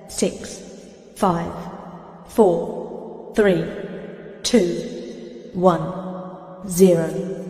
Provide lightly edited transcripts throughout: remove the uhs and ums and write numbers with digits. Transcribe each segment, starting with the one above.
6, 5, 4, 3, 2, 1, 0.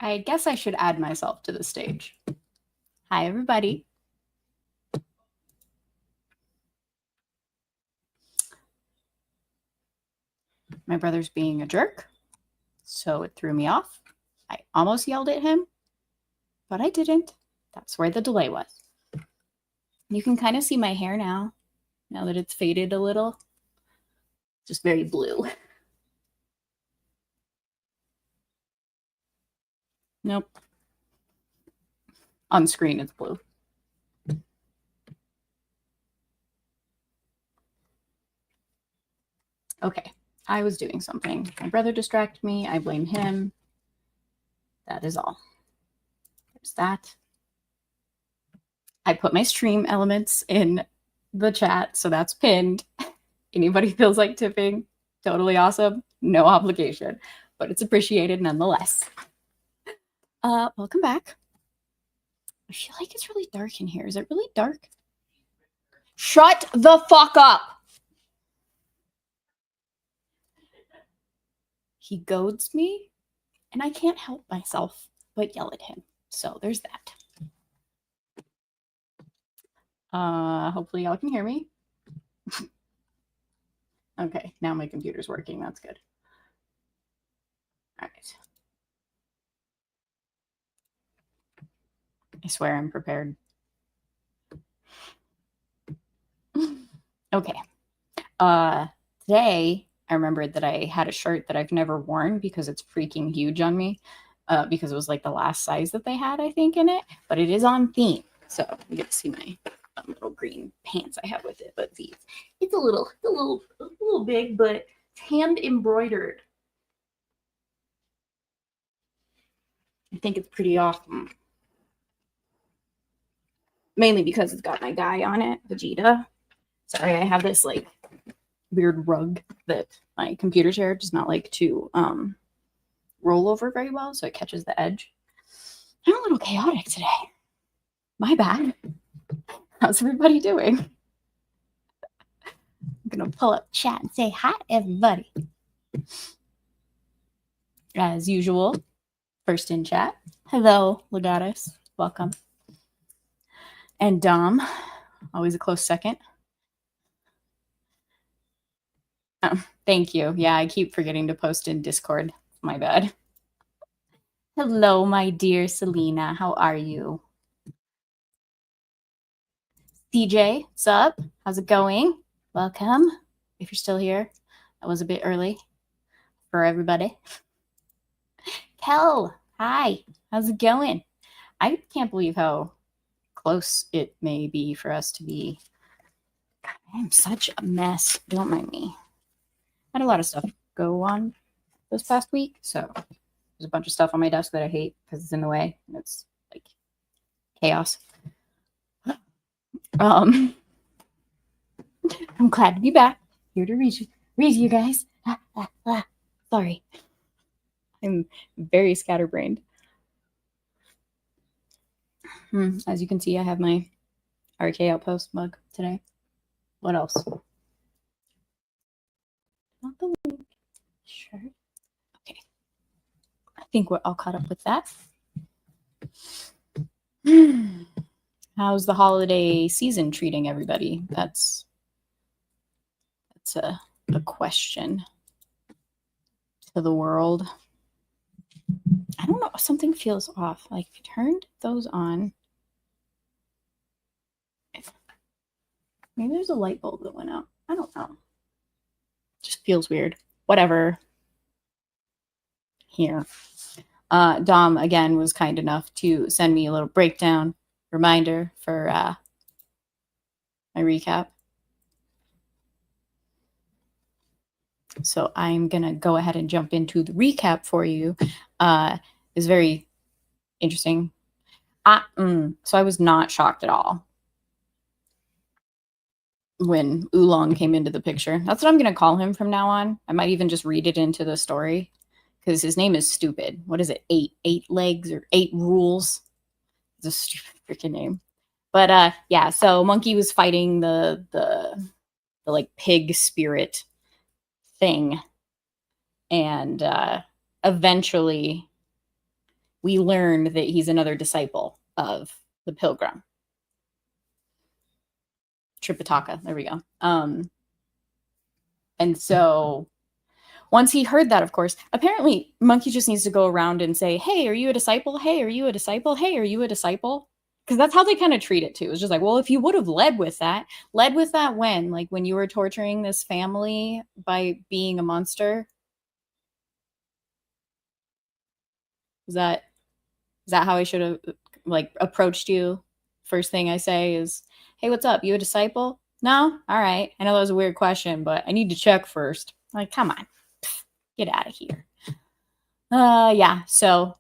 I guess I should add myself to the stage. Hi, everybody. My brother's being a jerk, so it threw me off. I almost yelled at him, but I didn't. That's where the delay was. You can kind of see my hair now that it's faded a little. Just very blue. Nope. On screen, it's blue. Okay, I was doing something. My brother distracted me. I blame him. That is all. There's that. I put my stream elements in the chat, so that's pinned. Anybody feels like tipping, totally awesome. No obligation, but it's appreciated nonetheless. Welcome back. I feel like it's really dark in here. Is it really dark? Shut the fuck up. He goads me, and I can't help myself but yell at him. So there's that. Hopefully y'all can hear me. Okay, now my computer's working. That's good. All right. I swear I'm prepared. Okay. Today, I remembered that I had a shirt that I've never worn because it's freaking huge on me. Because it was like the last size that they had, I think, in it. But it is on theme. So you get to see my little green pants I have with it. But these, it's a little big, but it's hand embroidered. I think it's pretty awesome. Mainly because it's got my guy on it, Vegeta. Sorry, I have this like weird rug that my computer chair does not like to roll over very well, so it catches the edge. I'm a little chaotic today. My bad. How's everybody doing? I'm gonna pull up chat and say hi, everybody. As usual, first in chat. Hello, Legatus. welcome. And Dom, always a close second. Oh, thank you. Yeah, I keep forgetting to post in Discord. My bad. Hello, my dear Selena. How are you? DJ, what's up? How's it going? Welcome. If you're still here, that was a bit early for everybody. Kel, hi. How's it going? I can't believe how close it may be for us to be. God, I am such a mess. Don't mind me. I had a lot of stuff go on this past week, so there's a bunch of stuff on my desk that I hate because it's in the way and it's like chaos. I'm glad to be back here to read you guys. Sorry, I'm very scatterbrained. As you can see, I have my RK Outpost mug today. What else? Not the link. Sure. Okay. I think we're all caught up with that. How's the holiday season treating everybody? That's a question to the world. I don't know. Something feels off. Like if I turned those on. Maybe there's a light bulb that went out. I don't know. Just feels weird. Whatever. Here. Dom, again, was kind enough to send me a little breakdown reminder for my recap. So I'm going to go ahead and jump into the recap for you. It's very interesting. So I was not shocked at all when Oolong came into the picture. That's what I'm going to call him from now on. I might even just read it into the story because his name is stupid. What is it? Eight legs or 8 rules? It's a stupid freaking name. But yeah, so Monkey was fighting the like pig spirit thing. And eventually we learned that he's another disciple of the pilgrim. Tripitaka. There we go. And so once he heard that, of course, apparently Monkey just needs to go around and say, hey, are you a disciple? Hey, are you a disciple? Hey, are you a disciple? Because that's how they kind of treat it too. It's just like, well, if you would have led with that when? Like when you were torturing this family by being a monster? Is that how I should have like approached you? First thing I say is, hey, what's up? You a disciple? No? All right. I know that was a weird question, but I need to check first. Like, come on. Get out of here. Yeah. So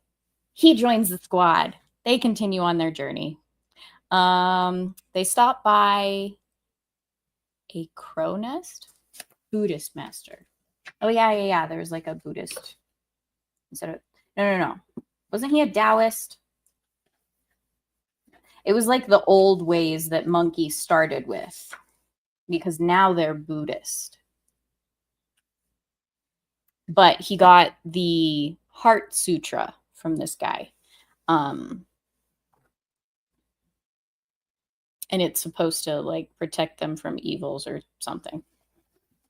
he joins the squad. They continue on their journey. They stop by a crow nest? Buddhist master. Oh, yeah. There was like a Buddhist. Instead of no. Wasn't he a Taoist? It was like the old ways that Monkey started with, because now they're Buddhist. But he got the Heart Sutra from this guy. And it's supposed to like protect them from evils or something.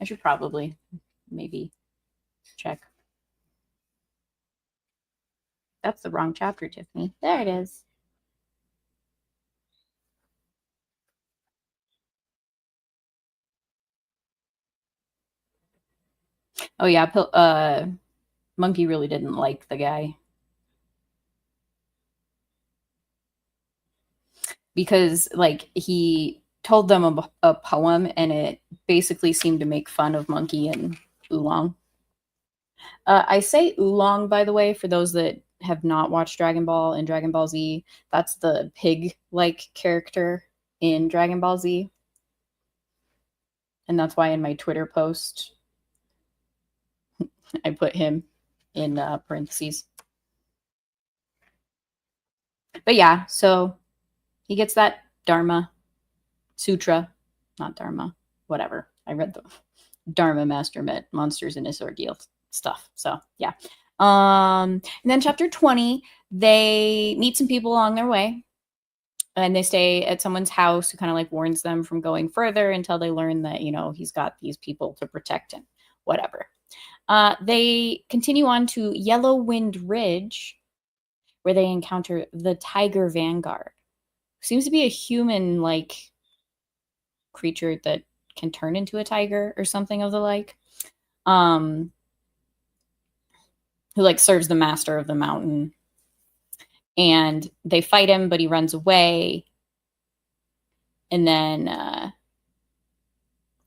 I should probably maybe check. That's the wrong chapter, Tiffany. There it is. Oh yeah, Monkey really didn't like the guy. Because like he told them a poem and it basically seemed to make fun of Monkey and Oolong. I say Oolong, by the way, for those that have not watched Dragon Ball and Dragon Ball Z. That's the pig-like character in Dragon Ball Z. And that's why in my Twitter post, I put him in parentheses. But yeah, so he gets that Dharma Sutra, not Dharma, whatever. I read the Dharma Master met monsters in his ordeal stuff. So yeah. And then chapter 20, They meet some people along their way, and they stay at someone's house who kind of like warns them from going further until they learn that, you know, he's got these people to protect him, whatever. They continue on to Yellow Wind Ridge, where they encounter the Tiger Vanguard. Seems to be a human like creature that can turn into a tiger or something of the like. Who like serves the master of the mountain. And they fight him, but he runs away. And then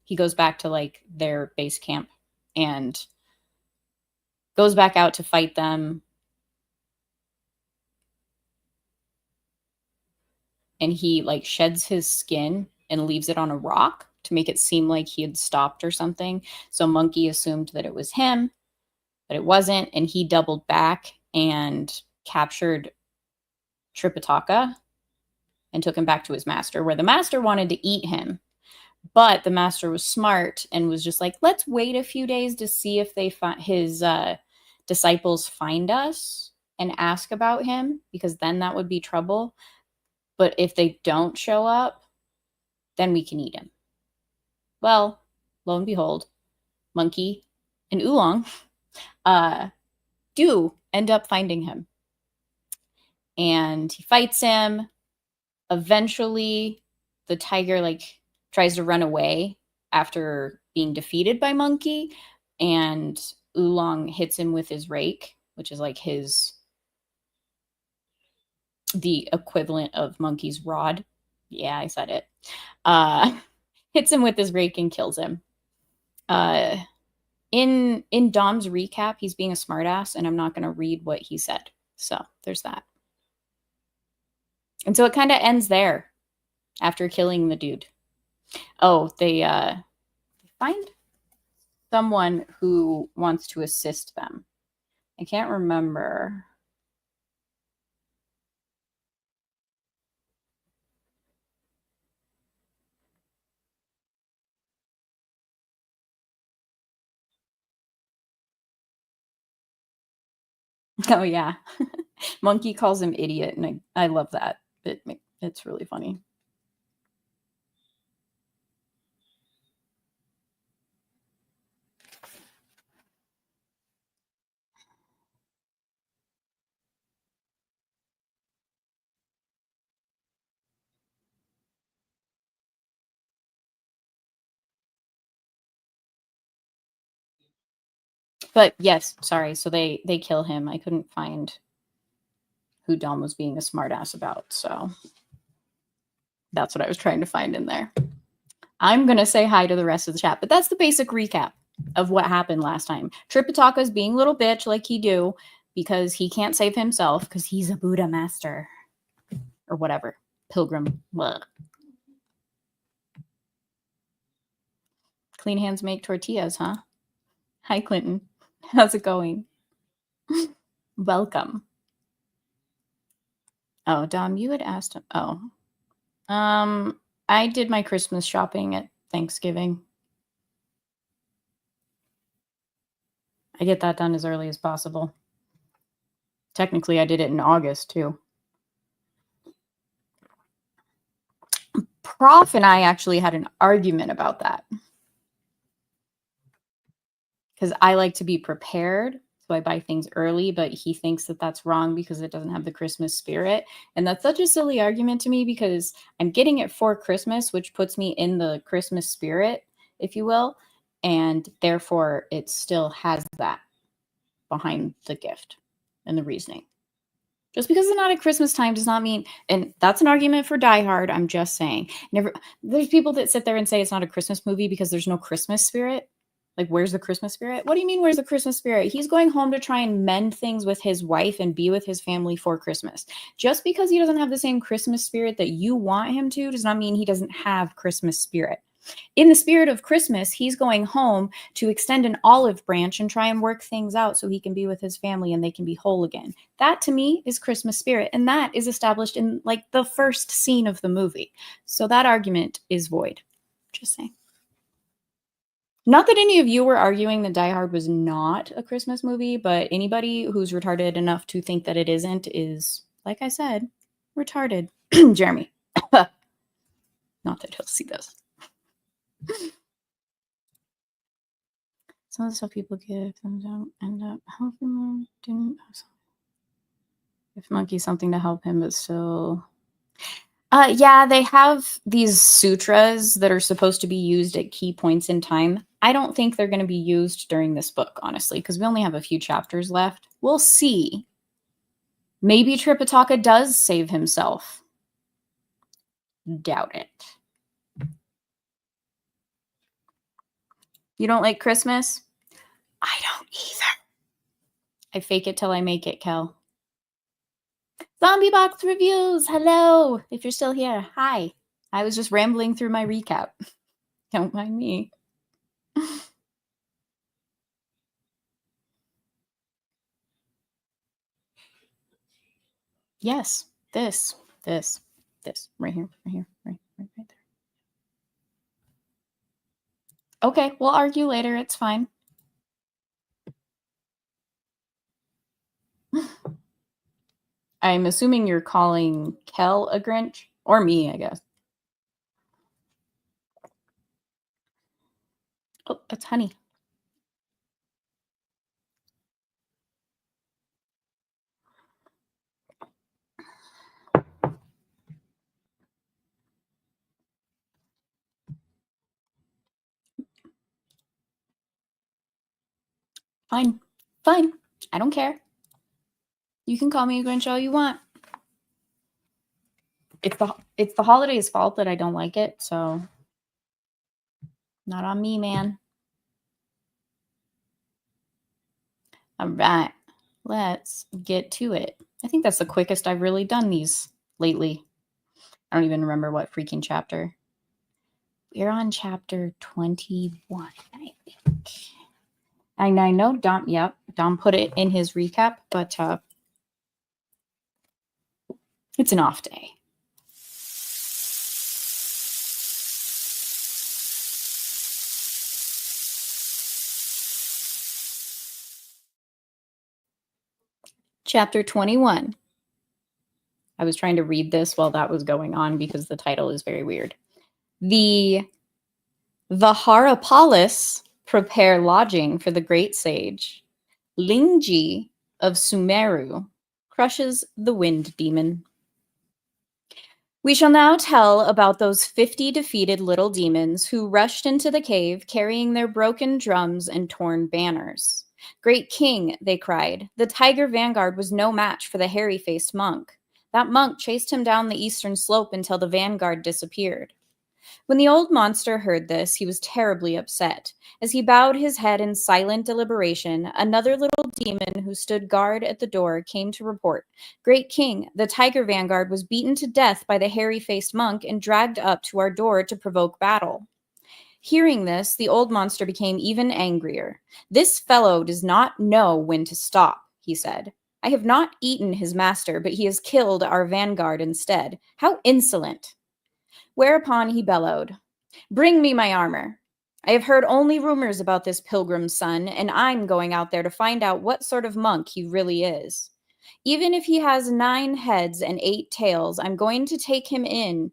he goes back to like their base camp and goes back out to fight them. And he like sheds his skin and leaves it on a rock to make it seem like he had stopped or something. So Monkey assumed that it was him, but it wasn't. And he doubled back and captured Tripitaka and took him back to his master, where the master wanted to eat him. But the master was smart and was just like, let's wait a few days to see if they his disciples find us and ask about him, because then that would be trouble. But if they don't show up, then we can eat him. Well, lo and behold, Monkey and Oolong do end up finding him. And he fights him. Eventually, the tiger like tries to run away after being defeated by Monkey, and Oolong hits him with his rake, which is like the equivalent of Monkey's rod. Yeah, I said it. Hits him with his rake and kills him. In Dom's recap, he's being a smartass, and I'm not going to read what he said. So there's that. And so it kind of ends there after killing the dude. Oh, they find someone who wants to assist them. I can't remember. Oh, yeah. Monkey calls him idiot, and I love that. It's really funny. But yes, sorry. So they kill him. I couldn't find who Dom was being a smartass about. So that's what I was trying to find in there. I'm going to say hi to the rest of the chat, but that's the basic recap of what happened last time. Tripitaka's being a little bitch like he do because he can't save himself because he's a Buddha master or whatever. Pilgrim. Blah. Clean hands make tortillas, huh? Hi, Clinton. How's it going? Welcome. Oh, Dom, you had asked him. Oh. I did my Christmas shopping at Thanksgiving. I get that done as early as possible. Technically, I did it in August, too. Prof and I actually had an argument about that. Because I like to be prepared, so I buy things early, but he thinks that that's wrong because it doesn't have the Christmas spirit. And that's such a silly argument to me because I'm getting it for Christmas, which puts me in the Christmas spirit, if you will. And therefore, it still has that behind the gift and the reasoning. Just because it's not at Christmas time does not mean, and that's an argument for Die Hard, I'm just saying. There's people that sit there and say it's not a Christmas movie because there's no Christmas spirit. Like, where's the Christmas spirit? What do you mean, where's the Christmas spirit? He's going home to try and mend things with his wife and be with his family for Christmas. Just because he doesn't have the same Christmas spirit that you want him to does not mean he doesn't have Christmas spirit. In the spirit of Christmas, he's going home to extend an olive branch and try and work things out so he can be with his family and they can be whole again. That, to me, is Christmas spirit. And that is established in, like, the first scene of the movie. So that argument is void. Just saying. Not that any of you were arguing that Die Hard was not a Christmas movie, but anybody who's retarded enough to think that it isn't is, like I said, retarded. Jeremy. Not that he'll see this. Some of the stuff people give them don't end up helping them. Didn't give Monkey something to help him, but still. Yeah, they have these sutras that are supposed to be used at key points in time. I don't think they're going to be used during this book, honestly, because we only have a few chapters left. We'll see. Maybe Tripitaka does save himself. Doubt it. You don't like Christmas? I don't either. I fake it till I make it, Kel. Zombie Box Reviews, hello. If you're still here, hi. I was just rambling through my recap. Don't mind me. Yes, this, right here, right there. Okay, we'll argue later. It's fine. I'm assuming you're calling Kel a Grinch, or me, I guess. Oh, that's honey. Fine. Fine. I don't care. You can call me a Grinch all you want. It's the holiday's fault that I don't like it, so not on me, man. All right. Let's get to it. I think that's the quickest I've really done these lately. I don't even remember what freaking chapter. We're on chapter 21, I think. And I know Dom put it in his recap, but it's an off day. Chapter 21. I was trying to read this while that was going on because the title is very weird. The Harapalis prepare lodging for the great sage. Lingji of Sumeru crushes the wind demon. We shall now tell about those 50 defeated little demons who rushed into the cave carrying their broken drums and torn banners. Great king, they cried, the tiger vanguard was no match for the hairy-faced monk. That monk chased him down the eastern slope until the vanguard disappeared. When the old monster heard this, he was terribly upset. As he bowed his head in silent deliberation, another little demon who stood guard at the door came to report. Great king, the tiger vanguard was beaten to death by the hairy-faced monk and dragged up to our door to provoke battle. Hearing this, the old monster became even angrier. This fellow does not know when to stop, he said. I have not eaten his master, but he has killed our vanguard instead. How insolent! Whereupon he bellowed, Bring me my armor. I have heard only rumors about this pilgrim's son, and I'm going out there to find out what sort of monk he really is. Even if he has 9 heads and 8 tails, I'm going to take him in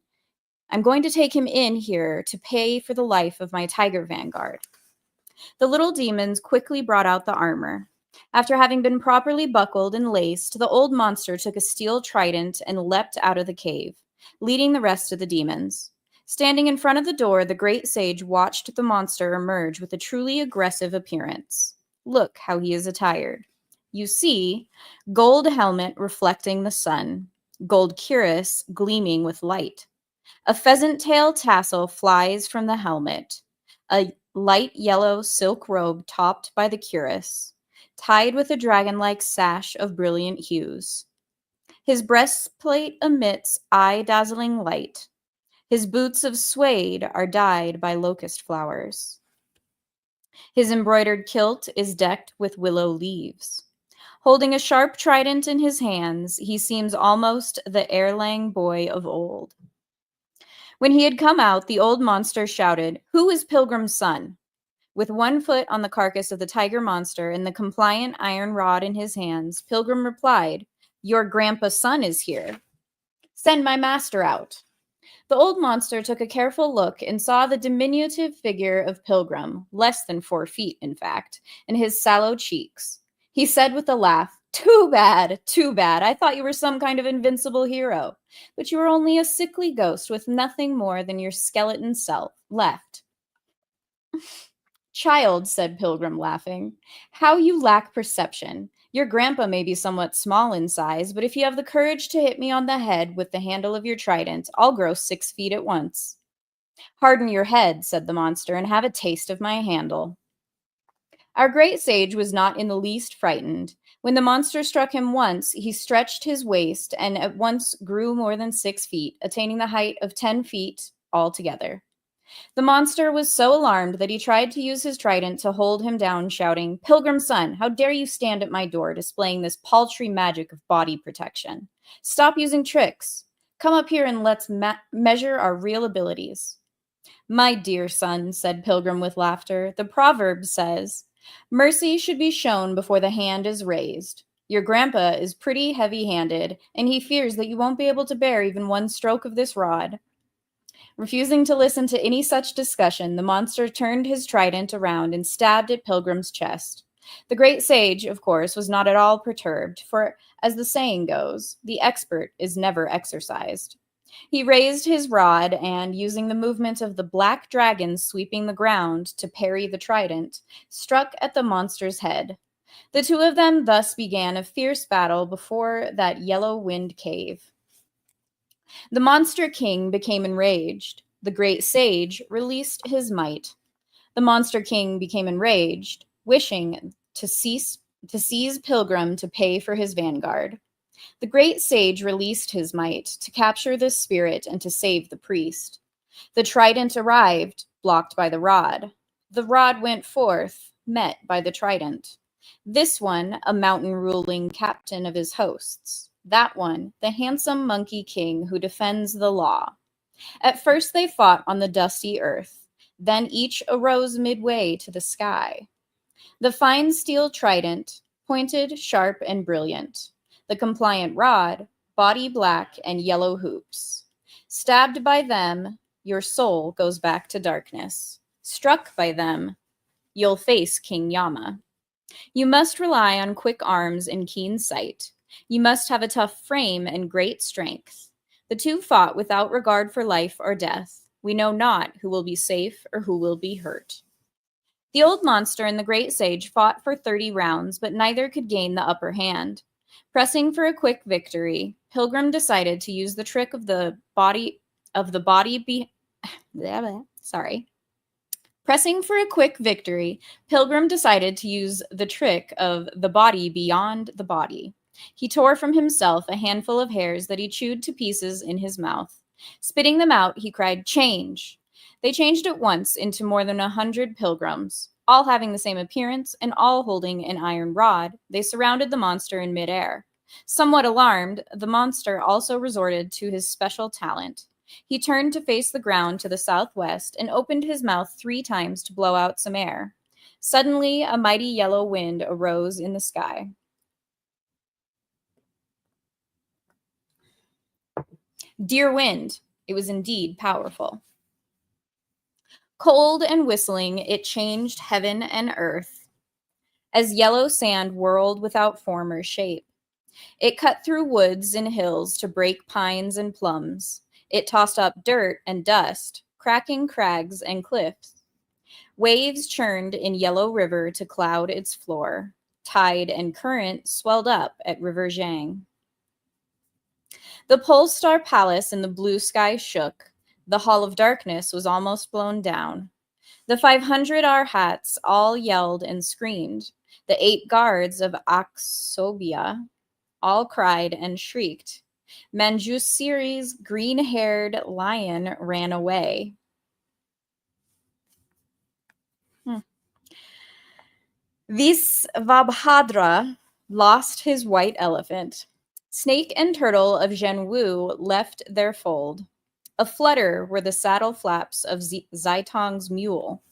here to pay for the life of my tiger vanguard. The little demons quickly brought out the armor. After having been properly buckled and laced, the old monster took a steel trident and leapt out of the cave, leading the rest of the demons. Standing in front of the door, the great sage watched the monster emerge with a truly aggressive appearance. Look how he is attired. You see, gold helmet reflecting the sun, gold cuirass gleaming with light. A pheasant tail tassel flies from the helmet, a light yellow silk robe topped by the cuirass, tied with a dragon-like sash of brilliant hues. His breastplate emits eye-dazzling light. His boots of suede are dyed by locust flowers. His embroidered kilt is decked with willow leaves. Holding a sharp trident in his hands, he seems almost the Erlang boy of old. When he had come out, the old monster shouted, Who is Pilgrim's son? With one foot on the carcass of the tiger monster and the compliant iron rod in his hands, Pilgrim replied, "Your grandpa's son is here. Send my master out." The old monster took a careful look and saw the diminutive figure of Pilgrim, less than 4 feet, in fact, and his sallow cheeks. He said with a laugh, too bad. I thought you were some kind of invincible hero, but you are only a sickly ghost with nothing more than your skeleton self left." "Child," said Pilgrim, laughing, "how you lack perception. Your grandpa may be somewhat small in size, but if you have the courage to hit me on the head with the handle of your trident, I'll grow 6 feet at once." "Harden your head," said the monster, "and have a taste of my handle." Our great sage was not in the least frightened. When the monster struck him once, he stretched his waist and at once grew more than 6 feet, attaining the height of 10 feet altogether. The monster was so alarmed that he tried to use his trident to hold him down, shouting, "Pilgrim's son, how dare you stand at my door displaying this paltry magic of body protection? Stop using tricks. Come up here and let's measure our real abilities." "My dear son," said Pilgrim with laughter, "the proverb says, 'Mercy should be shown before the hand is raised.' Your grandpa is pretty heavy-handed, and he fears that you won't be able to bear even one stroke of this rod." Refusing to listen to any such discussion, the monster turned his trident around and stabbed at Pilgrim's chest. The great sage, of course, was not at all perturbed, for, as the saying goes, the expert is never exercised. He raised his rod and, using the movement of the black dragon sweeping the ground to parry the trident, struck at the monster's head. The two of them thus began a fierce battle before that yellow wind cave. The monster king became enraged. The great sage released his might. The monster king became enraged, wishing to seize Pilgrim to pay for his vanguard. The great sage released his might to capture the spirit and to save the priest. The trident arrived, blocked by the rod. The rod went forth, met by the trident. This one, a mountain-ruling captain of his hosts. That one, the handsome monkey king who defends the law. At first they fought on the dusty earth. Then each arose midway to the sky. The fine steel trident, pointed, sharp, and brilliant. The compliant rod, body black and yellow hoops. Stabbed by them, your soul goes back to darkness. Struck by them, you'll face King Yama. You must rely on quick arms and keen sight. You must have a tough frame and great strength. The two fought without regard for life or death. We know not who will be safe or who will be hurt. The old monster and the great sage fought for 30 rounds, but neither could gain the upper hand. Pressing for a quick victory, Pilgrim decided to use the trick of the body Pressing for a quick victory, Pilgrim decided to use the trick of the body beyond the body. He tore from himself a handful of hairs that he chewed to pieces in his mouth. Spitting them out, he cried, "Change!" They changed at once into more than 100 pilgrims. All having the same appearance and all holding an iron rod, they surrounded the monster in midair. Somewhat alarmed, the monster also resorted to his special talent. He turned to face the ground to the southwest and opened his mouth 3 times to blow out some air. Suddenly, a mighty yellow wind arose in the sky. Dear wind, it was indeed powerful. Cold and whistling, it changed heaven and earth, as yellow sand whirled without form or shape. It cut through woods and hills to break pines and plums. It tossed up dirt and dust, cracking crags and cliffs. Waves churned in yellow river to cloud its floor. Tide and current swelled up at River Zhang. The Pole Star Palace in the blue sky shook. The Hall of Darkness was almost blown down. The 500 Arhats all yelled and screamed. The 8 guards of Aksobia all cried and shrieked. Manjusiri's green-haired lion ran away. Visvabhadra lost his white elephant. Snake and Turtle of Zhenwu left their fold. Aflutter were the saddle flaps of Zaitong's mule.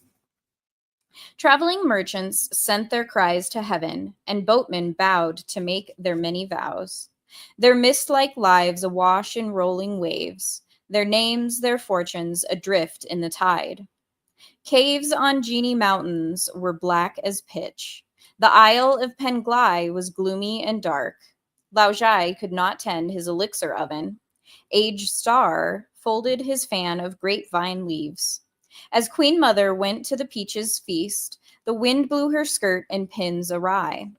Traveling merchants sent their cries to heaven, and boatmen bowed to make their many vows. Their mist-like lives awash in rolling waves, their names, their fortunes adrift in the tide. Caves on Genie Mountains were black as pitch. The Isle of Penglai was gloomy and dark. Lao Jai could not tend his elixir oven. Age Star folded his fan of grapevine leaves. As Queen Mother went to the Peaches feast, the wind blew her skirt and pins awry.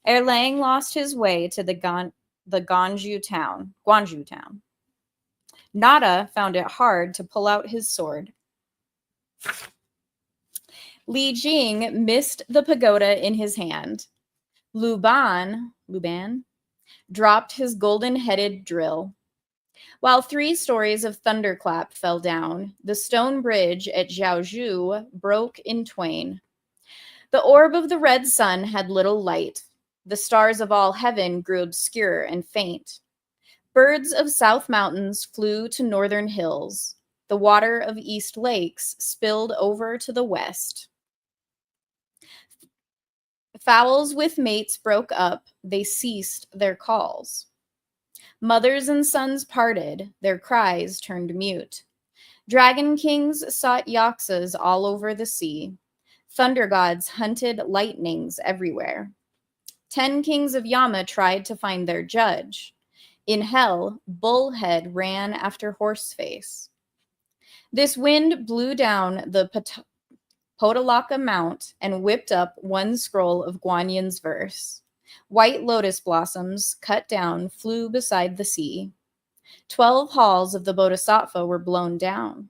Erlang lost his way to the Guangzhou town. Nada found it hard to pull out his sword. Li Jing missed the pagoda in his hand. Luban dropped his golden-headed drill. While 3 stories of thunderclap fell down, the stone bridge at Jiaozhou broke in twain. The orb of the red sun had little light. The stars of all heaven grew obscure and faint. Birds of south mountains flew to northern hills. The water of east lakes spilled over to the west. Fowls with mates broke up, they ceased their calls. Mothers and sons parted, their cries turned mute. Dragon kings sought yaksas all over the sea. Thunder gods hunted lightnings everywhere. 10 kings of Yama tried to find their judge. In hell, Bullhead ran after Horseface. This wind blew down the Potalaka Mount and whipped up one scroll of Guanyan's verse. White lotus blossoms, cut down, flew beside the sea. 12 halls of the Bodhisattva were blown down.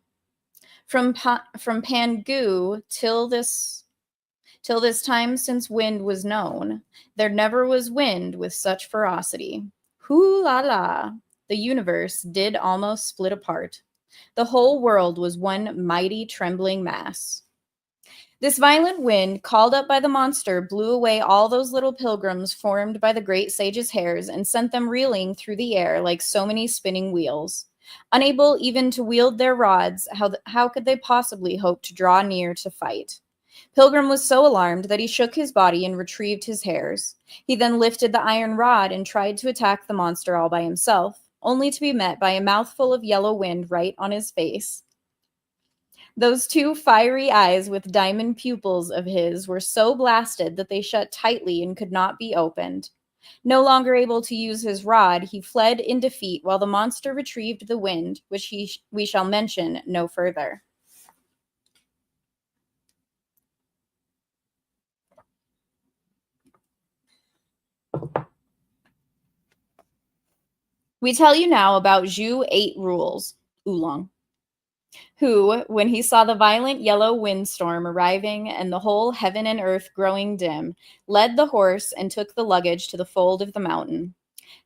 From Pangu till this time since wind was known, there never was wind with such ferocity. Hoo la la! The universe did almost split apart. The whole world was one mighty trembling mass. This violent wind, called up by the monster, blew away all those little pilgrims formed by the great sage's hairs and sent them reeling through the air like so many spinning wheels. Unable even to wield their rods, how could they possibly hope to draw near to fight? Pilgrim was so alarmed that he shook his body and retrieved his hairs. He then lifted the iron rod and tried to attack the monster all by himself, only to be met by a mouthful of yellow wind right on his face. Those 2 fiery eyes with diamond pupils of his were so blasted that they shut tightly and could not be opened. No longer able to use his rod, he fled in defeat while the monster retrieved the wind, which we shall mention no further. We tell you now about Zhu 8 Rules, Oolong, who, when he saw the violent yellow windstorm arriving and the whole heaven and earth growing dim, led the horse and took the luggage to the fold of the mountain.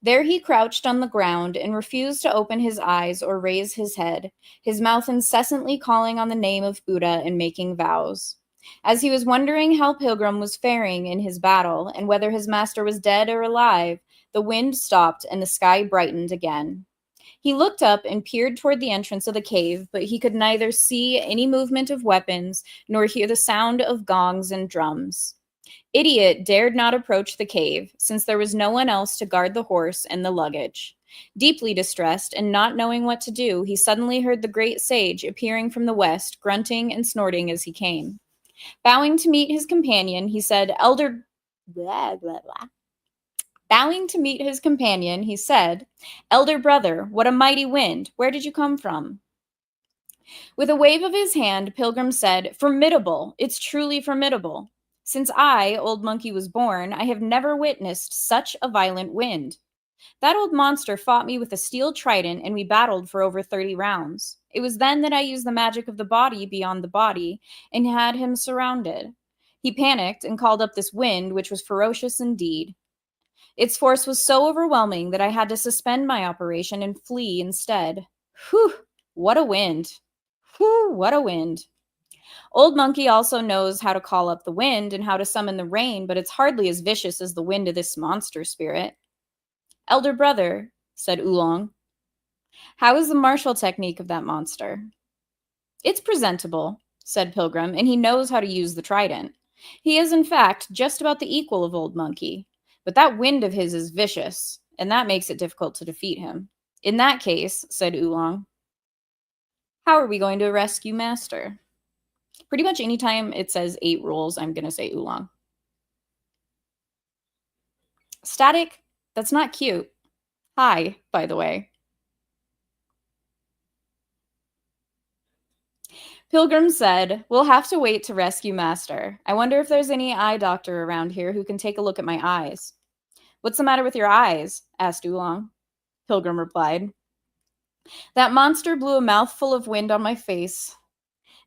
There he crouched on the ground and refused to open his eyes or raise his head, his mouth incessantly calling on the name of Buddha and making vows. As he was wondering how Pilgrim was faring in his battle and whether his master was dead or alive, the wind stopped and the sky brightened again. He looked up and peered toward the entrance of the cave, but he could neither see any movement of weapons nor hear the sound of gongs and drums. Idiot dared not approach the cave, since there was no one else to guard the horse and the luggage. Deeply distressed and not knowing what to do, he suddenly heard the great sage appearing from the west, grunting and snorting as he came. Bowing to meet his companion, he said, Elder brother, what a mighty wind! Where did you come from? With a wave of his hand, Pilgrim said, Formidable! It's truly formidable. Since I, Old Monkey, was born, I have never witnessed such a violent wind. That old monster fought me with a steel trident, and we battled for over 30 rounds. It was then that I used the magic of the body beyond the body, and had him surrounded. He panicked and called up this wind, which was ferocious indeed. Its force was so overwhelming that I had to suspend my operation and flee instead. Whew, what a wind! Whew, what a wind! Old Monkey also knows how to call up the wind and how to summon the rain, but it's hardly as vicious as the wind of this monster spirit. Elder brother, said Oolong, how is the martial technique of that monster? It's presentable. said Pilgrim, and he knows how to use the trident. He is, in fact, just about the equal of Old Monkey. But that wind of his is vicious, and that makes it difficult to defeat him. In that case, said Oolong, how are we going to rescue Master? Pretty much anytime it says 8 rules, I'm going to say Oolong. Static, that's not cute. Hi, by the way. Pilgrim said, we'll have to wait to rescue Master. I wonder if there's any eye doctor around here who can take a look at my eyes. What's the matter with your eyes? Asked Oolong. Pilgrim replied, that monster blew a mouthful of wind on my face,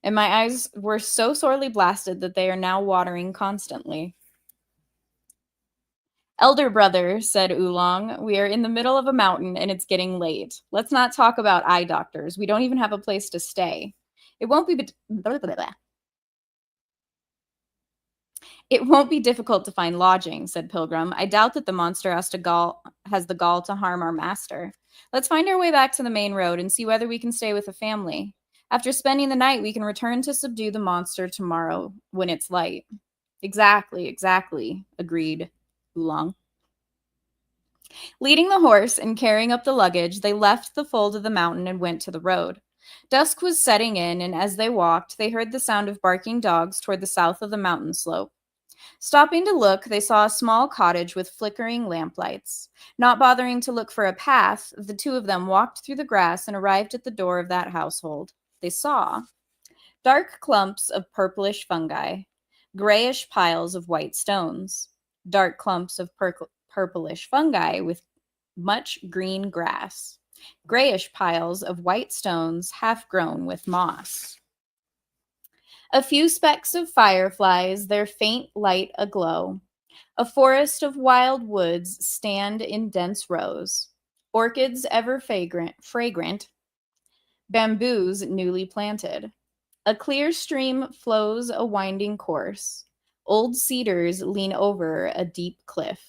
and my eyes were so sorely blasted that they are now watering constantly. Elder brother, said Oolong, we are in the middle of a mountain and it's getting late. Let's not talk about eye doctors. We don't even have a place to stay. It won't be difficult to find lodging, said Pilgrim. I doubt that the monster has the gall to harm our master. Let's find our way back to the main road and see whether we can stay with a family. After spending the night, we can return to subdue the monster tomorrow when it's light. Exactly, agreed Oolong. Leading the horse and carrying up the luggage, they left the fold of the mountain and went to the road. Dusk was setting in, and as they walked, they heard the sound of barking dogs toward the south of the mountain slope. Stopping to look, they saw a small cottage with flickering lamplights. Not bothering to look for a path, the two of them walked through the grass and arrived at the door of that household. They saw dark clumps of purplish fungi, grayish piles of white stones, dark clumps of purplish fungi with much green grass, grayish piles of white stones half grown with moss. A few specks of fireflies, their faint light aglow. A forest of wild woods stand in dense rows. Orchids ever fragrant, bamboos newly planted. A clear stream flows a winding course. Old cedars lean over a deep cliff.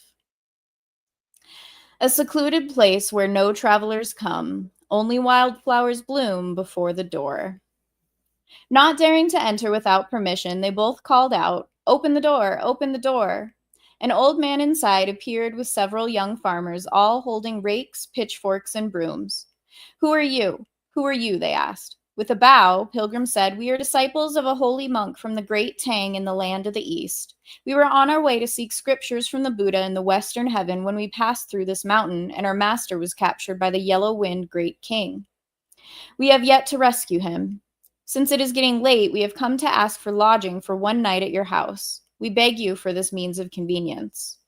A secluded place where no travelers come, only wildflowers bloom before the door. Not daring to enter without permission, they both called out, open the door, open the door. An old man inside appeared with several young farmers, all holding rakes, pitchforks, and brooms. Who are you? Who are you? They asked. With a bow, Pilgrim said, we are disciples of a holy monk from the great Tang in the land of the East. We were on our way to seek scriptures from the Buddha in the western heaven when we passed through this mountain, and our master was captured by the yellow-wind great king. We have yet to rescue him. Since it is getting late, we have come to ask for lodging for one night at your house. We beg you for this means of convenience.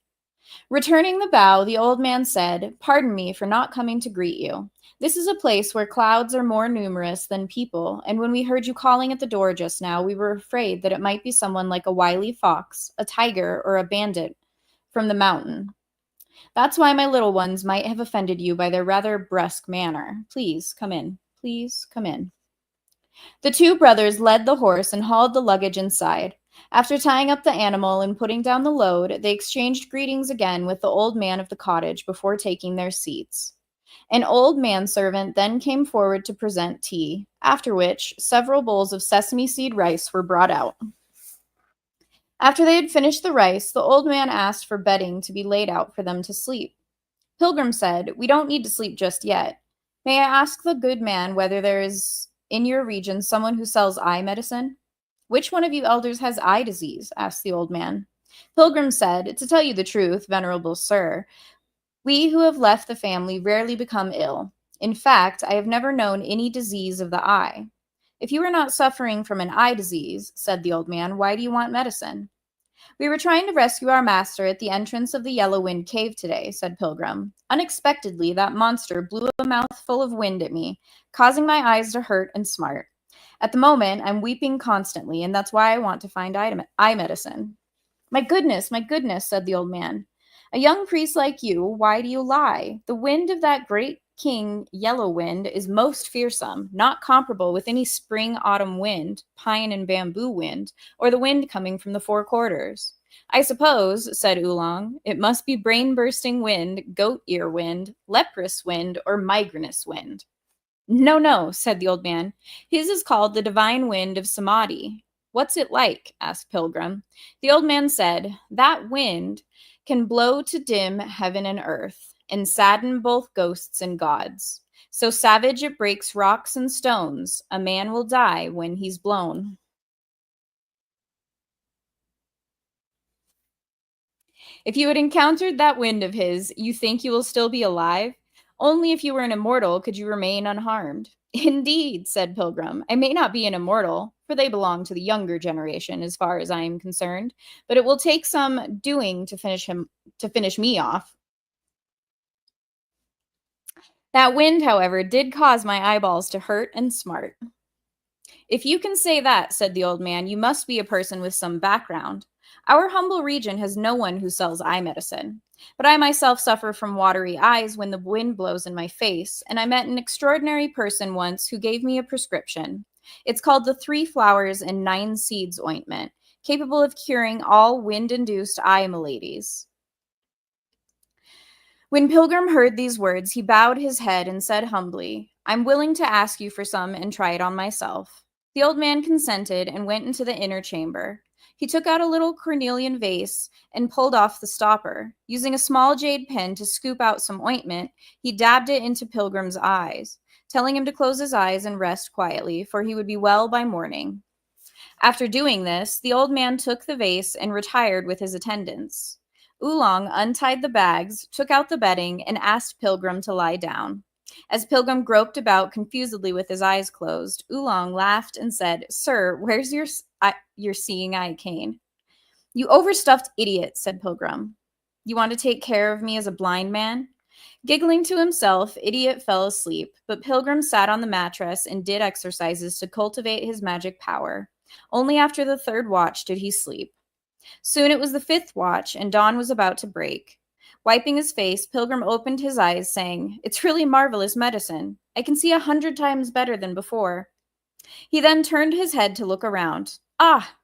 Returning the bow, the old man said, pardon me for not coming to greet you. This is a place where clouds are more numerous than people, and when we heard you calling at the door just now, we were afraid that it might be someone like a wily fox, a tiger, or a bandit from the mountain. That's why my little ones might have offended you by their rather brusque manner. Please, come in. Please, come in. The two brothers led the horse and hauled the luggage inside. After tying up the animal and putting down the load, they exchanged greetings again with the old man of the cottage before taking their seats. An old manservant then came forward to present tea, after which several bowls of sesame seed rice were brought out. After they had finished the rice, the old man asked for bedding to be laid out for them to sleep. Pilgrim said, we don't need to sleep just yet. May I ask the good man whether there is in your region someone who sells eye medicine? Which one of you elders has eye disease? Asked the old man. Pilgrim said, to tell you the truth, venerable sir, we who have left the family rarely become ill. In fact, I have never known any disease of the eye. If you are not suffering from an eye disease, said the old man, why do you want medicine? We were trying to rescue our master at the entrance of the Yellow Wind Cave today, said Pilgrim. Unexpectedly, that monster blew a mouthful of wind at me, causing my eyes to hurt and smart. At the moment, I'm weeping constantly, and that's why I want to find eye medicine. My goodness, said the old man. A young priest like you, why do you lie? The wind of that great king, Yellow Wind, is most fearsome, not comparable with any spring-autumn wind, pine and bamboo wind, or the wind coming from the 4 quarters. I suppose, said Oolong, it must be brain-bursting wind, goat-ear wind, leprous wind, or migrainous wind. No, no, said the old man. His is called the divine wind of Samadhi. What's it like? Asked Pilgrim. The old man said, That wind can blow to dim heaven and earth, and sadden both ghosts and gods. So savage it breaks rocks and stones. A man will die when he's blown. If you had encountered that wind of his, you think you will still be alive? Only if you were an immortal could you remain unharmed. Indeed, said Pilgrim, I may not be an immortal, for they belong to the younger generation as far as I am concerned, but it will take some doing to finish me off. That wind, however, did cause my eyeballs to hurt and smart. If you can say that, said the old man, you must be a person with some background. Our humble region has no one who sells eye medicine. But I myself suffer from watery eyes when the wind blows in my face, and I met an extraordinary person once who gave me a prescription. It's called the 3 Flowers and 9 Seeds ointment, capable of curing all wind-induced eye maladies. When Pilgrim heard these words, he bowed his head and said humbly, I'm willing to ask you for some and try it on myself. The old man consented and went into the inner chamber. He took out a little cornelian vase and pulled off the stopper. Using a small jade pen to scoop out some ointment, he dabbed it into Pilgrim's eyes, telling him to close his eyes and rest quietly, for he would be well by morning. After doing this, the old man took the vase and retired with his attendants. Oolong untied the bags, took out the bedding, and asked Pilgrim to lie down. As Pilgrim groped about confusedly with his eyes closed, Oolong laughed and said, Sir, where's your seeing eye cane? You overstuffed idiot, said Pilgrim. You want to take care of me as a blind man? Giggling to himself, Idiot fell asleep, but Pilgrim sat on the mattress and did exercises to cultivate his magic power. Only after the 3rd watch did he sleep. Soon it was the 5th watch, and dawn was about to break. Wiping his face, Pilgrim opened his eyes, saying, It's really marvelous medicine. I can see 100 times better than before. He then turned his head to look around. Ah!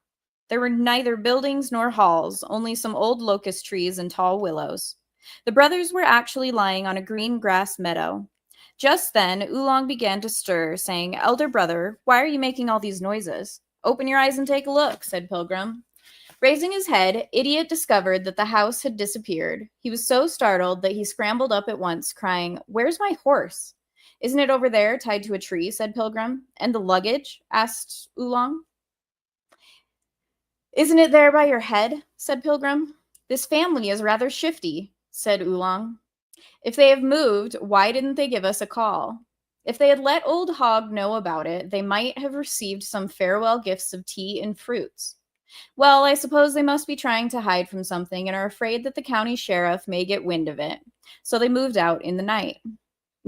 There were neither buildings nor halls, only some old locust trees and tall willows. The brothers were actually lying on a green grass meadow. Just then, Oolong began to stir, saying, Elder brother, why are you making all these noises? Open your eyes and take a look, said Pilgrim. Raising his head, Idiot discovered that the house had disappeared. He was so startled that he scrambled up at once, crying, Where's my horse? Isn't it over there, tied to a tree, said Pilgrim. And the luggage? Asked Oolong. Isn't it there by your head? Said Pilgrim. This family is rather shifty, said Oolong. If they have moved, why didn't they give us a call? If they had let old Hog know about it, they might have received some farewell gifts of tea and fruits. Well, I suppose they must be trying to hide from something and are afraid that the county sheriff may get wind of it. So they moved out in the night.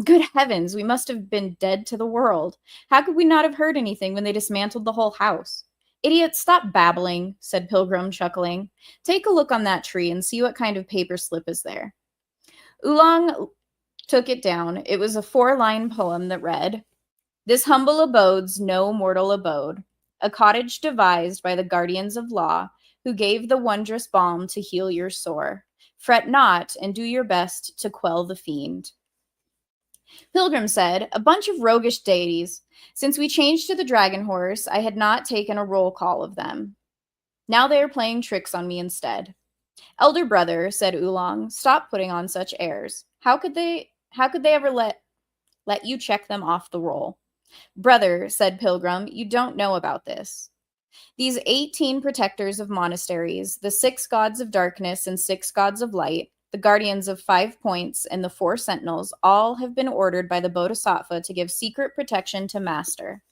Good heavens, we must have been dead to the world. How could we not have heard anything when they dismantled the whole house? Idiot, stop babbling, said Pilgrim, chuckling. Take a look on that tree and see what kind of paper slip is there. Oolong took it down. It was a 4-line poem that read, This humble abode's no mortal abode, a cottage devised by the guardians of law, who gave the wondrous balm to heal your sore. Fret not, and do your best to quell the fiend. Pilgrim said, A bunch of roguish deities. Since we changed to the dragon horse, I had not taken a roll call of them. Now they are playing tricks on me instead. Elder brother, said Oolong, stop putting on such airs. How could they ever let you check them off the roll? Brother, said Pilgrim, you don't know about this. These 18 protectors of monasteries, the 6 gods of darkness and 6 gods of light, the guardians of 5 points, and the 4 sentinels, all have been ordered by the Bodhisattva to give secret protection to Master.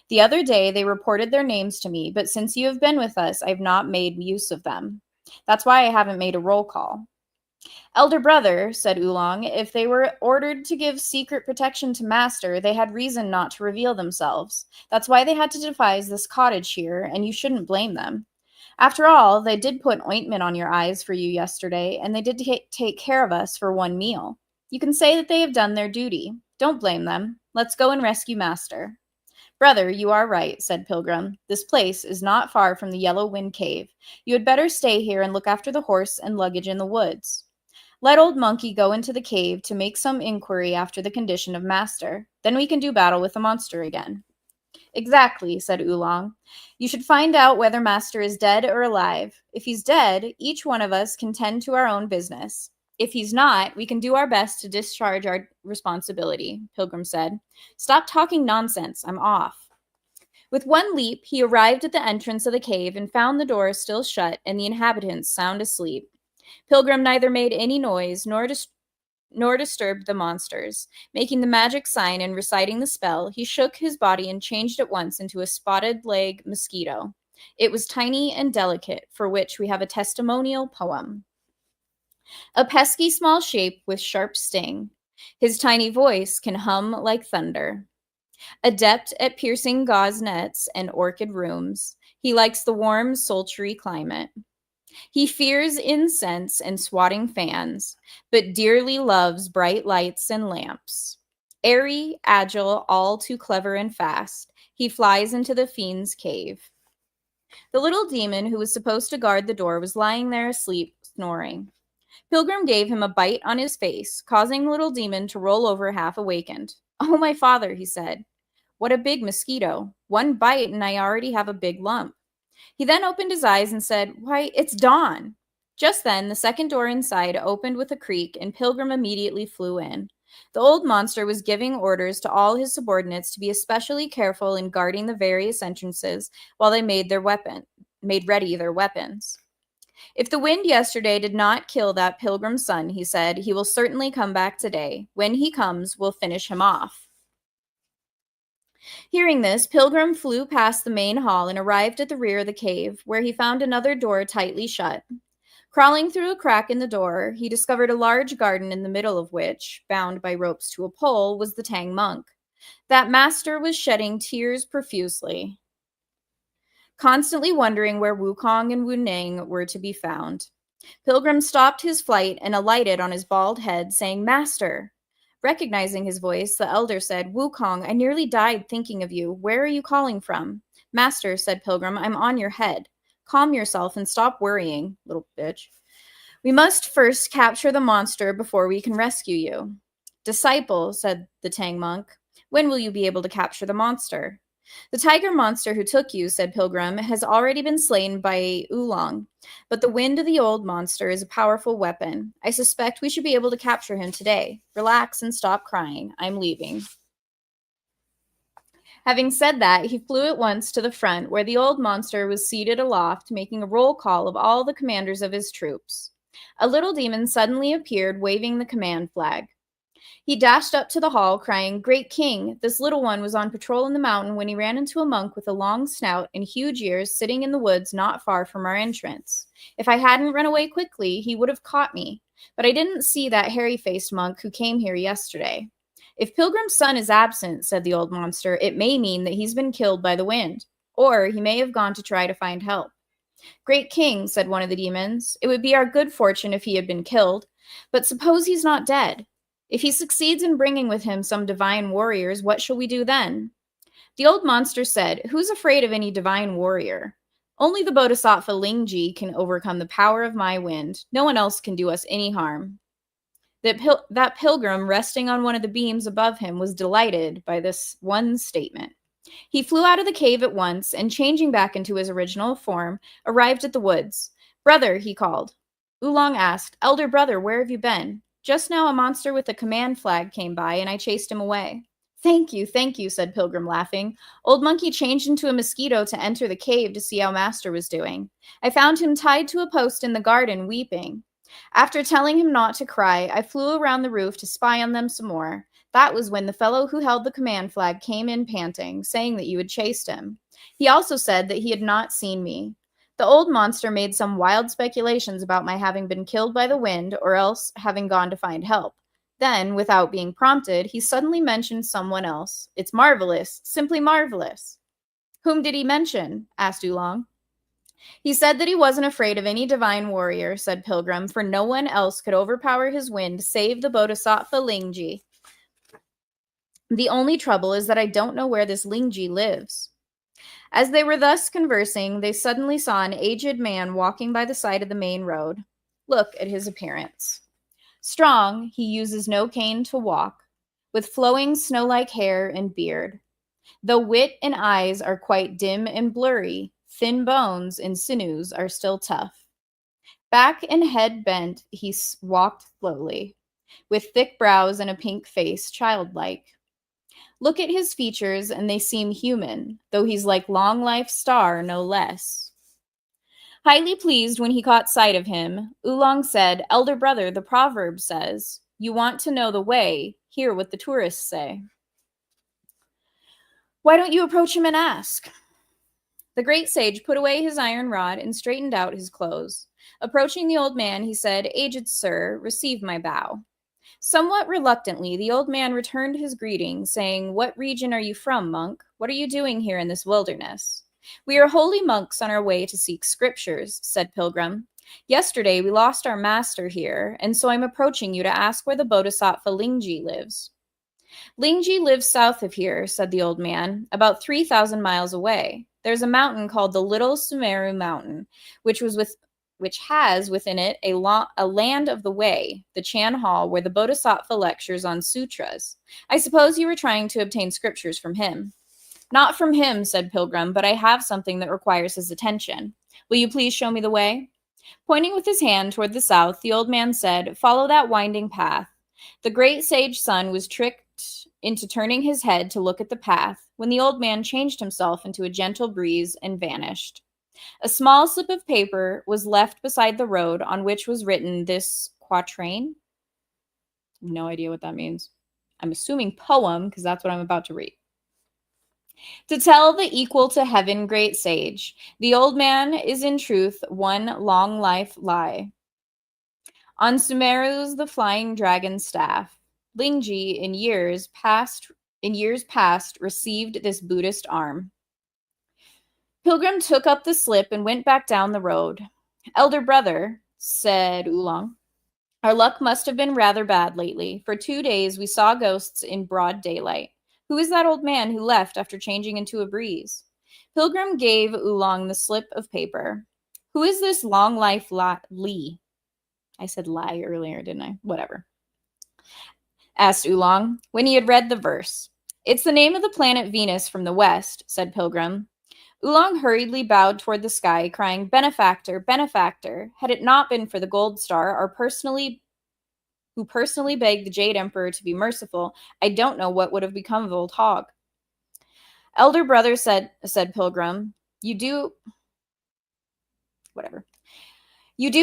The other day they reported their names to me, but since you have been with us, I have not made use of them. That's why I haven't made a roll call. Elder brother, said Oolong, if they were ordered to give secret protection to Master, they had reason not to reveal themselves. That's why they had to devise this cottage here, and you shouldn't blame them. After all, they did put ointment on your eyes for you yesterday, and they did take care of us for 1 meal. You can say that they have done their duty. Don't blame them. Let's go and rescue Master. Brother, you are right, said Pilgrim. This place is not far from the Yellow Wind Cave. You had better stay here and look after the horse and luggage in the woods. Let Old Monkey go into the cave to make some inquiry after the condition of Master. Then we can do battle with the monster again. Exactly, said Oolong. You should find out whether Master is dead or alive. If he's dead, each one of us can tend to our own business. If he's not, we can do our best to discharge our responsibility, Pilgrim said. Stop talking nonsense. I'm off. With one leap, he arrived at the entrance of the cave and found the door still shut and the inhabitants sound asleep. Pilgrim neither made any noise nor disturbed the monsters. Making the magic sign and reciting the spell, he shook his body and changed at once into a spotted-leg mosquito. It was tiny and delicate, for which we have a testimonial poem. A pesky small shape with sharp sting. His tiny voice can hum like thunder. Adept at piercing gauze nets and orchid rooms, he likes the warm, sultry climate. He fears incense and swatting fans, but dearly loves bright lights and lamps. Airy, agile, all too clever and fast, he flies into the fiend's cave. The little demon who was supposed to guard the door was lying there asleep, snoring. Pilgrim gave him a bite on his face, causing the little demon to roll over half awakened. Oh, my father, he said. What a big mosquito. One bite and I already have a big lump. He then opened his eyes and said, Why, it's dawn. Just then, the second door inside opened with a creak, and Pilgrim immediately flew in. The old monster was giving orders to all his subordinates to be especially careful in guarding the various entrances while they made ready their weapons. If the wind yesterday did not kill that Pilgrim's son, he said, he will certainly come back today. When he comes, we'll finish him off. Hearing this, Pilgrim flew past the main hall and arrived at the rear of the cave, where he found another door tightly shut. Crawling through a crack in the door, he discovered a large garden in the middle of which, bound by ropes to a pole, was the Tang monk. That master was shedding tears profusely, constantly wondering where Wukong and Wu Ning were to be found. Pilgrim stopped his flight and alighted on his bald head, saying, Master! Recognizing his voice, the elder said, Wukong, I nearly died thinking of you. Where are you calling from? Master, said Pilgrim, I'm on your head. Calm yourself and stop worrying, little bitch. We must first capture the monster before we can rescue you. Disciple, said the Tang monk, when will you be able to capture the monster? The tiger monster who took you, said Pilgrim, has already been slain by Oolong, but the wind of the old monster is a powerful weapon. I suspect we should be able to capture him today. Relax and stop crying. I'm leaving. Having said that, he flew at once to the front, where the old monster was seated aloft, making a roll call of all the commanders of his troops. A little demon suddenly appeared, waving the command flag. He dashed up to the hall, crying, Great King, this little one was on patrol in the mountain when he ran into a monk with a long snout and huge ears sitting in the woods not far from our entrance. If I hadn't run away quickly, he would have caught me, but I didn't see that hairy-faced monk who came here yesterday. If Pilgrim's son is absent, said the old monster, it may mean that he's been killed by the wind, or he may have gone to try to find help. Great King, said one of the demons, it would be our good fortune if he had been killed, but suppose he's not dead. If he succeeds in bringing with him some divine warriors, what shall we do then? The old monster said, Who's afraid of any divine warrior? Only the Bodhisattva Lingji can overcome the power of my wind. No one else can do us any harm. That pilgrim, resting on one of the beams above him, was delighted by this one statement. He flew out of the cave at once, and changing back into his original form, arrived at the woods. Brother, he called. Oolong asked, Elder brother, where have you been? Just now a monster with a command flag came by, and I chased him away. Thank you, said Pilgrim, laughing. Old Monkey changed into a mosquito to enter the cave to see how Master was doing. I found him tied to a post in the garden, weeping. After telling him not to cry, I flew around the roof to spy on them some more. That was when the fellow who held the command flag came in panting, saying that you had chased him. He also said that he had not seen me. The old monster made some wild speculations about my having been killed by the wind or else having gone to find help. Then, without being prompted, he suddenly mentioned someone else. It's marvelous, simply marvelous. Whom did he mention? Asked Oolong. He said that he wasn't afraid of any divine warrior, said Pilgrim, for no one else could overpower his wind save the Bodhisattva Lingji. The only trouble is that I don't know where this Lingji lives. As they were thus conversing, they suddenly saw an aged man walking by the side of the main road. Look at his appearance. Strong, he uses no cane to walk, with flowing snow-like hair and beard. Though wit and eyes are quite dim and blurry, thin bones and sinews are still tough. Back and head bent, he walked slowly, with thick brows and a pink face, childlike. Look at his features, and they seem human, though he's like Long Life's star, no less. Highly pleased when he caught sight of him, Oolong said, "Elder brother, the proverb says, you want to know the way, hear what the tourists say. Why don't you approach him and ask?" The great sage put away his iron rod and straightened out his clothes. Approaching the old man, he said, "Aged sir, receive my bow." Somewhat reluctantly, the old man returned his greeting, saying, "What region are you from, monk? What are you doing here in this wilderness?" "We are holy monks on our way to seek scriptures," said Pilgrim. "Yesterday we lost our master here, and so I'm approaching you to ask where the Bodhisattva Lingji lives." "Lingji lives south of here," said the old man, "about 3,000 miles away. There's a mountain called the Little Sumeru Mountain, which has within it a land of the way, the Chan Hall, where the Bodhisattva lectures on sutras. I suppose you were trying to obtain scriptures from him." "Not from him," said Pilgrim, "but I have something that requires his attention. Will you please show me the way?" Pointing with his hand toward the south, the old man said, "Follow that winding path." The great sage son was tricked into turning his head to look at the path, when the old man changed himself into a gentle breeze and vanished. A small slip of paper was left beside the road on which was written this quatrain. No idea what that means. I'm assuming poem, because that's what I'm about to read. "To tell the equal to heaven, great sage, the old man is in truth one long life lie. On Sumeru's the flying dragon staff, Lingji in years past received this Buddhist arm." Pilgrim took up the slip and went back down the road. "Elder brother," said Oolong, "our luck must have been rather bad lately. For 2 days we saw ghosts in broad daylight. Who is that old man who left after changing into a breeze?" Pilgrim gave Oolong the slip of paper. "Who is this long life Lee?" I said lie earlier, didn't I? Whatever. Asked Oolong, when he had read the verse. "It's the name of the planet Venus from the west," said Pilgrim. Oolong hurriedly bowed toward the sky, crying, "Benefactor, benefactor, had it not been for the gold star, who personally begged the Jade Emperor to be merciful, I don't know what would have become of old Hog." "Elder brother," said Pilgrim, You do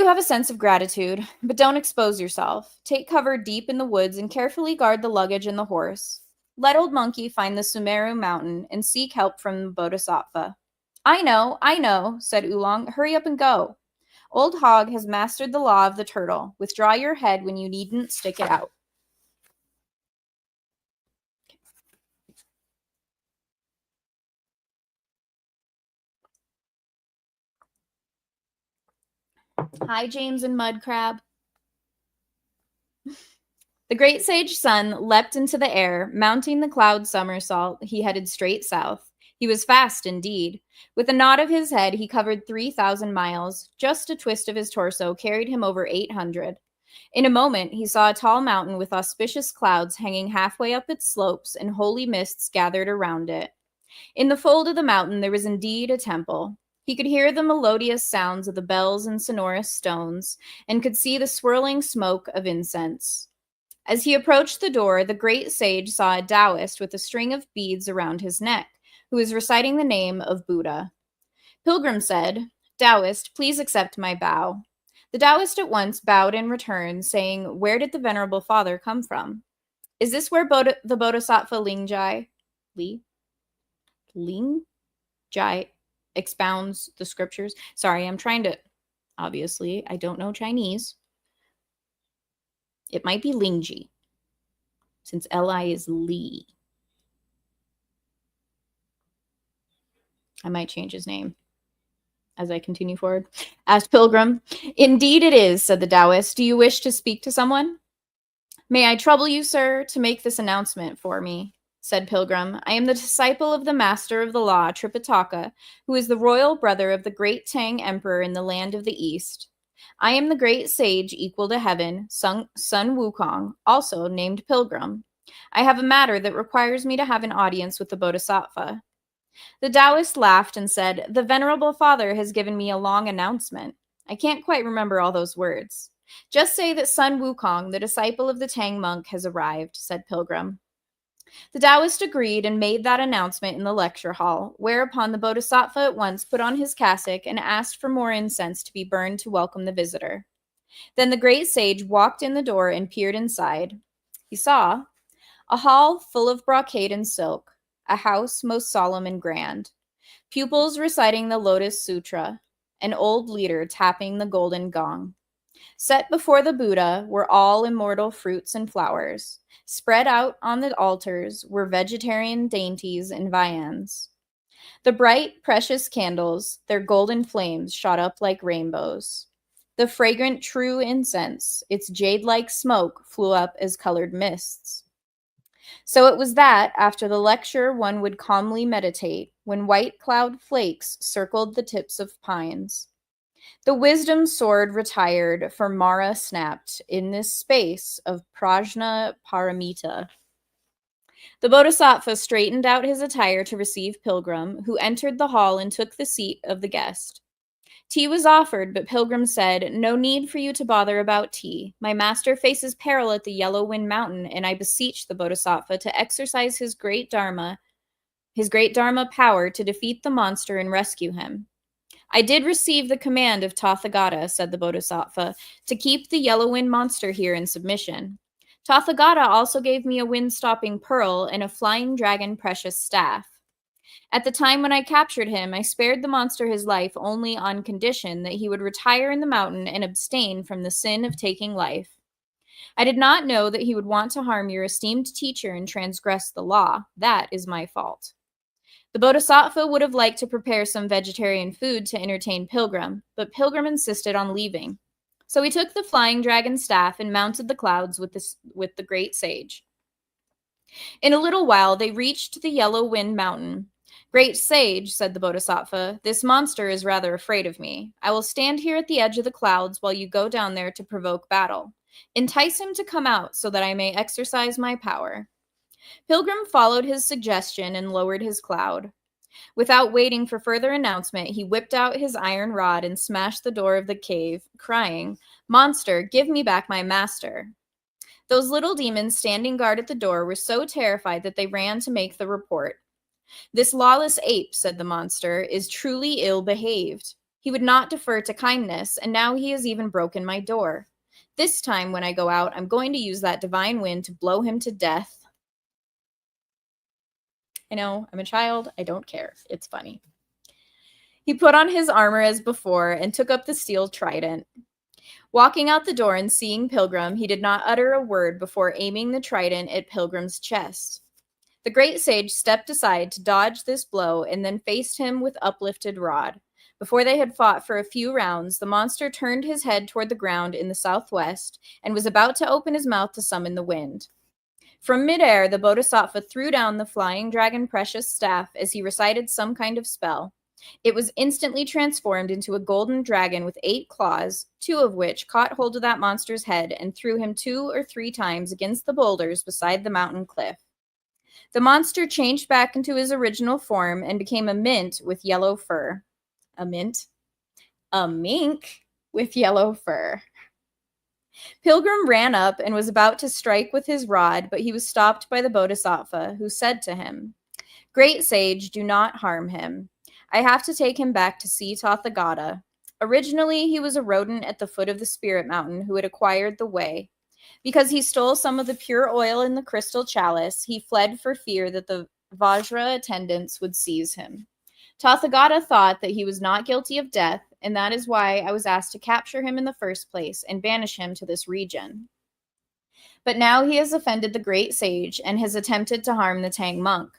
have a sense of gratitude, but don't expose yourself. Take cover deep in the woods and carefully guard the luggage and the horse. Let Old Monkey find the Sumeru Mountain and seek help from the Bodhisattva." I know, said Oolong. "Hurry up and go. Old Hog has mastered the law of the turtle. Withdraw your head when you needn't stick it out." Hi, James and Mudcrab. The great sage sun leapt into the air. Mounting the cloud somersault, he headed straight south. He was fast indeed. With a nod of his head, he covered 3,000 miles. Just a twist of his torso carried him over 800. In a moment, he saw a tall mountain with auspicious clouds hanging halfway up its slopes and holy mists gathered around it. In the fold of the mountain, there was indeed a temple. He could hear the melodious sounds of the bells and sonorous stones, and could see the swirling smoke of incense. As he approached the door, the great sage saw a Taoist with a string of beads around his neck, who was reciting the name of Buddha. Pilgrim said, "Taoist, please accept my bow." The Taoist at once bowed in return, saying, "Where did the Venerable Father come from? Is this where the Bodhisattva Lingjai expounds the scriptures?" Sorry, obviously, I don't know Chinese. It might be Lingji, since Li is Li. I might change his name as I continue forward. Asked Pilgrim. "Indeed it is," said the Taoist. "Do you wish to speak to someone?" "May I trouble you, sir, to make this announcement for me?" said Pilgrim. "I am the disciple of the master of the law, Tripitaka, who is the royal brother of the great Tang emperor in the land of the East. I am the great sage equal to heaven, Sun Wukong, also named Pilgrim. I have a matter that requires me to have an audience with the Bodhisattva. The Taoist laughed and said, The Venerable Father has given me a long announcement. I can't quite remember all those words. Just say that Sun Wukong, the disciple of the Tang monk, has arrived, said Pilgrim. The Taoist agreed and made that announcement in the lecture hall, whereupon the Bodhisattva at once put on his cassock and asked for more incense to be burned to welcome the visitor. Then the great sage walked in the door and peered inside. He saw a hall full of brocade and silk, a house most solemn and grand, pupils reciting the Lotus Sutra, an old leader tapping the golden gong. Set before the Buddha were all immortal fruits and flowers. Spread out on the altars were vegetarian dainties and viands. The bright, precious candles, their golden flames shot up like rainbows. The fragrant true incense, its jade-like smoke, flew up as colored mists. So it was that, after the lecture, one would calmly meditate, when white cloud flakes circled the tips of pines. The wisdom sword retired, for Mara snapped in this space of prajna paramita. The Bodhisattva straightened out his attire to receive Pilgrim, who entered the hall and took the seat of the guest. Tea was offered, but Pilgrim said, No need for you to bother about tea. My master faces peril at the Yellow Wind Mountain, and I beseech the Bodhisattva to exercise his great dharma power to defeat the monster and rescue him. I did receive the command of Tathagata, said the Bodhisattva, to keep the Yellow Wind monster here in submission. Tathagata also gave me a wind-stopping pearl and a flying dragon precious staff. At the time when I captured him, I spared the monster his life only on condition that he would retire in the mountain and abstain from the sin of taking life. I did not know that he would want to harm your esteemed teacher and transgress the law. That is my fault. The Bodhisattva would have liked to prepare some vegetarian food to entertain Pilgrim, but Pilgrim insisted on leaving. So he took the flying dragon staff and mounted the clouds with the great sage. In a little while, they reached the Yellow Wind Mountain. Great sage, said the Bodhisattva, this monster is rather afraid of me. I will stand here at the edge of the clouds while you go down there to provoke battle. Entice him to come out so that I may exercise my power. Pilgrim followed his suggestion and lowered his cloud. Without waiting for further announcement, he whipped out his iron rod and smashed the door of the cave, crying, Monster, give me back my master. Those little demons standing guard at the door were so terrified that they ran to make the report. This lawless ape, said the monster, is truly ill-behaved. He would not defer to kindness, and now he has even broken my door. This time, when I go out, I'm going to use that divine wind to blow him to death. I know, I'm a child. I don't care. It's funny. He put on his armor as before and took up the steel trident. Walking out the door and seeing Pilgrim, he did not utter a word before aiming the trident at Pilgrim's chest. The great sage stepped aside to dodge this blow and then faced him with uplifted rod. Before they had fought for a few rounds, the monster turned his head toward the ground in the southwest and was about to open his mouth to summon the wind. From midair, the Bodhisattva threw down the flying dragon precious staff as he recited some kind of spell. It was instantly transformed into a golden dragon with 8 claws, 2 of which caught hold of that monster's head and threw him 2 or 3 times against the boulders beside the mountain cliff. The monster changed back into his original form and became a mint with yellow fur. A mint? A mink with yellow fur. Pilgrim ran up and was about to strike with his rod, but he was stopped by the Bodhisattva, who said to him, Great sage, do not harm him. I have to take him back to see Tathagata. Originally, he was a rodent at the foot of the spirit mountain who had acquired the way. Because he stole some of the pure oil in the crystal chalice, he fled for fear that the Vajra attendants would seize him. Tathagata thought that he was not guilty of death, and that is why I was asked to capture him in the first place and banish him to this region. But now he has offended the great sage and has attempted to harm the Tang monk.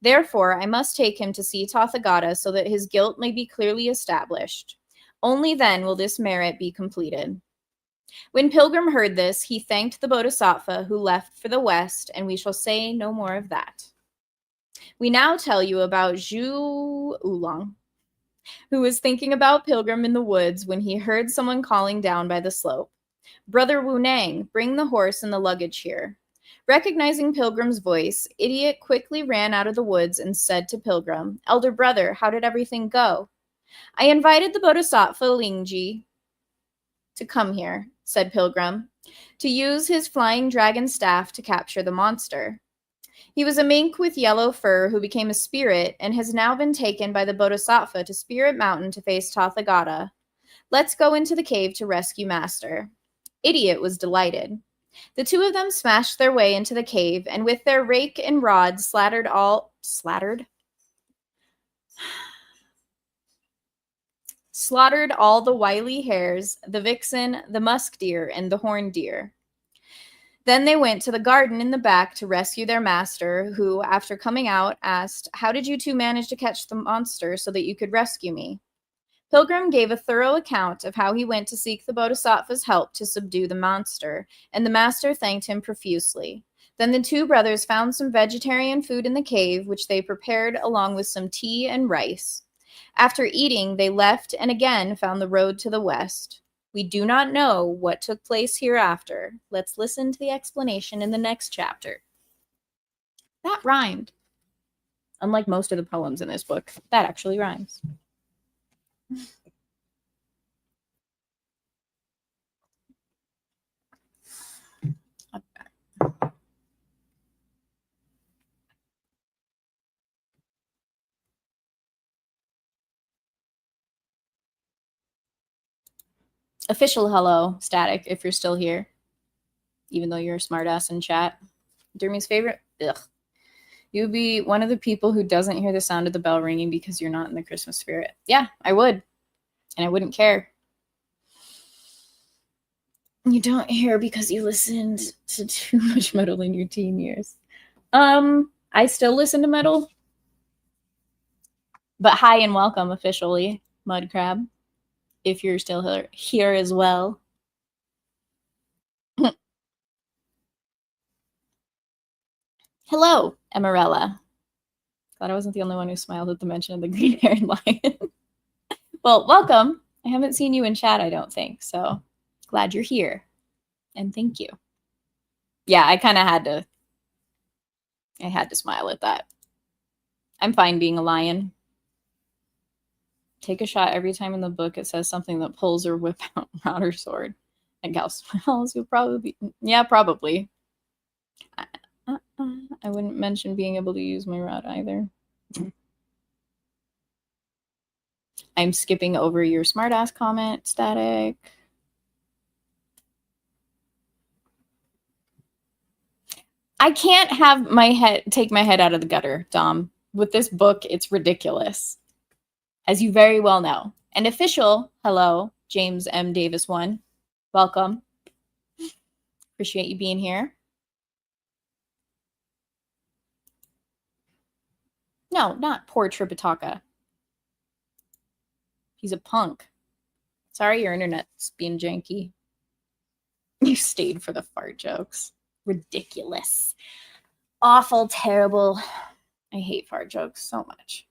Therefore, I must take him to see Tathagata so that his guilt may be clearly established. Only then will this merit be completed. When Pilgrim heard this, he thanked the Bodhisattva, who left for the west, and we shall say no more of that. We now tell you about Zhu Oolong. who was thinking about Pilgrim in the woods when he heard someone calling down by the slope. Brother Wu Nang, bring the horse and the luggage here. Recognizing Pilgrim's voice, Idiot quickly ran out of the woods and said to Pilgrim, Elder brother, how did everything go? I invited the Bodhisattva Lingji to come here, said Pilgrim, to use his flying dragon staff to capture the monster. He was a mink with yellow fur who became a spirit and has now been taken by the Bodhisattva to Spirit Mountain to face Tathagata. Let's go into the cave to rescue Master. Idiot was delighted. The two of them smashed their way into the cave, and with their rake and rod slaughtered all the wily hares, the vixen, the musk deer, and the horned deer. Then they went to the garden in the back to rescue their master, who, after coming out, asked, How did you two manage to catch the monster so that you could rescue me? Pilgrim gave a thorough account of how he went to seek the Bodhisattva's help to subdue the monster, and the master thanked him profusely. Then the two brothers found some vegetarian food in the cave, which they prepared along with some tea and rice. After eating, they left and again found the road to the west. We do not know what took place hereafter. Let's listen to the explanation in the next chapter. That rhymed. Unlike most of the poems in this book, that actually rhymes. Official hello, Static, if you're still here, even though you're a smartass in chat. Dermy's favorite? Ugh. You'd be one of the people who doesn't hear the sound of the bell ringing because you're not in the Christmas spirit. Yeah, I would. And I wouldn't care. You don't hear because you listened to too much metal in your teen years. I still listen to metal. But hi and welcome officially, Mudcrab, if you're still here as well. Hello, Emerella. Glad I wasn't the only one who smiled at the mention of the green-haired lion. Well, welcome. I haven't seen you in chat, I don't think, so glad you're here. And thank you. Yeah, I kind of had to smile at that. I'm fine being a lion. Take a shot every time in the book it says something that pulls or whip out rod or sword. And Gal smiles, you'll probably be... Yeah, probably. I wouldn't mention being able to use my rod either. I'm skipping over your smartass comment, Static. I can't have take my head out of the gutter, Dom. With this book, it's ridiculous. As you very well know. And official, hello, James M. Davis 1. Welcome. Appreciate you being here. No, not poor Tripitaka. He's a punk. Sorry your internet's being janky. You stayed for the fart jokes. Ridiculous. Awful, terrible. I hate fart jokes so much.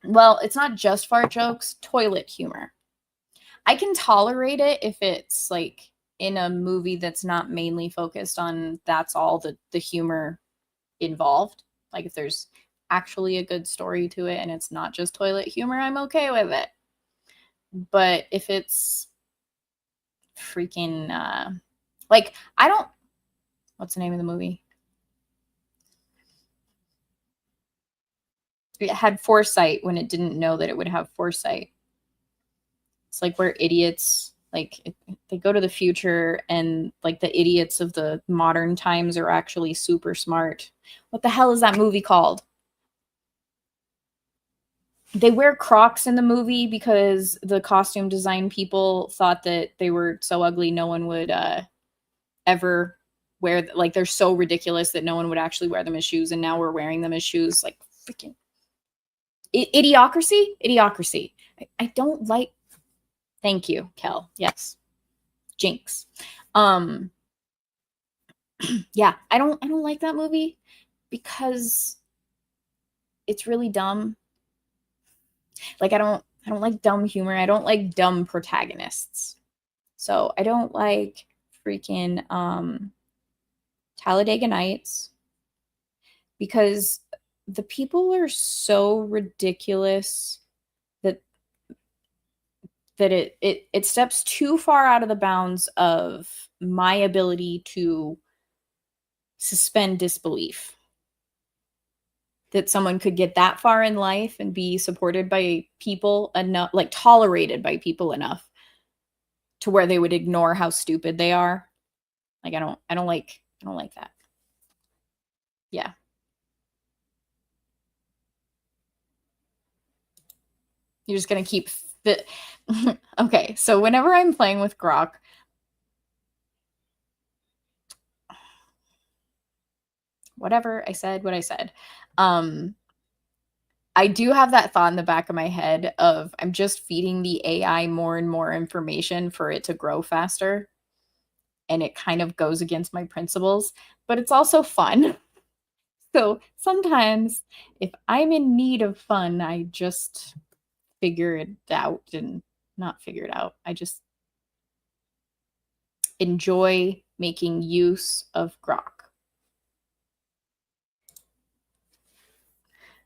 Well, it's not just fart jokes, toilet humor. I can tolerate it if it's like in a movie that's not mainly focused on that's all the humor involved. Like if there's actually a good story to it and it's not just toilet humor, I'm okay with it. But if it's freaking like I don't what's the name of the movie? It had foresight when it didn't know that it would have foresight. It's like where idiots they go to the future and like the idiots of the modern times are actually super smart. What the hell is that movie called? They wear Crocs in the movie because the costume design people thought that they were so ugly no one would ever wear, like they're so ridiculous that no one would actually wear them as shoes, and now we're wearing them as shoes. Like freaking Idiocracy. I don't like. Thank you, Kel. Yes. Jinx. Yeah, I don't like that movie because it's really dumb. Like I don't like dumb humor. I don't like dumb protagonists. So I don't like freaking Talladega Nights because the people are so ridiculous that it steps too far out of the bounds of my ability to suspend disbelief that someone could get that far in life and be supported by people enough, like tolerated by people enough to where they would ignore how stupid they are. Like I don't like that. Yeah. You're just going to keep fit. Okay, so whenever I'm playing with Grok, whatever I said, what I said. I do have that thought in the back of my head of I'm just feeding the AI more and more information for it to grow faster. And it kind of goes against my principles, but it's also fun. So sometimes if I'm in need of fun, I just figure it out and not figure it out. I just enjoy making use of Grok.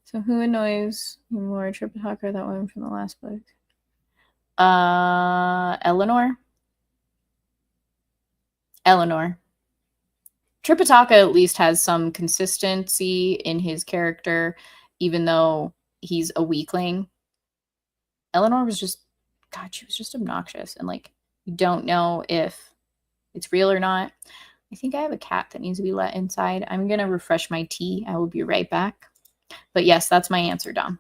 So who annoys you more, Tripitaka or that woman from the last book? Eleanor. Tripitaka at least has some consistency in his character, even though he's a weakling. Eleanor was just, God, she was just obnoxious. And like, you don't know if it's real or not. I think I have a cat that needs to be let inside. I'm going to refresh my tea. I will be right back. But yes, that's my answer, Dom.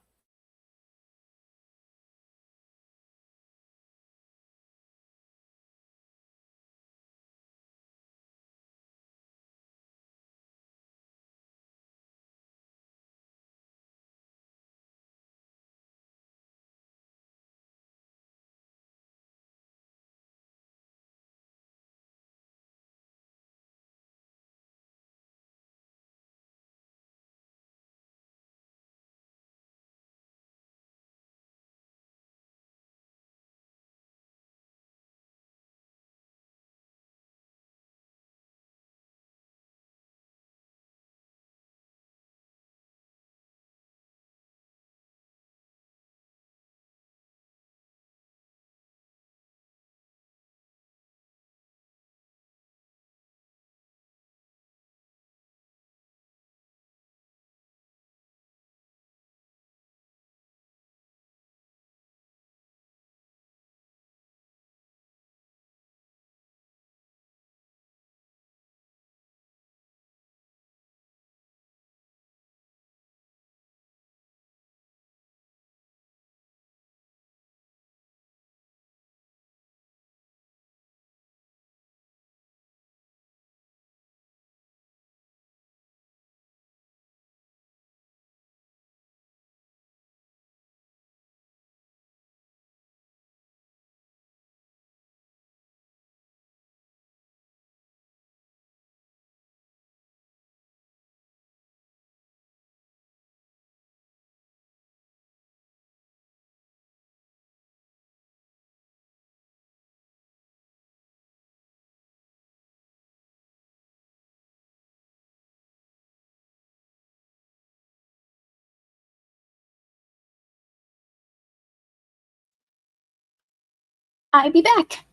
I'll be back.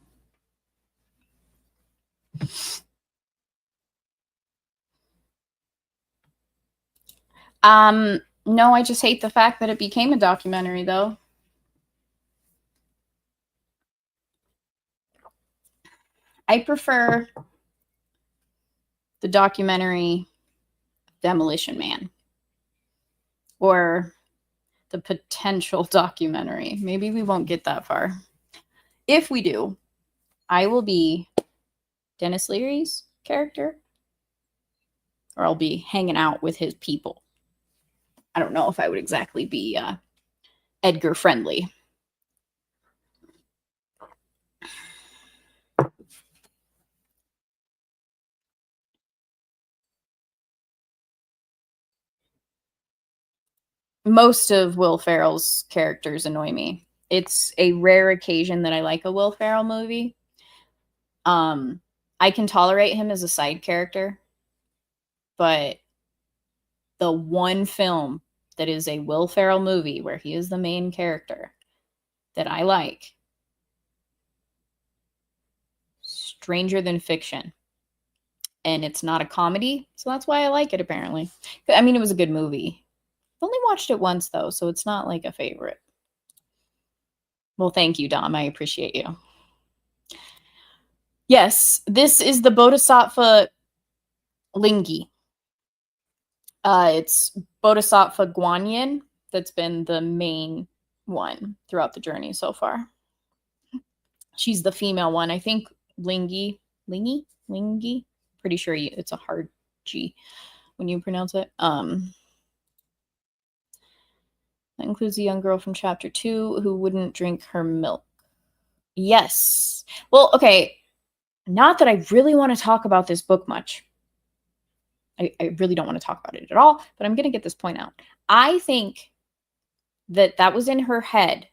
No, I just hate the fact that it became a documentary, though. I prefer the documentary Demolition Man or the potential documentary. Maybe we won't get that far. If we do, I will be Dennis Leary's character, or I'll be hanging out with his people. I don't know if I would exactly be Edgar friendly. most of Will Ferrell's characters annoy me. It's a rare occasion that I like a Will Ferrell movie. I can tolerate him as a side character, but the one film that is a Will Ferrell movie where he is the main character that I like, Stranger Than Fiction. And it's not a comedy, so that's why I like it, apparently. I mean, it was a good movie. I've only watched it once, though, so it's not like a favorite. Well, thank you, Dom. I appreciate you. Yes, this is the Bodhisattva Lingi. It's Bodhisattva Guanyin that's been the main one throughout the journey so far. She's the female one. I think Lingi, pretty sure it's a hard G when you pronounce it. That includes a young girl from chapter 2 who wouldn't drink her milk. Yes. Well, okay. Not that I really want to talk about this book much. I really don't want to talk about it at all, but I'm going to get this point out. I think that was in her head,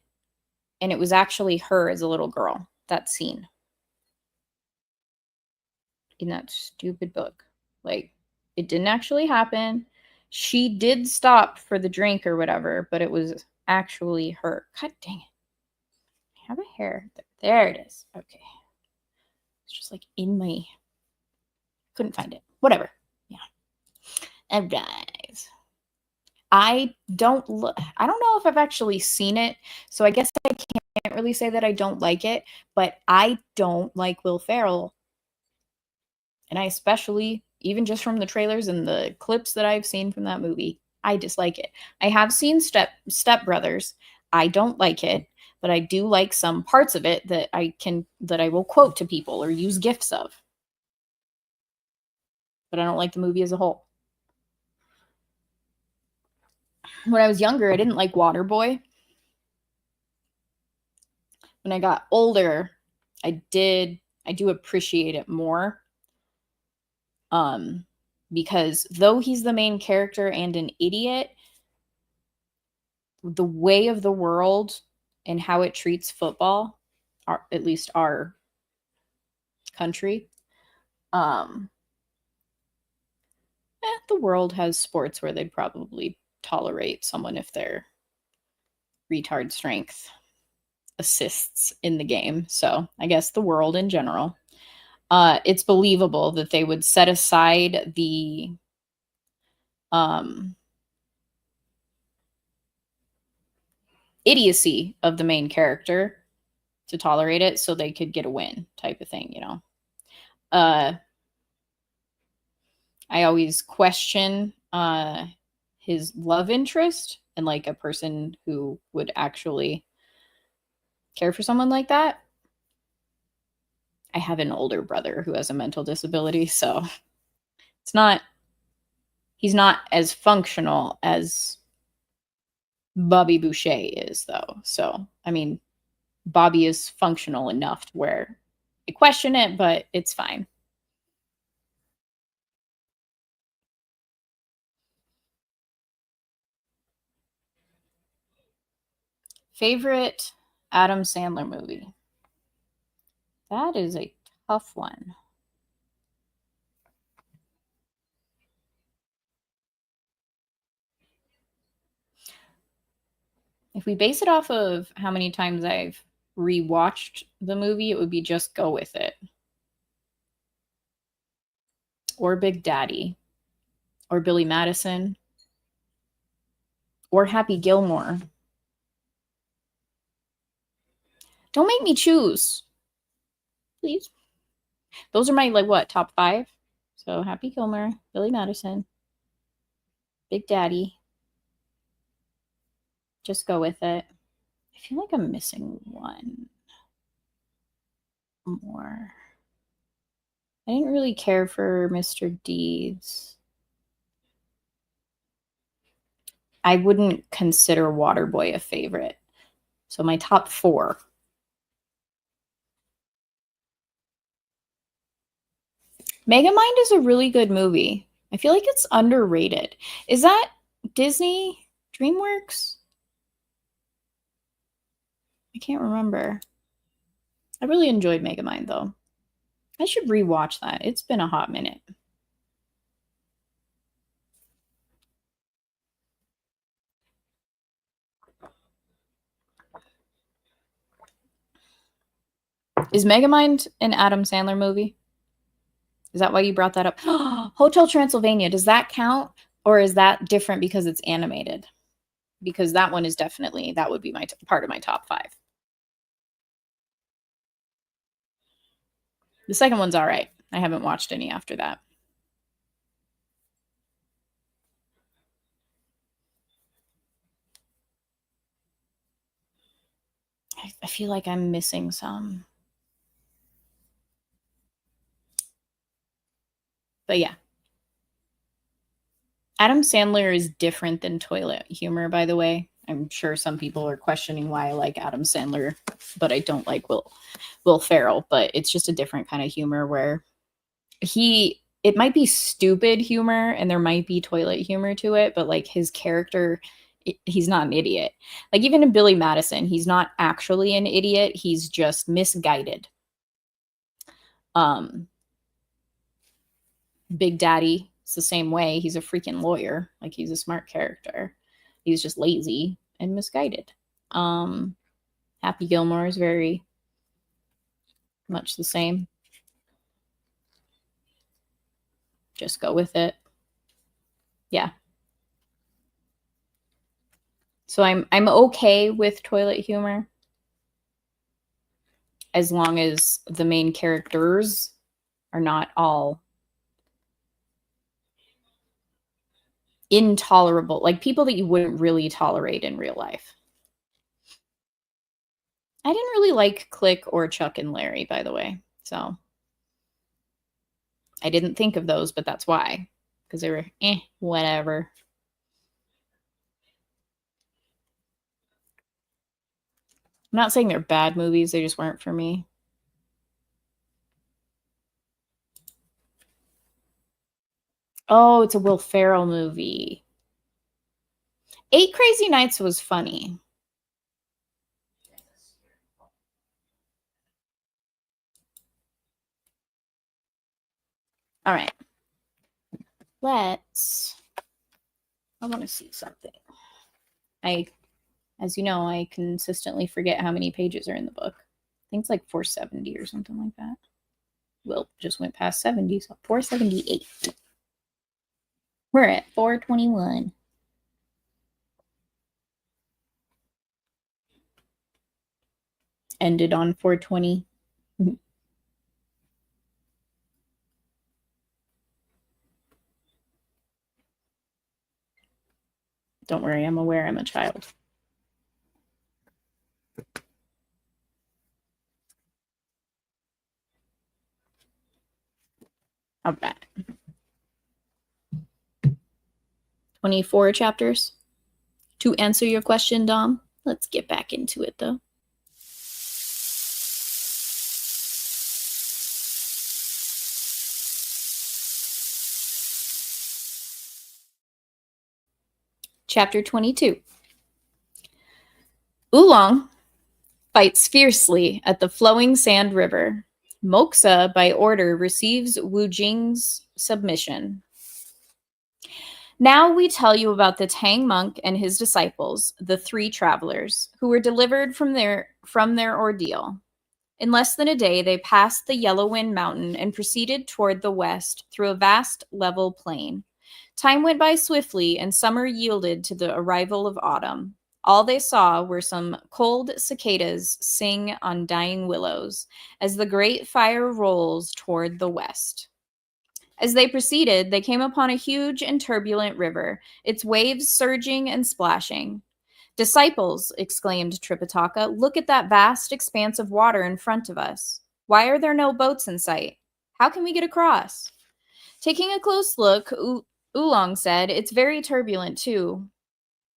and it was actually her as a little girl, that scene. In that stupid book. Like, it didn't actually happen. She did stop for the drink or whatever, but it was actually her. God dang it. I have a hair. There it is. Okay. It's just like in my... Couldn't find it. Whatever. Yeah. All right. I don't know if I've actually seen it, so I guess I can't really say that I don't like it, but I don't like Will Ferrell. And I especially, even just from the trailers and the clips that I've seen from that movie, I dislike it. I have seen Step Brothers. I don't like it, but I do like some parts of it that I will quote to people or use GIFs of. But I don't like the movie as a whole. When I was younger, I didn't like Waterboy. When I got older, I do appreciate it more. Because though he's the main character and an idiot, the way of the world and how it treats football, or at least our country, the world has sports where they'd probably tolerate someone if their retard strength assists in the game. So I guess the world in general. It's believable that they would set aside the idiocy of the main character to tolerate it so they could get a win type of thing, you know. I always question his love interest and like a person who would actually care for someone like that. I have an older brother who has a mental disability, so he's not as functional as Bobby Boucher is, though. So, I mean, Bobby is functional enough to where I question it, but it's fine. Favorite Adam Sandler movie? That is a tough one. If we base it off of how many times I've rewatched the movie, it would be Just Go With It. Or Big Daddy. Or Billy Madison. Or Happy Gilmore. Don't make me choose. Please. Those are my, like, what, top 5? So Happy Gilmore, Billy Madison, Big Daddy. Just Go With It. I feel like I'm missing one more. I didn't really care for Mr. Deeds. I wouldn't consider Waterboy a favorite. So my top 4. Megamind is a really good movie. I feel like it's underrated. Is that Disney DreamWorks? I can't remember. I really enjoyed Megamind, though. I should rewatch that. It's been a hot minute. Is Megamind an Adam Sandler movie? Is that why you brought that up? Hotel Transylvania, does that count? Or is that different because it's animated? Because that one is definitely, that would be my part of my top 5. The second one's all right. I haven't watched any after that. I feel like I'm missing some. But yeah. Adam Sandler is different than toilet humor, by the way. I'm sure some people are questioning why I like Adam Sandler, but I don't like Will Ferrell. But it's just a different kind of humor where it might be stupid humor and there might be toilet humor to it, but like his character, he's not an idiot. Like even in Billy Madison, he's not actually an idiot. He's just misguided. Big Daddy, it's the same way. He's a freaking lawyer. Like he's a smart character. He's just lazy and misguided. Happy Gilmore is very much the same. Just go with it. Yeah. So I'm okay with toilet humor as long as the main characters are not all intolerable, like people that you wouldn't really tolerate in real life. I didn't really like Click or Chuck and Larry, by the way. So I didn't think of those, but that's why. Because they were whatever. I'm not saying they're bad movies, they just weren't for me. Oh, it's a Will Ferrell movie. 8 Crazy Nights was funny. All right. I want to see something. As you know, I consistently forget how many pages are in the book. I think it's like 470 or something like that. Well, just went past 70, so 478. We're at 421. Ended on 420. Don't worry, I'm aware I'm a child. All right. 24 chapters. To answer your question, Dom, let's get back into it, though. Chapter 22. Oolong fights fiercely at the flowing sand river. Moxa, by order, receives Wu Jing's submission. Now we tell you about the Tang monk and his disciples, the 3 travelers, who were delivered from their ordeal. In less than a day, they passed the Yellow Wind Mountain and proceeded toward the west through a vast level plain. Time went by swiftly, and summer yielded to the arrival of autumn. All they saw were some cold cicadas sing on dying willows as the great fire rolls toward the west. As they proceeded, they came upon a huge and turbulent river, its waves surging and splashing. "Disciples," exclaimed Tripitaka, "look at that vast expanse of water in front of us. Why are there no boats in sight? How can we get across?" Taking a close look, Oolong said, "It's very turbulent, too.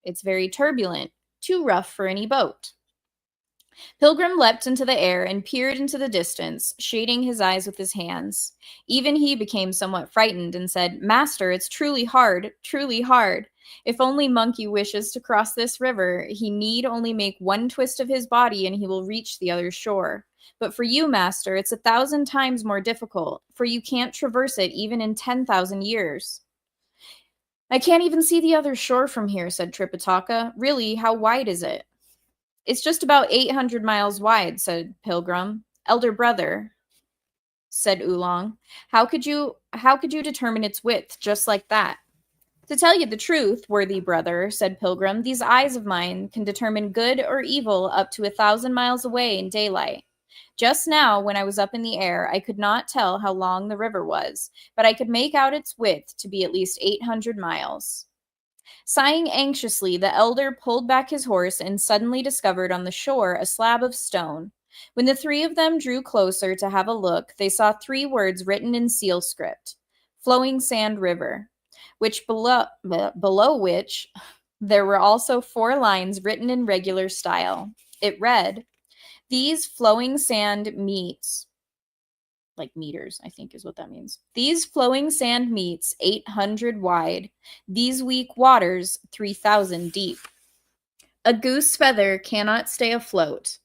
It's very turbulent, too rough for any boat." Pilgrim leapt into the air and peered into the distance, shading his eyes with his hands. Even he became somewhat frightened and said, "Master, it's truly hard, truly hard." If only Monkey wishes to cross this river, he need only make one twist of his body and he will reach the other shore. But for you, master, it's 1,000 times more difficult, for you can't traverse it even in 10,000 years. I can't even see the other shore from here, said Tripitaka. Really, how wide is it? It's just about 800 miles wide, said Pilgrim. Elder brother, said Oolong, how could you determine its width just like that? To tell you the truth, worthy brother, said Pilgrim, these eyes of mine can determine good or evil up to 1,000 miles away in daylight. Just now, when I was up in the air, I could not tell how long the river was, but I could make out its width to be at least 800 miles. Sighing anxiously, the elder pulled back his horse and suddenly discovered on the shore a slab of stone. When the three of them drew closer to have a look, they saw 3 words written in seal script, Flowing Sand River, which below which there were also 4 lines written in regular style. It read, these flowing sand meets, like meters, I think is what that means. These flowing sand meets 800 wide, these weak waters 3,000 deep. A goose feather cannot stay afloat.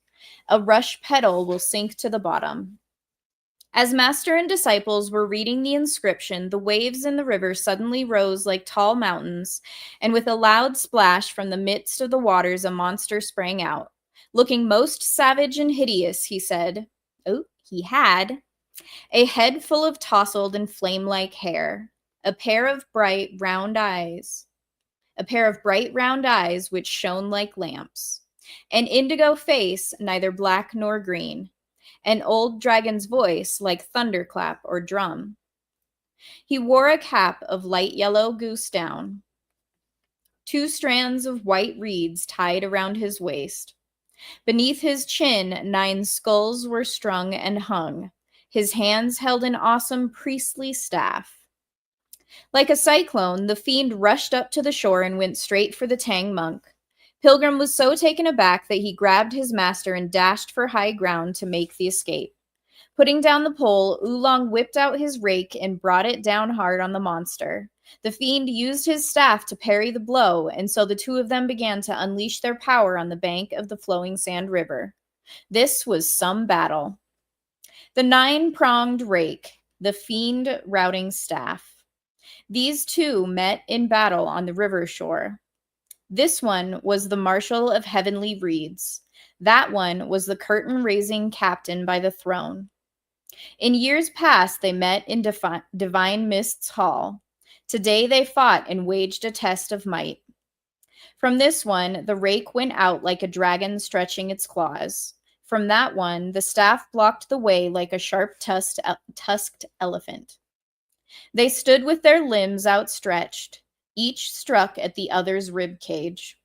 A rush petal will sink to the bottom. As master and disciples were reading the inscription, the waves in the river suddenly rose like tall mountains, and with a loud splash from the midst of the waters, a monster sprang out. Looking most savage and hideous, he said, he had a head full of tousled and flame-like hair, a pair of bright round eyes which shone like lamps, an indigo face, neither black nor green, an old dragon's voice like thunderclap or drum. He wore a cap of light yellow goose down, 2 strands of white reeds tied around his waist. Beneath his chin, 9 skulls were strung and hung. His hands held an awesome priestly staff. Like a cyclone, the fiend rushed up to the shore and went straight for the Tang monk. Pilgrim was so taken aback that he grabbed his master and dashed for high ground to make the escape. Putting down the pole, Oolong whipped out his rake and brought it down hard on the monster. The fiend used his staff to parry the blow, and so the 2 of them began to unleash their power on the bank of the flowing sand river. This was some battle. The 9-pronged rake, the fiend routing staff. These 2 met in battle on the river shore. This one was the marshal of heavenly reeds. That one was the curtain-raising captain by the throne. In years past, they met in divine Mist's hall. Today they fought and waged a test of might. From this one, the rake went out like a dragon stretching its claws. From that one, the staff blocked the way like a sharp-tusked elephant. They stood with their limbs outstretched. Each struck at the other's rib cage.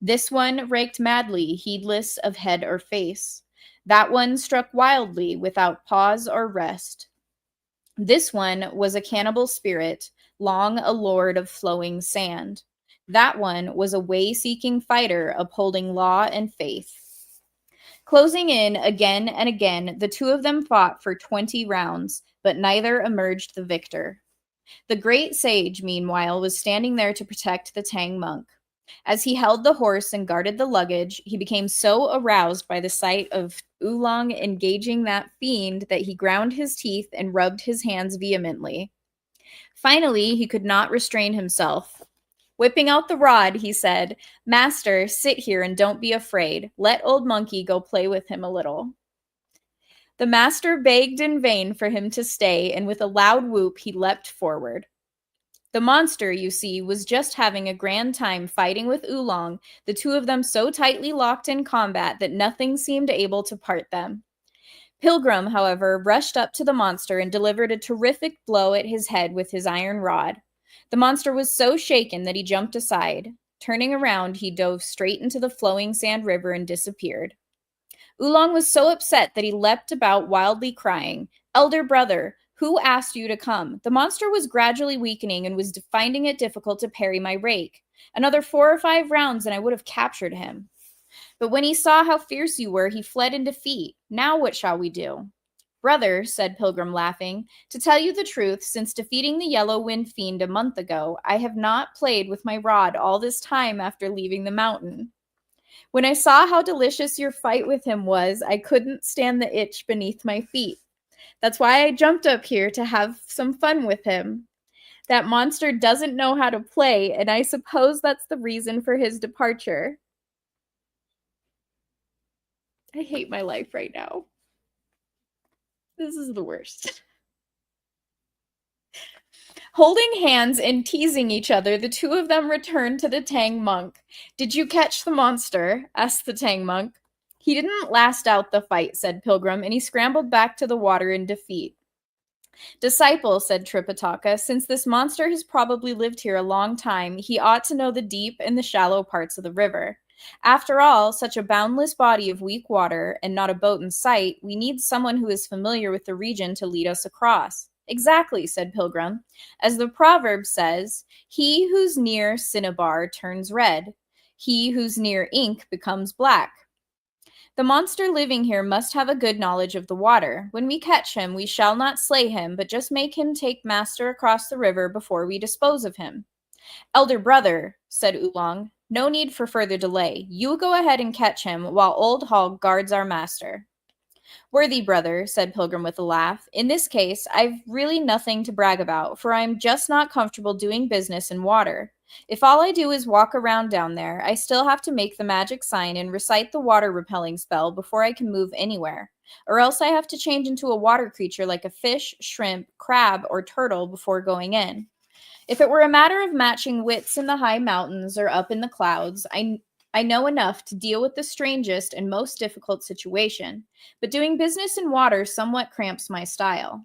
This one raked madly, heedless of head or face. That one struck wildly, without pause or rest. This one was a cannibal spirit, long a lord of flowing sand. That one was a way-seeking fighter, upholding law and faith. Closing in again and again, the 2 of them fought for 20 rounds, but neither emerged the victor. The great sage, meanwhile, was standing there to protect the Tang monk. As he held the horse and guarded the luggage, he became so aroused by the sight of Oolong engaging that fiend that he ground his teeth and rubbed his hands vehemently. Finally, he could not restrain himself. Whipping out the rod, he said, "Master, sit here and don't be afraid. Let old Monkey go play with him a little." The master begged in vain for him to stay, and with a loud whoop, he leapt forward. The monster, you see, was just having a grand time fighting with Oolong, the 2 of them so tightly locked in combat that nothing seemed able to part them. Pilgrim, however, rushed up to the monster and delivered a terrific blow at his head with his iron rod. The monster was so shaken that he jumped aside. Turning around, he dove straight into the flowing sand river and disappeared. Oolong was so upset that he leapt about wildly crying, "Elder brother, who asked you to come? The monster was gradually weakening and was finding it difficult to parry my rake. Another 4 or 5 rounds and I would have captured him. But when he saw how fierce you were, he fled in defeat. Now what shall we do?" Brother, said Pilgrim, laughing, to tell you the truth, since defeating the Yellow Wind Fiend a month ago, I have not played with my rod all this time after leaving the mountain. When I saw how delicious your fight with him was, I couldn't stand the itch beneath my feet. That's why I jumped up here to have some fun with him. That monster doesn't know how to play, and I suppose that's the reason for his departure. I hate my life right now. This is the worst. Holding hands and teasing each other, the two of them returned to the Tang monk. Did you catch the monster? Asked the Tang monk. He didn't last out the fight, said Pilgrim, and he scrambled back to the water in defeat. Disciple, said Tripitaka, since this monster has probably lived here a long time, he ought to know the deep and the shallow parts of the river. After all, such a boundless body of weak water, and not a boat in sight, we need someone who is familiar with the region to lead us across. Exactly, said Pilgrim. As the proverb says, he who's near cinnabar turns red. He who's near ink becomes black. The monster living here must have a good knowledge of the water. When we catch him, we shall not slay him, but just make him take master across the river before we dispose of him. Elder brother, said Oolong, no need for further delay. You go ahead and catch him, while Old Hog guards our master. Worthy brother, said Pilgrim with a laugh, in this case, I've really nothing to brag about, for I'm just not comfortable doing business in water. If all I do is walk around down there, I still have to make the magic sign and recite the water-repelling spell before I can move anywhere. Or else I have to change into a water creature like a fish, shrimp, crab, or turtle before going in. If it were a matter of matching wits in the high mountains or up in the clouds, I know enough to deal with the strangest and most difficult situation, but doing business in water somewhat cramps my style.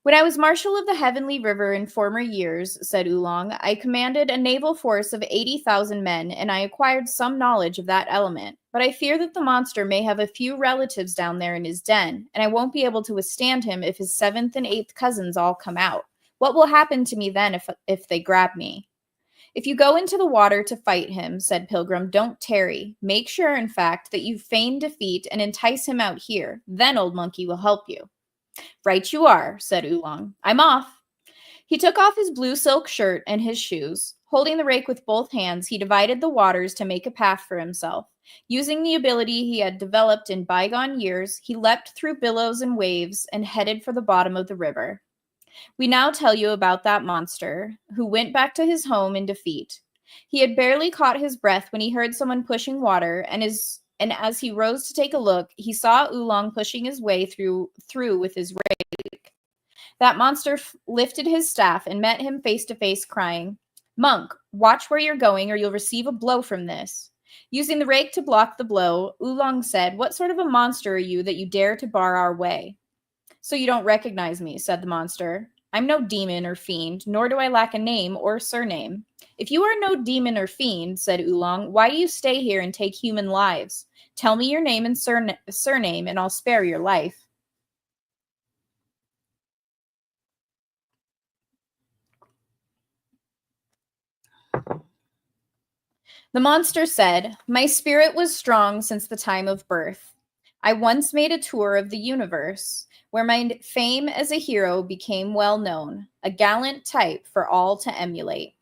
When I was Marshal of the Heavenly River in former years, said Oolong, I commanded a naval force of 80,000 men, and I acquired some knowledge of that element. But I fear that the monster may have a few relatives down there in his den, and I won't be able to withstand him if his 7th and 8th cousins all come out. What will happen to me then if they grab me? If you go into the water to fight him, said Pilgrim, don't tarry. Make sure, in fact, that you feign defeat and entice him out here. Then Old Monkey will help you. Right you are, said Oolong. I'm off. He took off his blue silk shirt and his shoes. Holding the rake with both hands, he divided the waters to make a path for himself. Using the ability he had developed in bygone years, he leapt through billows and waves and headed for the bottom of the river. We now tell you about that monster, who went back to his home in defeat. He had barely caught his breath when he heard someone pushing water, and as he rose to take a look, he saw Oolong pushing his way through with his rake. That monster lifted his staff and met him face to face, crying, Monk, watch where you're going or you'll receive a blow from this. Using the rake to block the blow, Oolong said, What sort of a monster are you that you dare to bar our way? So you don't recognize me, said the monster. I'm no demon or fiend, nor do I lack a name or surname. If you are no demon or fiend, said Oolong, why do you stay here and take human lives? Tell me your name and surname, and I'll spare your life. The monster said, My spirit was strong since the time of birth. I once made a tour of the universe, where my fame as a hero became well known, a gallant type for all to emulate.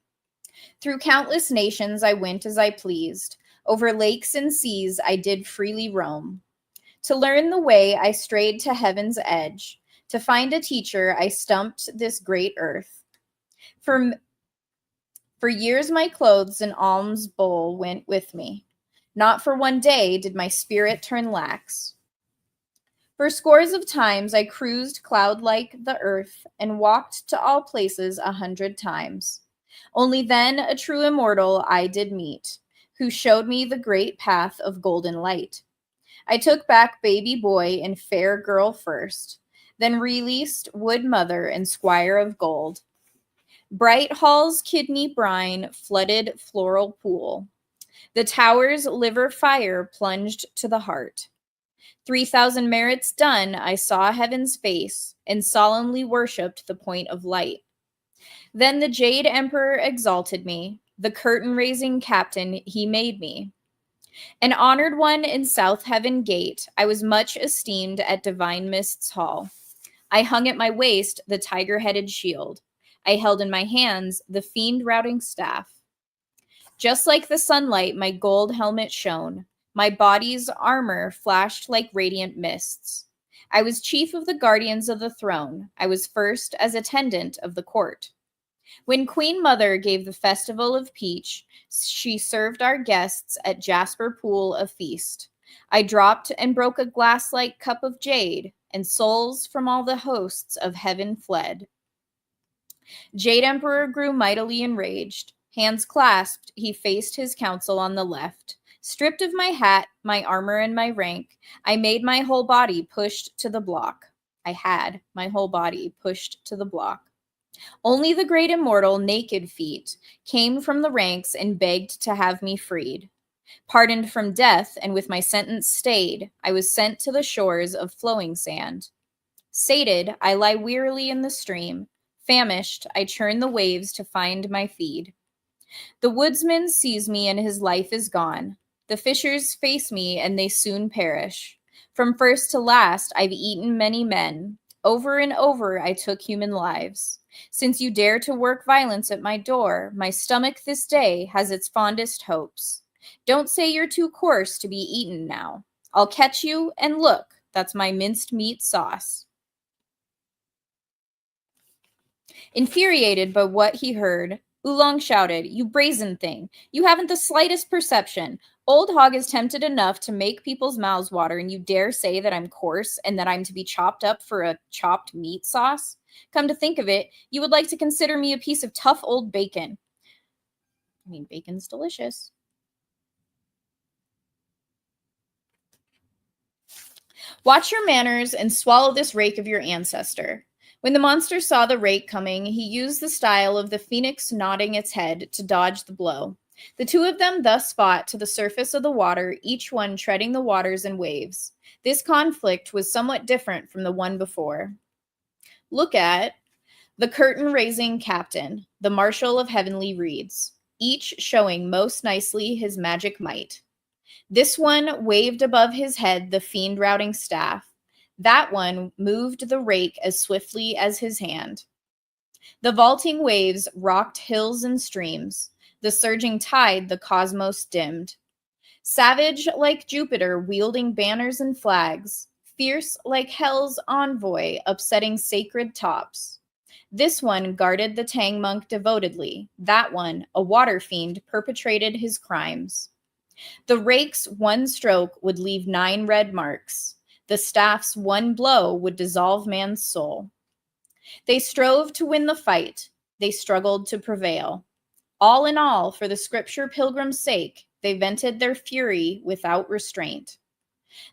Through countless nations I went as I pleased. Over lakes and seas I did freely roam. To learn the way I strayed to heaven's edge. To find a teacher I stumped this great earth. For years my clothes and alms bowl went with me. Not for one day did my spirit turn lax. For scores of times I cruised cloud-like the earth and walked to all places 100 times. Only then a true immortal I did meet, who showed me the great path of golden light. I took back baby boy and fair girl first, then released wood mother and squire of gold. Bright hall's kidney brine flooded floral pool. The tower's liver fire plunged to the heart. 3,000 merits done, I saw heaven's face and solemnly worshipped the point of light. Then the Jade Emperor exalted me, the curtain-raising captain he made me. An honored one in South Heaven Gate, I was much esteemed at Divine Mist's Hall. I hung at my waist the tiger-headed shield. I held in my hands the fiend-routing staff. Just like the sunlight, my gold helmet shone. My body's armor flashed like radiant mists. I was chief of the guardians of the throne. I was first as attendant of the court. When Queen Mother gave the festival of Peach, she served our guests at Jasper Pool a feast. I dropped and broke a glass-like cup of jade, and souls from all the hosts of heaven fled. Jade Emperor grew mightily enraged. Hands clasped, he faced his council on the left. Stripped of my hat, my armor, and my rank, I made my whole body pushed to the block. I had my whole body pushed to the block. Only the great immortal naked feet came from the ranks and begged to have me freed. Pardoned from death and with my sentence stayed, I was sent to the shores of flowing sand. Sated, I lie wearily in the stream. Famished, I churn the waves to find my feed. The woodsman sees me and his life is gone. The fishers face me and they soon perish. From first to last, I've eaten many men. Over and over, I took human lives. Since you dare to work violence at my door, my stomach this day has its fondest hopes. Don't say you're too coarse to be eaten now. I'll catch you, and look, that's my minced meat sauce. Infuriated by what he heard, Oolong shouted, "You brazen thing! You haven't the slightest perception. Old Hog is tempted enough to make people's mouths water, and you dare say that I'm coarse and that I'm to be chopped up for a chopped meat sauce? Come to think of it, you would like to consider me a piece of tough old bacon." I mean, bacon's delicious. Watch your manners and swallow this rake of your ancestor. When the monster saw the rake coming, he used the style of the phoenix nodding its head to dodge the blow. The two of them thus fought to the surface of the water, each one treading the waters and waves. This conflict was somewhat different from the one before. Look at the curtain-raising captain, the marshal of heavenly reeds, each showing most nicely his magic might. This one waved above his head the fiend-routing staff. That one moved the rake as swiftly as his hand. The vaulting waves rocked hills and streams. The surging tide the cosmos dimmed. Savage like Jupiter wielding banners and flags, fierce like hell's envoy upsetting sacred tops. This one guarded the Tang monk devotedly. That one, a water fiend, perpetrated his crimes. The rake's one stroke would leave 9 red marks. The staff's one blow would dissolve man's soul. They strove to win the fight. They struggled to prevail. All in all, for the scripture pilgrim's sake, they vented their fury without restraint.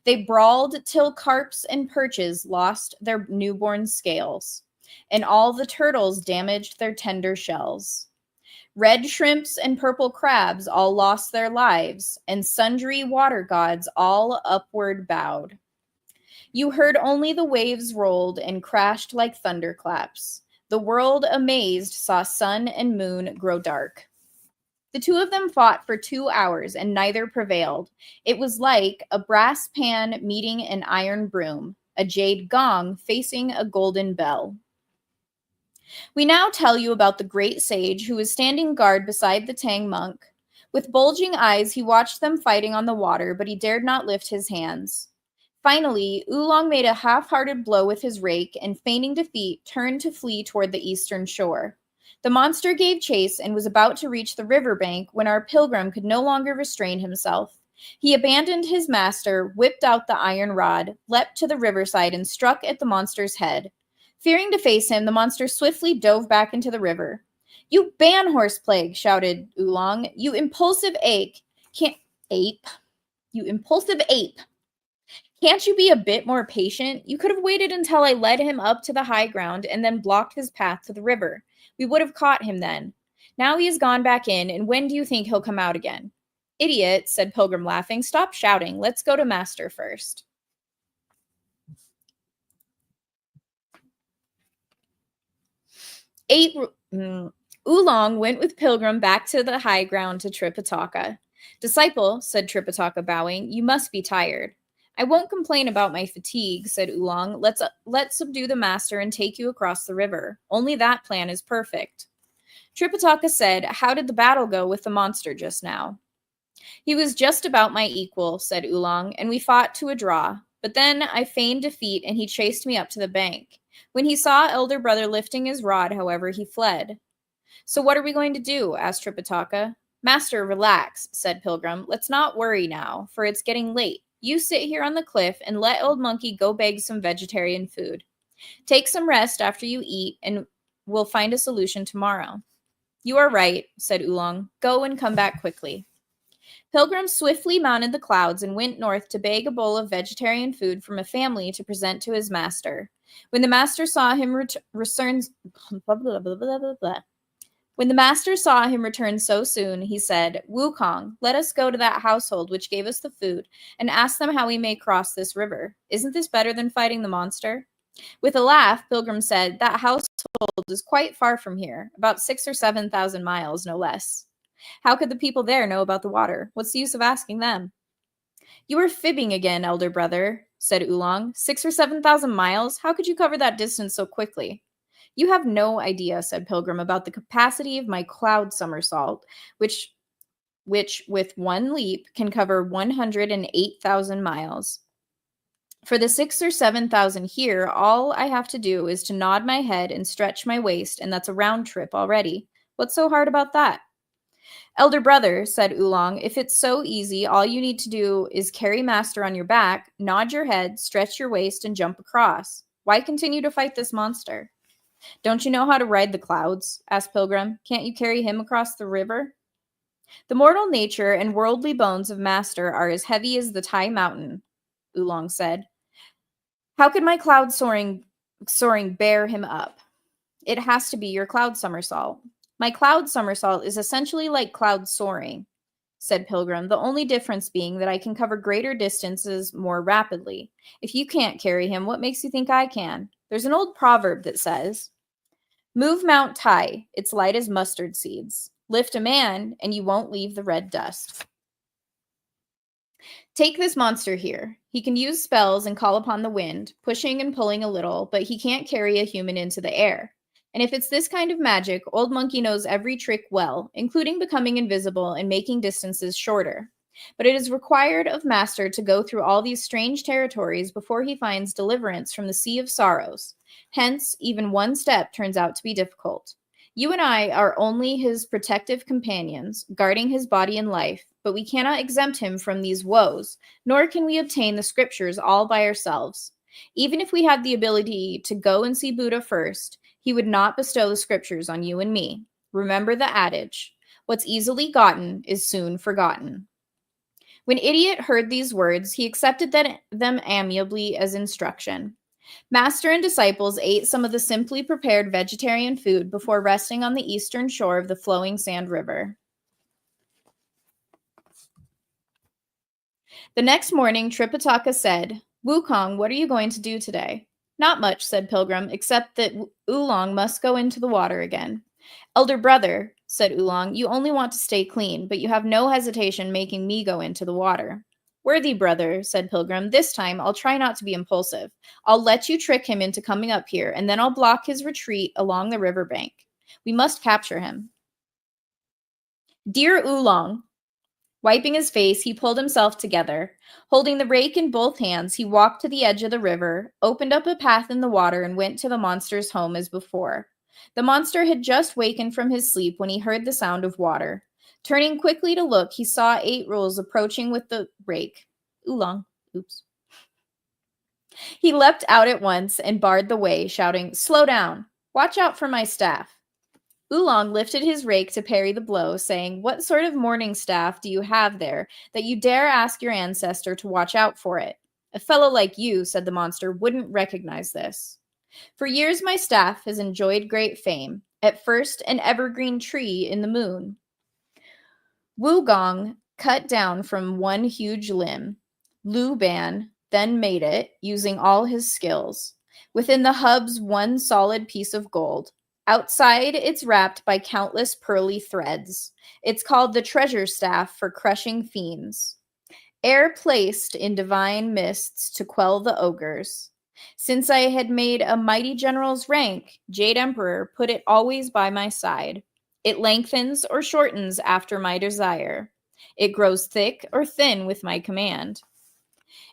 They brawled till carps and perches lost their newborn scales, and all the turtles damaged their tender shells. Red shrimps and purple crabs all lost their lives, and sundry water gods all upward bowed. You heard only the waves rolled and crashed like thunderclaps. The world, amazed, saw sun and moon grow dark. The two of them fought for 2 hours, and neither prevailed. It was like a brass pan meeting an iron broom, a jade gong facing a golden bell. We now tell you about the great sage who was standing guard beside the Tang monk. With bulging eyes, he watched them fighting on the water, but he dared not lift his hands. Finally, Oolong made a half-hearted blow with his rake and, feigning defeat, turned to flee toward the eastern shore. The monster gave chase and was about to reach the riverbank when our pilgrim could no longer restrain himself. He abandoned his master, whipped out the iron rod, leapt to the riverside, and struck at the monster's head. Fearing to face him, the monster swiftly dove back into the river. "You ban horse plague," shouted Oolong. "You impulsive ape. You impulsive ape. Can't you be a bit more patient? You could have waited until I led him up to the high ground and then blocked his path to the river. We would have caught him then. Now he has gone back in, and when do you think he'll come out again?" "Idiot," said Pilgrim, laughing. "Stop shouting. Let's go to Master first." Oolong went with Pilgrim back to the high ground to Tripitaka. Disciple, said Tripitaka, bowing, you must be tired. I won't complain about my fatigue, said Oolong. Let's subdue the master and take you across the river. Only that plan is perfect. Tripitaka said, how did the battle go with the monster just now? He was just about my equal, said Oolong, and we fought to a draw. But then I feigned defeat and he chased me up to the bank. When he saw elder brother lifting his rod, however, he fled. So what are we going to do? Asked Tripitaka. Master, relax, said Pilgrim. Let's not worry now, for it's getting late. You sit here on the cliff and let Old Monkey go beg some vegetarian food. Take some rest after you eat, and we'll find a solution tomorrow. You are right, said Oolong. Go and come back quickly. Pilgrim swiftly mounted the clouds and went north to beg a bowl of vegetarian food from a family to present to his master. When the master saw him return so soon, he said, Wukong, let us go to that household which gave us the food and ask them how we may cross this river. Isn't this better than fighting the monster? With a laugh, Pilgrim said, that household is quite far from here, about 6,000 or 7,000 miles, no less. How could the people there know about the water? What's the use of asking them? You are fibbing again, elder brother, said Oolong. 6,000 or 7,000 miles? How could you cover that distance so quickly? You have no idea, said Pilgrim, about the capacity of my cloud somersault, which with one leap can cover 108,000 miles. For the 6,000 or 7,000 here, all I have to do is to nod my head and stretch my waist, and that's a round trip already. What's so hard about that? Elder brother, said Oolong, if it's so easy, all you need to do is carry Master on your back, nod your head, stretch your waist, and jump across. Why continue to fight this monster? Don't you know how to ride the clouds? Asked Pilgrim. Can't you carry him across the river? The mortal nature and worldly bones of Master are as heavy as the Tai Mountain, Oolong said. How could my cloud soaring bear him up? It has to be your cloud somersault. My cloud somersault is essentially like cloud soaring, said Pilgrim, the only difference being that I can cover greater distances more rapidly. If you can't carry him, what makes you think I can? There's an old proverb that says, move Mount Tai, it's light as mustard seeds. Lift a man, and you won't leave the red dust. Take this monster here. He can use spells and call upon the wind, pushing and pulling a little, but he can't carry a human into the air. And if it's this kind of magic, Old Monkey knows every trick well, including becoming invisible and making distances shorter. But it is required of Master to go through all these strange territories before he finds deliverance from the Sea of Sorrows. Hence, even one step turns out to be difficult. You and I are only his protective companions, guarding his body and life, but we cannot exempt him from these woes, nor can we obtain the scriptures all by ourselves. Even if we had the ability to go and see Buddha first, he would not bestow the scriptures on you and me. Remember the adage, what's easily gotten is soon forgotten. When Idiot heard these words, he accepted them amiably as instruction. Master and disciples ate some of the simply prepared vegetarian food before resting on the eastern shore of the flowing sand river. The next morning, Tripitaka said, Wukong, what are you going to do today? Not much, said Pilgrim, except that Oolong must go into the water again. Elder brother, said Oolong, you only want to stay clean, but you have no hesitation making me go into the water. Worthy brother, said Pilgrim, this time I'll try not to be impulsive. I'll let you trick him into coming up here, and then I'll block his retreat along the river bank. We must capture him. Dear Oolong, wiping his face, he pulled himself together. Holding the rake in both hands, he walked to the edge of the river, opened up a path in the water, and went to the monster's home as before. The monster had just wakened from his sleep when he heard the sound of water. Turning quickly to look, he saw 8 Rules approaching with the rake. Oolong. Oops. He leapt out at once and barred the way, shouting, Slow down! Watch out for my staff! Oolong lifted his rake to parry the blow, saying, What sort of morning staff do you have there, that you dare ask your ancestor to watch out for it? A fellow like you, said the monster, wouldn't recognize this. For years my staff has enjoyed great fame, at first an evergreen tree in the moon. Wugong cut down from one huge limb. Lu Ban then made it, using all his skills. Within the hubs one solid piece of gold. Outside, it's wrapped by countless pearly threads. It's called the treasure staff for crushing fiends. Air placed in divine mists to quell the ogres. Since I had made a mighty general's rank, Jade Emperor put it always by my side. It lengthens or shortens after my desire. It grows thick or thin with my command.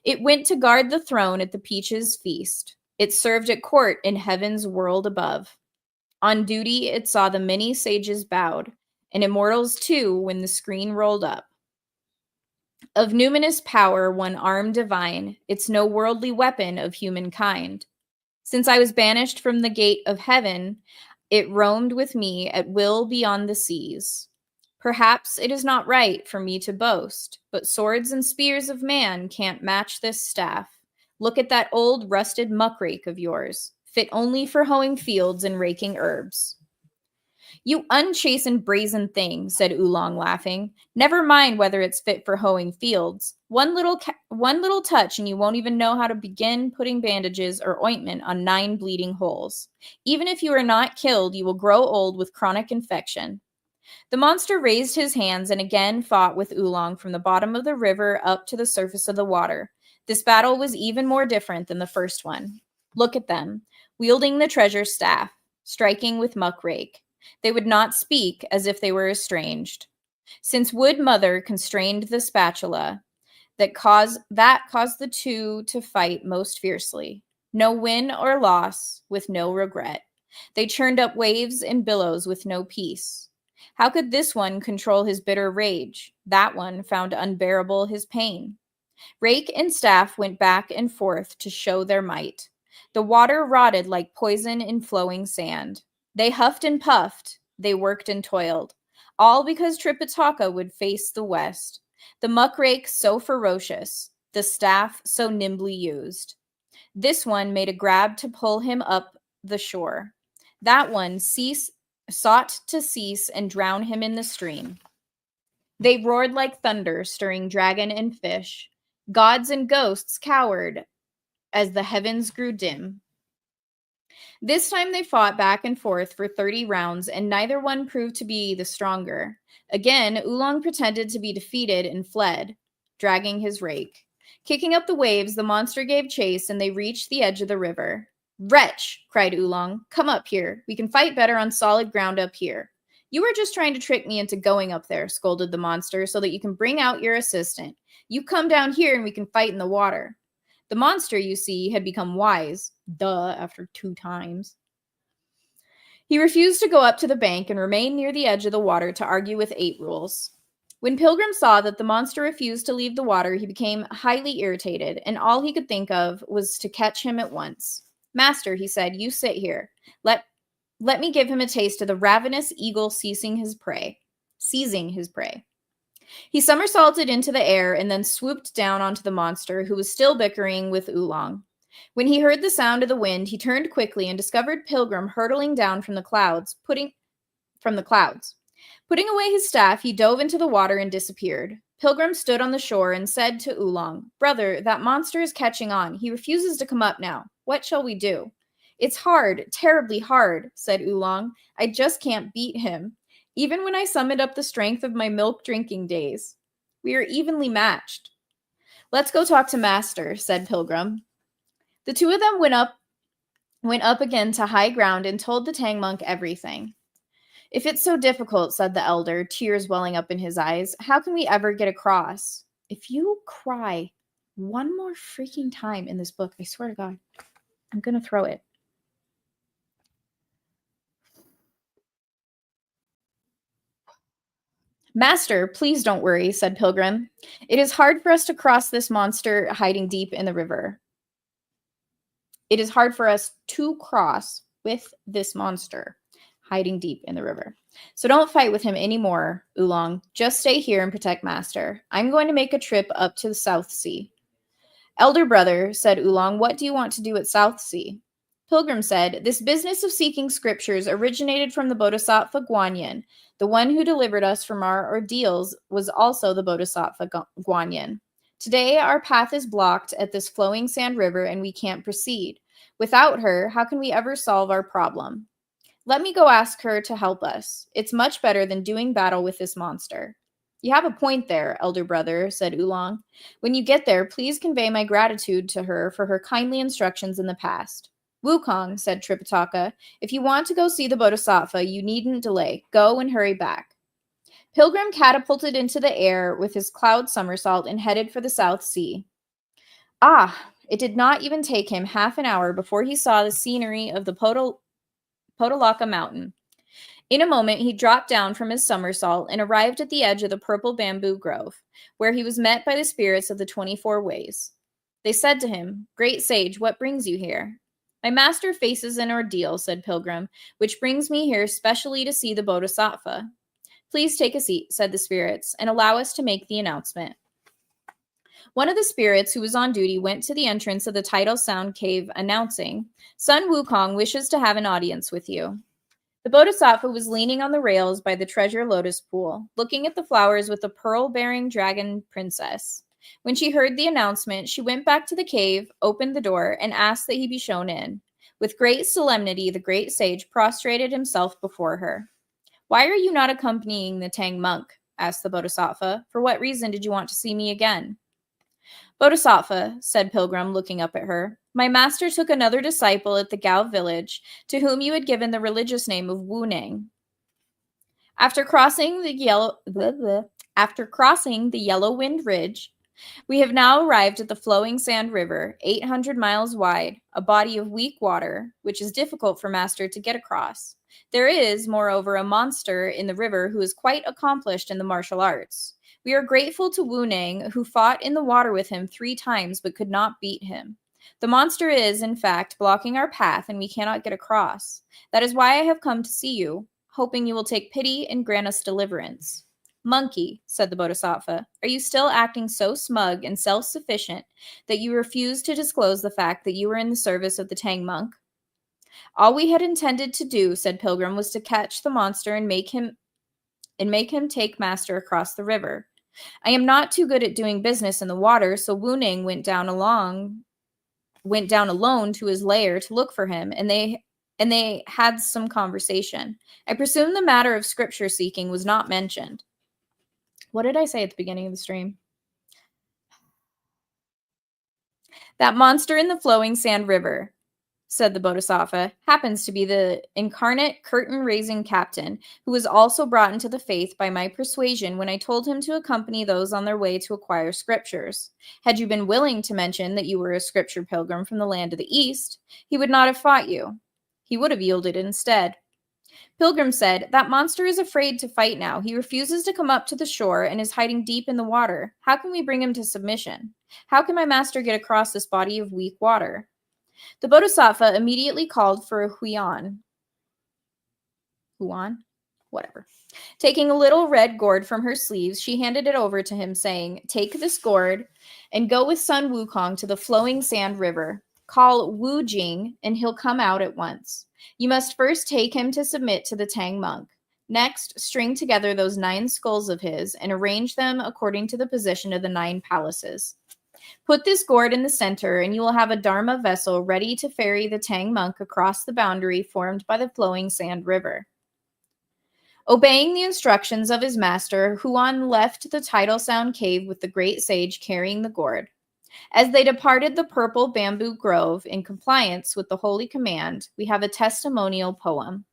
It went to guard the throne at the Peaches' feast. It served at court in heaven's world above. On duty, it saw the many sages bowed, and immortals too when the screen rolled up. Of numinous power, one arm divine, it's no worldly weapon of humankind. Since I was banished from the gate of heaven, it roamed with me at will beyond the seas. Perhaps it is not right for me to boast, but swords and spears of man can't match this staff. Look at that old rusted muckrake of yours, fit only for hoeing fields and raking herbs. You unchastened brazen thing, said Oolong, laughing. Never mind whether it's fit for hoeing fields. One little touch and you won't even know how to begin putting bandages or ointment on 9 bleeding holes. Even if you are not killed, you will grow old with chronic infection. The monster raised his hands and again fought with Oolong from the bottom of the river up to the surface of the water. This battle was even more different than the first one. Look at them, wielding the treasure staff, striking with muckrake. They would not speak, as if they were estranged. Since Wood Mother constrained the spatula, that caused the two to fight most fiercely. No win or loss, with no regret. They churned up waves and billows with no peace. How could this one control his bitter rage? That one found unbearable his pain. Rake and staff went back and forth to show their might. The water rotted like poison in flowing sand. They huffed and puffed, they worked and toiled, all because Tripitaka would face the west, the muckrake so ferocious, the staff so nimbly used. This one made a grab to pull him up the shore. That one sought to cease and drown him in the stream. They roared like thunder, stirring dragon and fish. Gods and ghosts cowered as the heavens grew dim. This time they fought back and forth for 30 rounds, and neither one proved to be the stronger. Again, Oolong pretended to be defeated and fled, dragging his rake. Kicking up the waves, the monster gave chase, and they reached the edge of the river. Wretch, cried Oolong, come up here. We can fight better on solid ground up here. You were just trying to trick me into going up there, scolded the monster, so that you can bring out your assistant. You come down here and we can fight in the water. The monster, you see, had become wise. After 2 times. He refused to go up to the bank and remained near the edge of the water to argue with 8 rules. When Pilgrim saw that the monster refused to leave the water, he became highly irritated, and all he could think of was to catch him at once. Master, he said, you sit here. Let me give him a taste of the ravenous eagle seizing his prey. He somersaulted into the air and then swooped down onto the monster, who was still bickering with Oolong. When he heard the sound of the wind, he turned quickly and discovered Pilgrim hurtling down from the clouds. Putting away his staff, he dove into the water and disappeared. Pilgrim stood on the shore and said to Oolong, Brother, that monster is catching on. He refuses to come up now. What shall we do? It's hard, terribly hard, said Oolong. I just can't beat him, even when I summoned up the strength of my milk-drinking days. We are evenly matched. Let's go talk to Master, said Pilgrim. The two of them went up again to high ground and told the Tang monk everything. If it's so difficult, said the elder, tears welling up in his eyes, how can we ever get across? If you cry one more freaking time in this book, I swear to God, I'm going to throw it. Master, please don't worry, said Pilgrim. It is hard for us to cross this monster hiding deep in the river. It is hard for us to cross with this monster hiding deep in the river. So don't fight with him anymore, Oolong. Just stay here and protect Master. I'm going to make a trip up to the South Sea. Elder brother, said Oolong, what do you want to do at South Sea? Pilgrim said, this business of seeking scriptures originated from the Bodhisattva Guanyin. The one who delivered us from our ordeals was also the Bodhisattva Guanyin. Today, our path is blocked at this flowing sand river and we can't proceed. Without her, how can we ever solve our problem? Let me go ask her to help us. It's much better than doing battle with this monster. You have a point there, elder brother, said Oolong. When you get there, please convey my gratitude to her for her kindly instructions in the past. Wukong, said Tripitaka, if you want to go see the Bodhisattva, you needn't delay. Go and hurry back. Pilgrim catapulted into the air with his cloud somersault and headed for the South Sea. Ah, it did not even take him half an hour before he saw the scenery of the Potalaca Mountain. In a moment, he dropped down from his somersault and arrived at the edge of the purple bamboo grove, where he was met by the spirits of the 24 ways. They said to him, Great sage, what brings you here? My master faces an ordeal, said Pilgrim, which brings me here specially to see the Bodhisattva. Please take a seat, said the spirits, and allow us to make the announcement. One of the spirits who was on duty went to the entrance of the Tidal Sound Cave, announcing, Sun Wukong wishes to have an audience with you. The Bodhisattva was leaning on the rails by the treasure lotus pool, looking at the flowers with the pearl-bearing dragon princess. When she heard the announcement, she went back to the cave, opened the door, and asked that he be shown in. With great solemnity, the great sage prostrated himself before her. Why are you not accompanying the Tang monk? Asked the Bodhisattva. For what reason did you want to see me again? Bodhisattva, said Pilgrim, looking up at her, my master took another disciple at the Gao village, to whom you had given the religious name of Wu Nang. After crossing the Yellow Wind Ridge, we have now arrived at the Flowing Sand River, 800 miles wide, a body of weak water, which is difficult for master to get across. There is, moreover, a monster in the river who is quite accomplished in the martial arts. We are grateful to Wu Nang, who fought in the water with him 3 times but could not beat him. The monster is, in fact, blocking our path and we cannot get across. That is why I have come to see you, hoping you will take pity and grant us deliverance. Monkey, said the Bodhisattva, are you still acting so smug and self-sufficient that you refuse to disclose the fact that you were in the service of the Tang monk? All we had intended to do, said Pilgrim, was to catch the monster and make him take master across the river. I am not too good at doing business in the water, so Wu Nang went down alone to his lair to look for him, and they had some conversation. I presume the matter of scripture seeking was not mentioned. What did I say at the beginning of the stream? That monster in the Flowing Sand River, said the Bodhisattva, happens to be the incarnate curtain-raising captain, who was also brought into the faith by my persuasion when I told him to accompany those on their way to acquire scriptures. Had you been willing to mention that you were a scripture pilgrim from the land of the East, he would not have fought you. He would have yielded instead. Pilgrim said, that monster is afraid to fight now. He refuses to come up to the shore and is hiding deep in the water. How can we bring him to submission? How can my master get across this body of weak water? The Bodhisattva immediately called for a Huan? Whatever. Taking a little red gourd from her sleeves, she handed it over to him, saying, take this gourd and go with Sun Wukong to the Flowing Sand River. Call Wu Jing, and he'll come out at once. You must first take him to submit to the Tang monk. Next, string together those 9 skulls of his and arrange them according to the position of the 9 palaces. Put this gourd in the center, and you will have a Dharma vessel ready to ferry the Tang monk across the boundary formed by the Flowing Sand River. Obeying the instructions of his master, Huan left the Tidal Sound Cave with the great sage carrying the gourd. As they departed the purple bamboo grove in compliance with the holy command, we have a testimonial poem.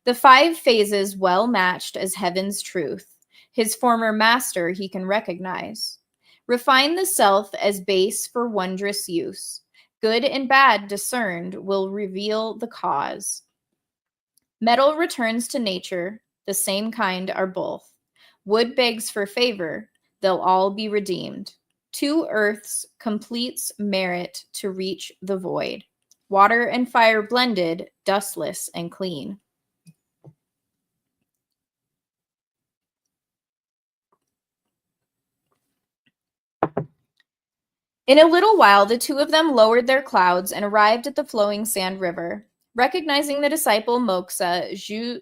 The 5 phases well matched as heaven's truth. His former master he can recognize. Refine the self as base for wondrous use. Good and bad discerned will reveal the cause. Metal returns to nature, the same kind are both. Wood begs for favor, they'll all be redeemed. 2 earths completes merit to reach the void. Water and fire blended, dustless and clean. In a little while, the 2 of them lowered their clouds and arrived at the Flowing Sand River. Recognizing the disciple Moxa, Zhu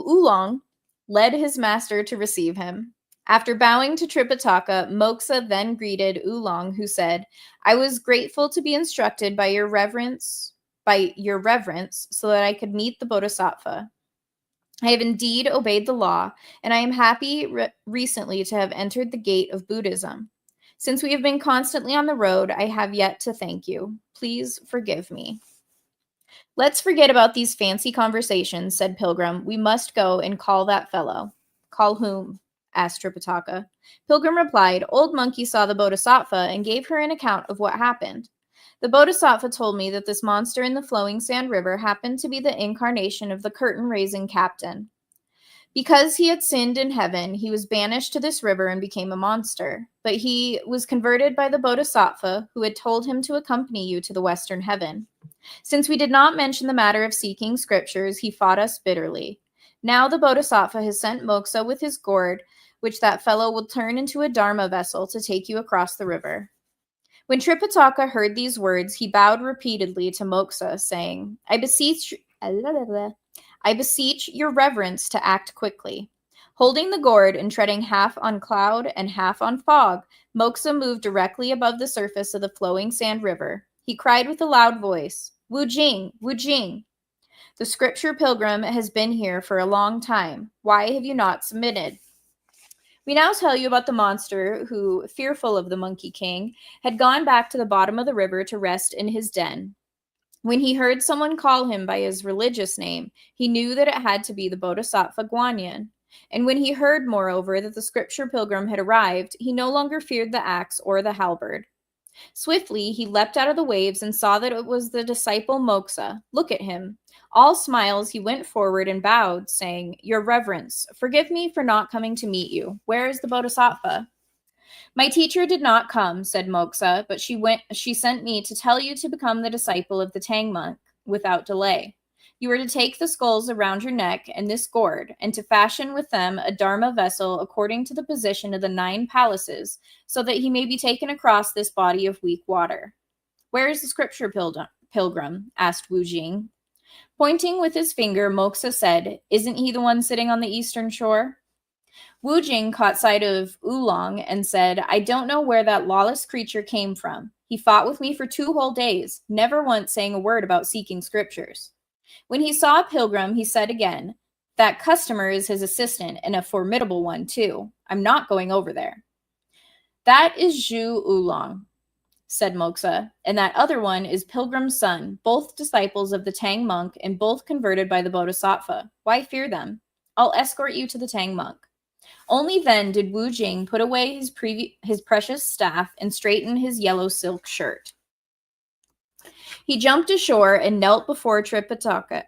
Oolong led his master to receive him. After bowing to Tripitaka, Moxa then greeted Oolong, who said, I was grateful to be instructed by your reverence by your reverence so that I could meet the Bodhisattva. I have indeed obeyed the law, and I am happy recently to have entered the gate of Buddhism. Since we have been constantly on the road, I have yet to thank you. Please forgive me. Let's forget about these fancy conversations, said Pilgrim. We must go and call that fellow. Call whom? Asked Tripitaka. Pilgrim replied, Old Monkey saw the Bodhisattva and gave her an account of what happened. The Bodhisattva told me that this monster in the flowing sand river happened to be the incarnation of the curtain-raising captain. Because he had sinned in heaven, he was banished to this river and became a monster. But he was converted by the Bodhisattva, who had told him to accompany you to the western heaven. Since we did not mention the matter of seeking scriptures, he fought us bitterly. Now the Bodhisattva has sent Moksha with his gourd, which that fellow will turn into a dharma vessel to take you across the river. When Tripitaka heard these words, he bowed repeatedly to Moksha, saying, I beseech your reverence to act quickly. Holding the gourd and treading half on cloud and half on fog, Moksha moved directly above the surface of the flowing sand river. He cried with a loud voice, Wu Jing, Wu Jing. The scripture pilgrim has been here for a long time. Why have you not submitted? We now tell you about the monster who, fearful of the Monkey King, had gone back to the bottom of the river to rest in his den. When he heard someone call him by his religious name, he knew that it had to be the Bodhisattva Guanyin. And when he heard, moreover, that the scripture pilgrim had arrived, he no longer feared the axe or the halberd. Swiftly, he leapt out of the waves and saw that it was the disciple Moksha. Look at him. All smiles, he went forward and bowed, saying, Your Reverence, forgive me for not coming to meet you. Where is the Bodhisattva? My teacher did not come, said Moksha, but she sent me to tell you to become the disciple of the Tang monk without delay. You are to take the skulls around your neck and this gourd, and to fashion with them a dharma vessel according to the position of the 9 palaces, so that he may be taken across this body of weak water. Where is the scripture pilgrim? Asked Wu Jing. Pointing with his finger, Moksha said, Isn't he the one sitting on the eastern shore? Wu Jing caught sight of Oolong and said, I don't know where that lawless creature came from. He fought with me for 2 whole days, never once saying a word about seeking scriptures. When he saw a pilgrim, he said again, That customer is his assistant, and a formidable one, too. I'm not going over there. That is Zhu Oolong, said Moksha, and that other one is Pilgrim's son, both disciples of the Tang monk and both converted by the Bodhisattva. Why fear them? I'll escort you to the Tang monk. Only then did Wu Jing put away his precious staff and straighten his yellow silk shirt. He jumped ashore and knelt before Tripitaka,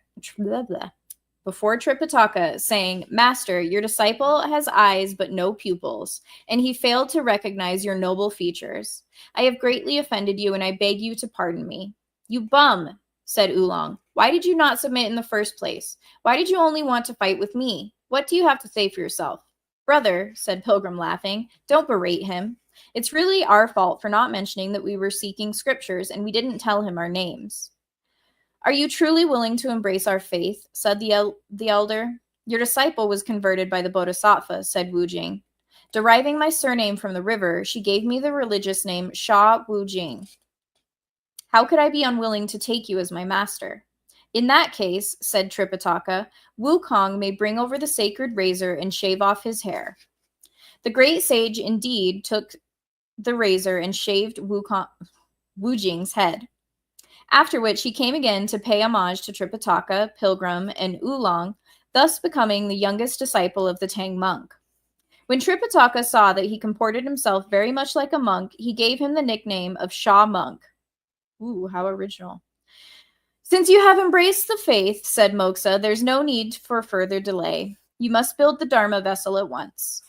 saying, Master, your disciple has eyes but no pupils, and he failed to recognize your noble features. I have greatly offended you, and I beg you to pardon me. You bum, said Oolong. Why did you not submit in the first place? Why did you only want to fight with me? What do you have to say for yourself? Brother, said Pilgrim, laughing, don't berate him. It's really our fault for not mentioning that we were seeking scriptures, and we didn't tell him our names. Are you truly willing to embrace our faith? Said the elder. Your disciple was converted by the Bodhisattva, said Wu Jing. Deriving my surname from the river, she gave me the religious name Sha Wu Jing. How could I be unwilling to take you as my master? In that case, said Tripitaka, Wukong may bring over the sacred razor and shave off his hair. The great sage indeed took the razor and shaved Wu Jing's head. After which he came again to pay homage to Tripitaka, Pilgrim, and Oolong, thus becoming the youngest disciple of the Tang monk. When Tripitaka saw that he comported himself very much like a monk, he gave him the nickname of Sha Monk. Ooh, how original. Since you have embraced the faith, said Moksha, there's no need for further delay. You must build the Dharma vessel at once.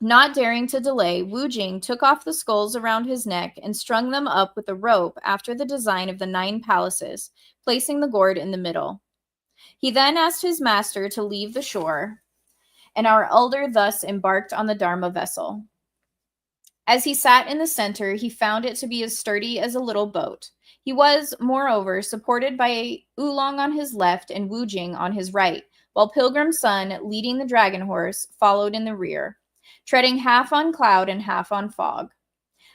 Not daring to delay, Wu Jing took off the skulls around his neck and strung them up with a rope after the design of the 9 palaces, placing the gourd in the middle. He then asked his master to leave the shore, and our elder thus embarked on the Dharma vessel. As he sat in the center, he found it to be as sturdy as a little boat. He was, moreover, supported by Oolong on his left and Wu Jing on his right, while Pilgrim's son, leading the dragon horse, followed in the rear, treading half on cloud and half on fog.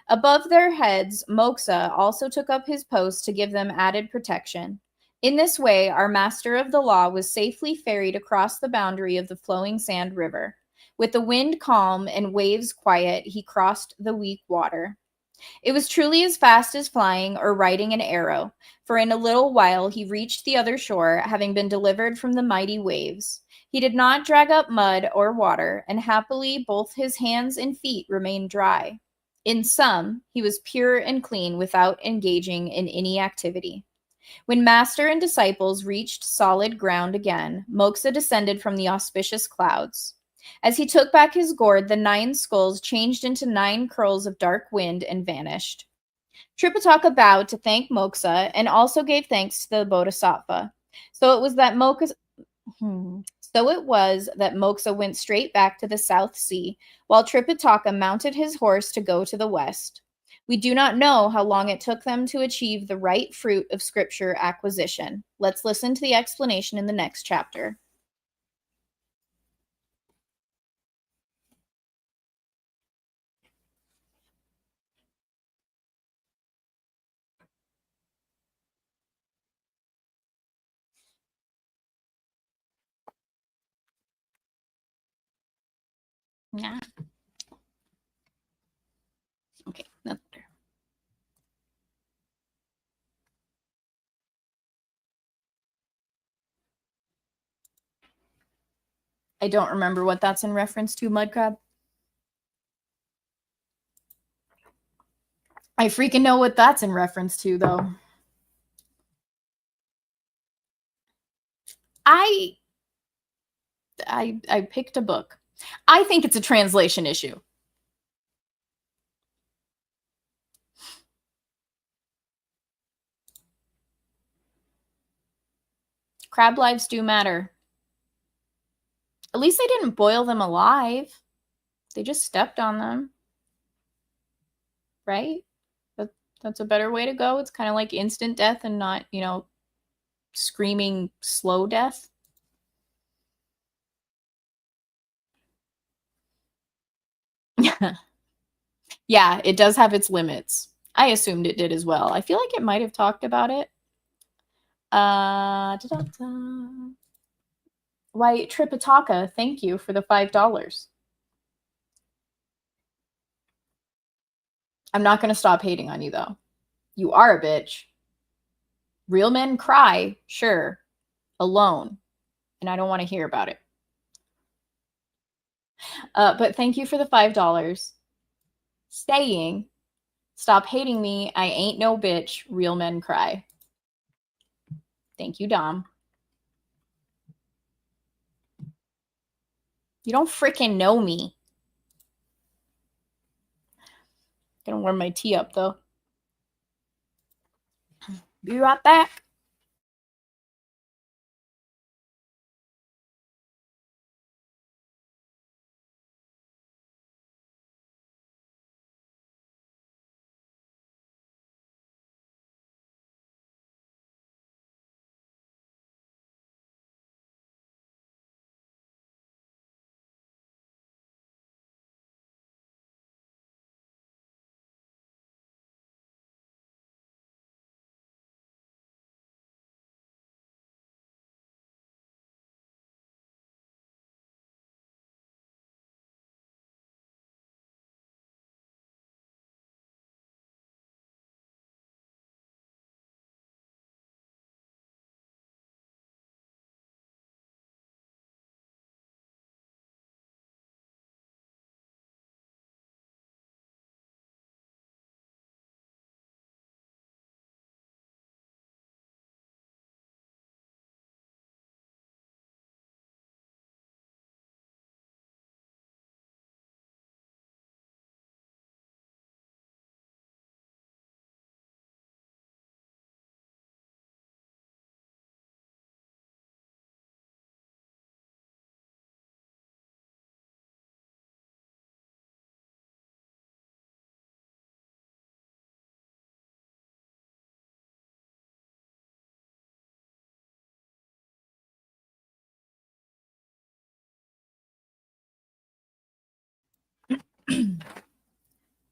Above their heads, Moxa also took up his post to give them added protection. In this way, our master of the law was safely ferried across the boundary of the flowing sand river. With the wind calm and waves quiet, he crossed the weak water. It was truly as fast as flying or riding an arrow, for in a little while he reached the other shore, having been delivered from the mighty waves. He did not drag up mud or water, and happily both his hands and feet remained dry. In sum, he was pure and clean without engaging in any activity. When master and disciples reached solid ground again, Moxa descended from the auspicious clouds. As he took back his gourd, the 9 skulls changed into 9 curls of dark wind and vanished. Tripitaka bowed to thank Moxa and also gave thanks to the Bodhisattva. So it was that Moxa went straight back to the South Sea, while Tripitaka mounted his horse to go to the west. We do not know how long it took them to achieve the right fruit of scripture acquisition. Let's listen to the explanation in the next chapter. Yeah. Okay, that's better. I don't remember what that's in reference to, Mudcrab. I freaking know what that's in reference to, though. I picked a book. I think it's a translation issue. Crab lives do matter. At least they didn't boil them alive. They just stepped on them. Right? That's a better way to go. It's kind of like instant death and not, screaming slow death. Yeah, it does have its limits. I assumed it did as well. I feel like it might have talked about it. Why, Tripitaka, thank you for the $5. I'm not going to stop hating on you, though. You are a bitch. Real men cry, sure, alone, and I don't want to hear about it. But thank you for the $5. Saying, stop hating me, I ain't no bitch, real men cry. Thank you, Dom. You don't freaking know me. Gonna warm my tea up, though. Be right back.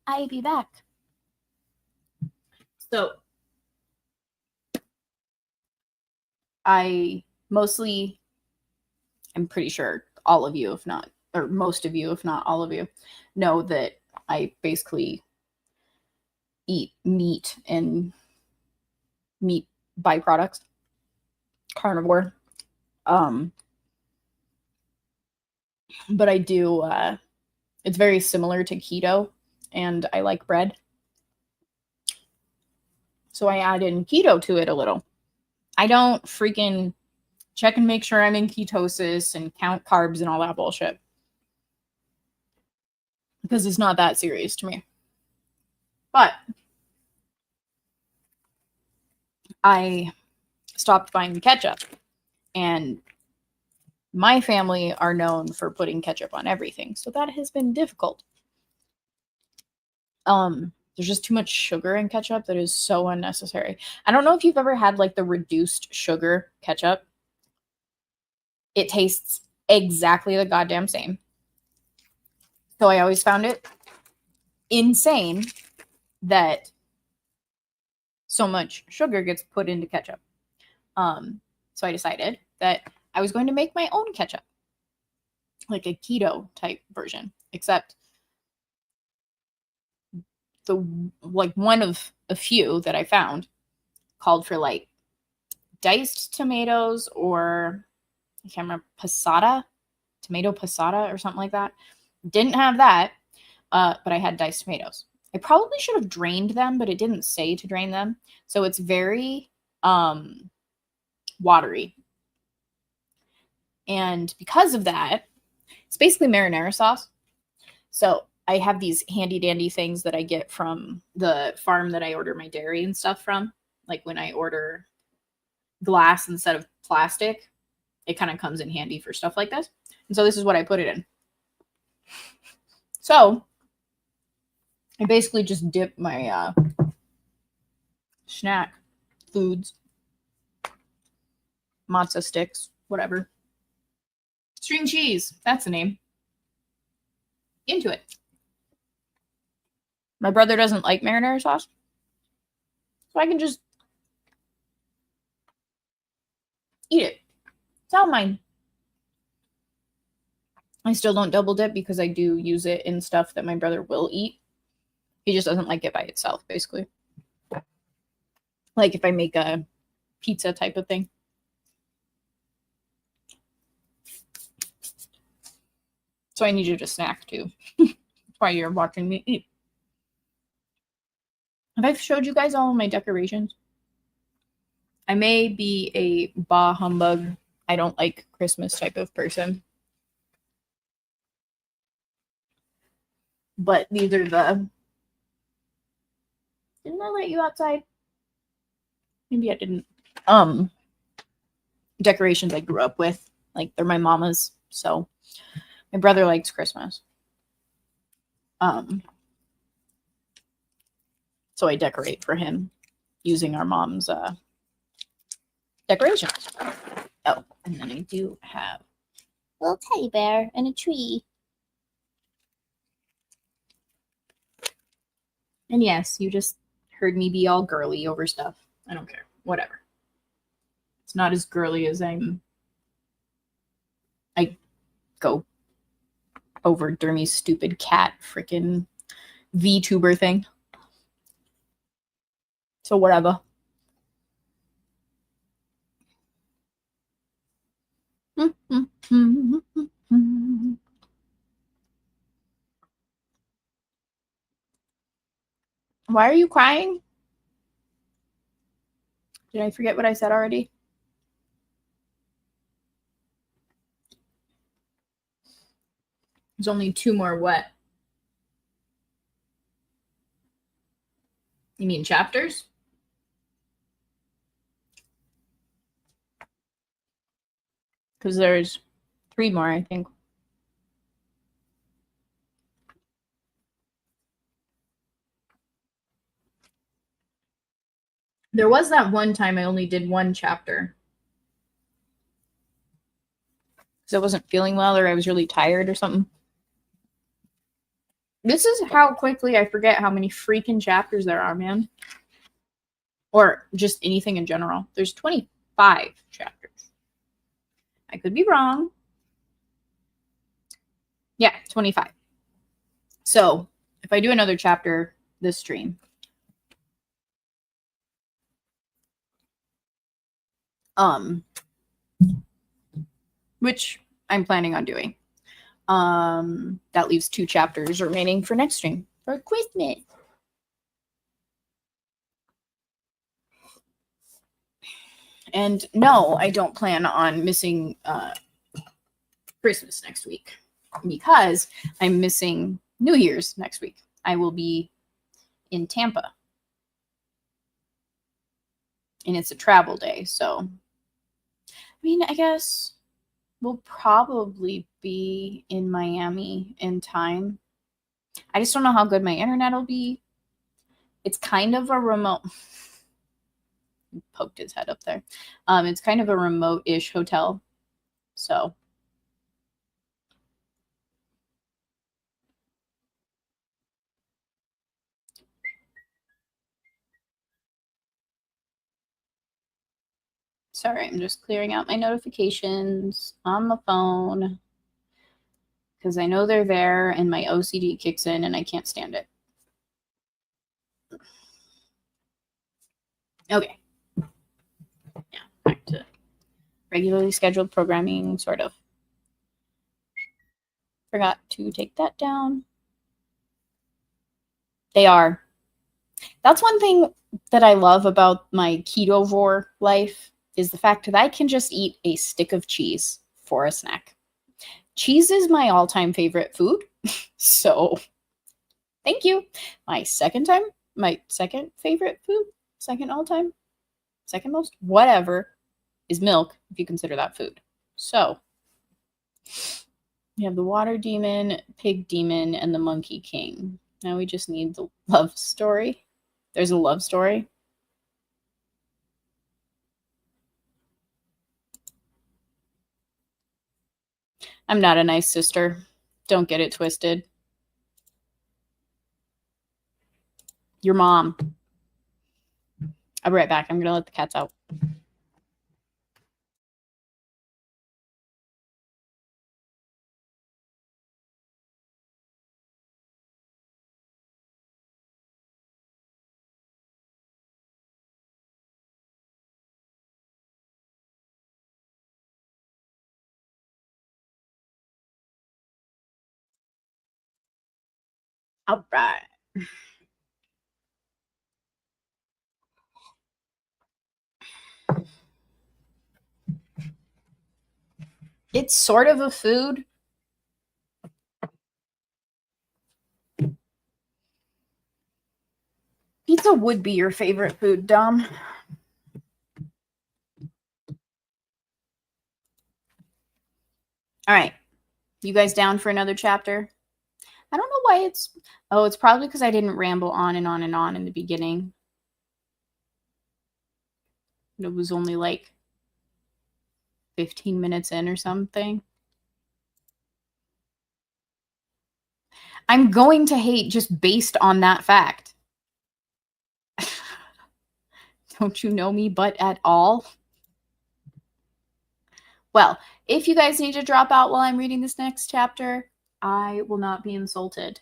I be back. So I mostly, I'm pretty sure all of you, if not, or most of you, if not all of you, know that I basically eat meat and meat byproducts, carnivore. But I do, it's very similar to keto, and I like bread. So I add in keto to it a little. I don't freaking check and make sure I'm in ketosis and count carbs and all that bullshit, because it's not that serious to me. But I stopped buying ketchup, and my family are known for putting ketchup on everything, so that has been difficult. There's just too much sugar in ketchup that is so unnecessary. I don't know if you've ever had like the reduced sugar ketchup. It tastes exactly the goddamn same. So I always found it insane that so much sugar gets put into ketchup. So I decided that I was going to make my own ketchup, like a keto type version, except the like one of a few that I found called for like diced tomatoes, or I can't remember, tomato passata or something like that. Didn't have that, but I had diced tomatoes. I probably should have drained them, but it didn't say to drain them. So it's very watery. And because of that, it's basically marinara sauce. So I have these handy dandy things that I get from the farm that I order my dairy and stuff from. Like when I order glass instead of plastic, it kind of comes in handy for stuff like this. And so this is what I put it in. So I basically just dip my snack foods, matzo sticks, whatever, string cheese, that's the name, into it. My brother doesn't like marinara sauce, so I can just eat it. It's all mine. I still don't double dip because I do use it in stuff that my brother will eat. He just doesn't like it by itself, basically. Like if I make a pizza type of thing. So I need you to snack too. That's why you're watching me eat. Have I showed you guys all of my decorations? I may be a bah humbug, I don't like Christmas type of person. But these are the... Didn't I let you outside? Maybe I didn't. Decorations I grew up with. Like, they're my mama's. So, my brother likes Christmas. So I decorate for him using our mom's decorations. Oh, and then I do have a little teddy bear and a tree. And yes, you just heard me be all girly over stuff. I don't care. Whatever. It's not as girly as I go over Dermy's stupid cat freaking VTuber thing. So whatever. Why are you crying? Did I forget what I said already? There's only 2 more what? You mean chapters? Because there's 3 more, I think. There was that one time I only did 1 chapter. Because I wasn't feeling well or I was really tired or something. This is how quickly I forget how many freaking chapters there are, man. or just anything in general. There's 25 chapters. I could be wrong. Yeah, 25. So if I do another chapter this stream, which I'm planning on doing, that leaves 2 chapters remaining for next stream for Christmas. And no, I don't plan on missing Christmas next week because I'm missing New Year's next week. I will be in Tampa. And it's a travel day, so I mean, I guess we'll probably be in Miami in time. I just don't know how good my internet will be. It's kind of a remote. He poked his head up there. It's kind of a remote-ish hotel, so. Sorry, I'm just clearing out my notifications on the phone because I know they're there and my OCD kicks in and I can't stand it. Okay. Yeah, back to regularly scheduled programming, sort of. Forgot to take that down. They are. That's one thing that I love about my ketovore life is the fact that I can just eat a stick of cheese for a snack. Cheese is my all-time favorite food. So thank you. My second favorite food, second all-time, second most, whatever, is milk, if you consider that food. So we have the water demon, pig demon, and the monkey king. Now we just need the love story. There's a love story. I'm not a nice sister. Don't get it twisted. Your mom. I'll be right back. I'm going to let the cats out. All right. It's sort of a food. Pizza would be your favorite food, Dom. All right. You guys down for another chapter? I don't know why it's... Oh, it's probably because I didn't ramble on and on and on in the beginning. It was only like 15 minutes in or something. I'm going to hate just based on that fact. Don't you know me but at all? Well, if you guys need to drop out while I'm reading this next chapter, I will not be insulted.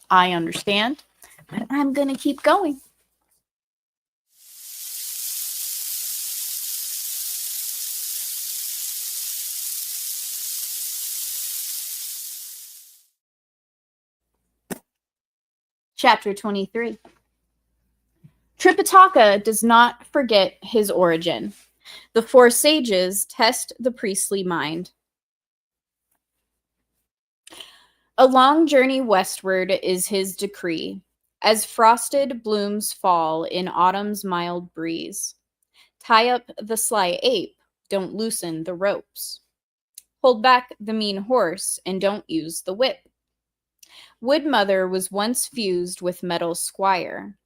I understand, but I'm going to keep going. Chapter 23. Tripitaka does not forget his origin. The 4 sages test the priestly mind. A long journey westward is his decree, as frosted blooms fall in autumn's mild breeze. Tie up the sly ape, don't loosen the ropes. Hold back the mean horse, and don't use the whip. Wood mother was once fused with metal squire.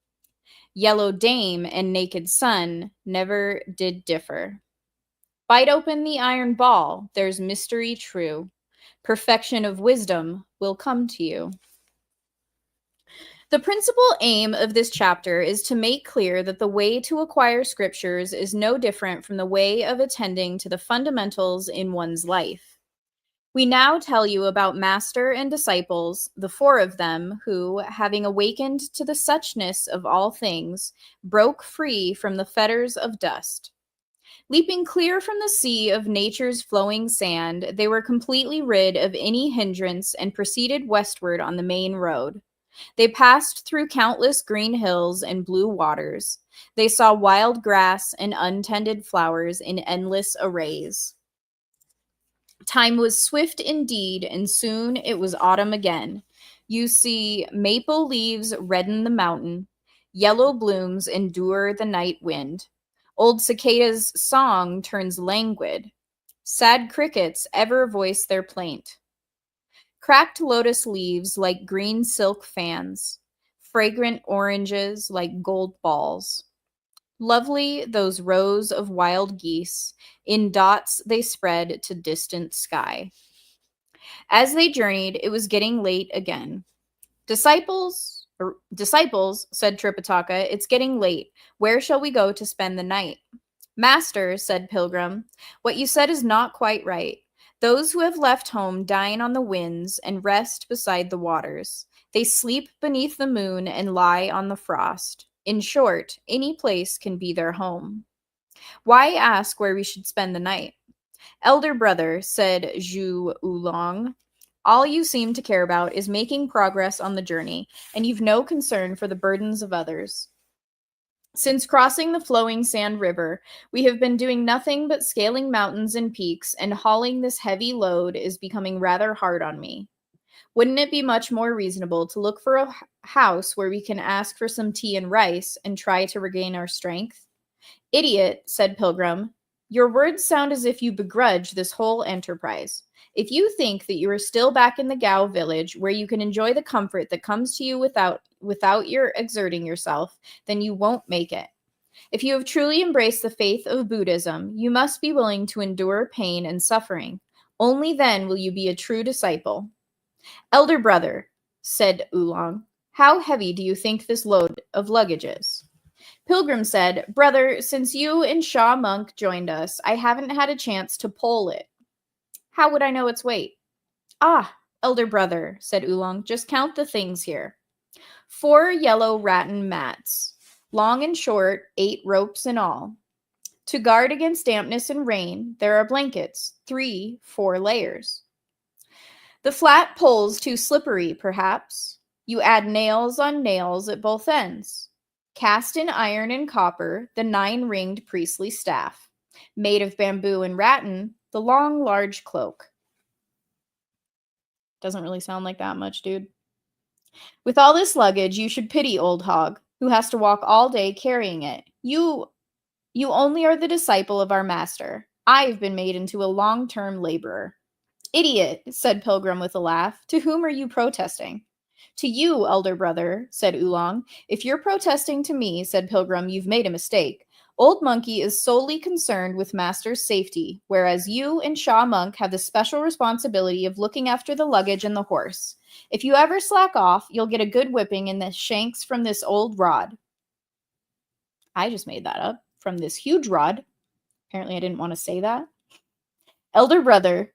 Yellow dame and naked son never did differ. Bite open the iron ball, there's mystery true. Perfection of wisdom will come to you. The principal aim of this chapter is to make clear that the way to acquire scriptures is no different from the way of attending to the fundamentals in one's life. We now tell you about Master and disciples, the 4 of them, who, having awakened to the suchness of all things, broke free from the fetters of dust. Leaping clear from the sea of nature's flowing sand, they were completely rid of any hindrance and proceeded westward on the main road. They passed through countless green hills and blue waters. They saw wild grass and untended flowers in endless arrays. Time was swift indeed, and soon it was autumn again. You see maple leaves redden the mountain, yellow blooms endure the night wind. Old cicada's song turns languid. Sad crickets ever voice their plaint. Cracked lotus leaves like green silk fans, fragrant oranges like gold balls. Lovely those rows of wild geese, in dots they spread to distant sky. As they journeyed, it was getting late again. Disciples, said Tripitaka, it's getting late. Where shall we go to spend the night? Master, said Pilgrim, what you said is not quite right. Those who have left home dine on the winds and rest beside the waters. They sleep beneath the moon and lie on the frost. In short, any place can be their home. Why ask where we should spend the night? Elder brother, said Zhu Oolong, all you seem to care about is making progress on the journey, and you've no concern for the burdens of others. Since crossing the flowing sand river, we have been doing nothing but scaling mountains and peaks, and hauling this heavy load is becoming rather hard on me. Wouldn't it be much more reasonable to look for a house where we can ask for some tea and rice and try to regain our strength? Idiot, said Pilgrim, your words sound as if you begrudge this whole enterprise. If you think that you are still back in the Gao village where you can enjoy the comfort that comes to you without your exerting yourself, then you won't make it. If you have truly embraced the faith of Buddhism, you must be willing to endure pain and suffering. Only then will you be a true disciple. Elder brother, said Oolong, how heavy do you think this load of luggage is? Pilgrim said, brother, since you and Shaw Monk joined us, I haven't had a chance to poll it. How would I know its weight? Ah, elder brother, said Oolong, just count the things here. 4 yellow rattan mats, long and short, 8 ropes in all. To guard against dampness and rain, there are blankets, 4 layers. The flat pole's too slippery, perhaps. You add nails on nails at both ends. Cast in iron and copper, the 9-ringed priestly staff. Made of bamboo and rattan, the long, large cloak. Doesn't really sound like that much, dude. With all this luggage, you should pity old Hog, who has to walk all day carrying it. You only are the disciple of our master. I've been made into a long-term laborer. Idiot, said Pilgrim with a laugh. To whom are you protesting? To you, elder brother, said Oolong. If you're protesting to me, said Pilgrim, you've made a mistake. Old Monkey is solely concerned with Master's safety, whereas you and Shaw Monk have the special responsibility of looking after the luggage and the horse. If you ever slack off, you'll get a good whipping in the shanks from this old rod. I just made that up. From this huge rod. Apparently I didn't want to say that. Elder brother,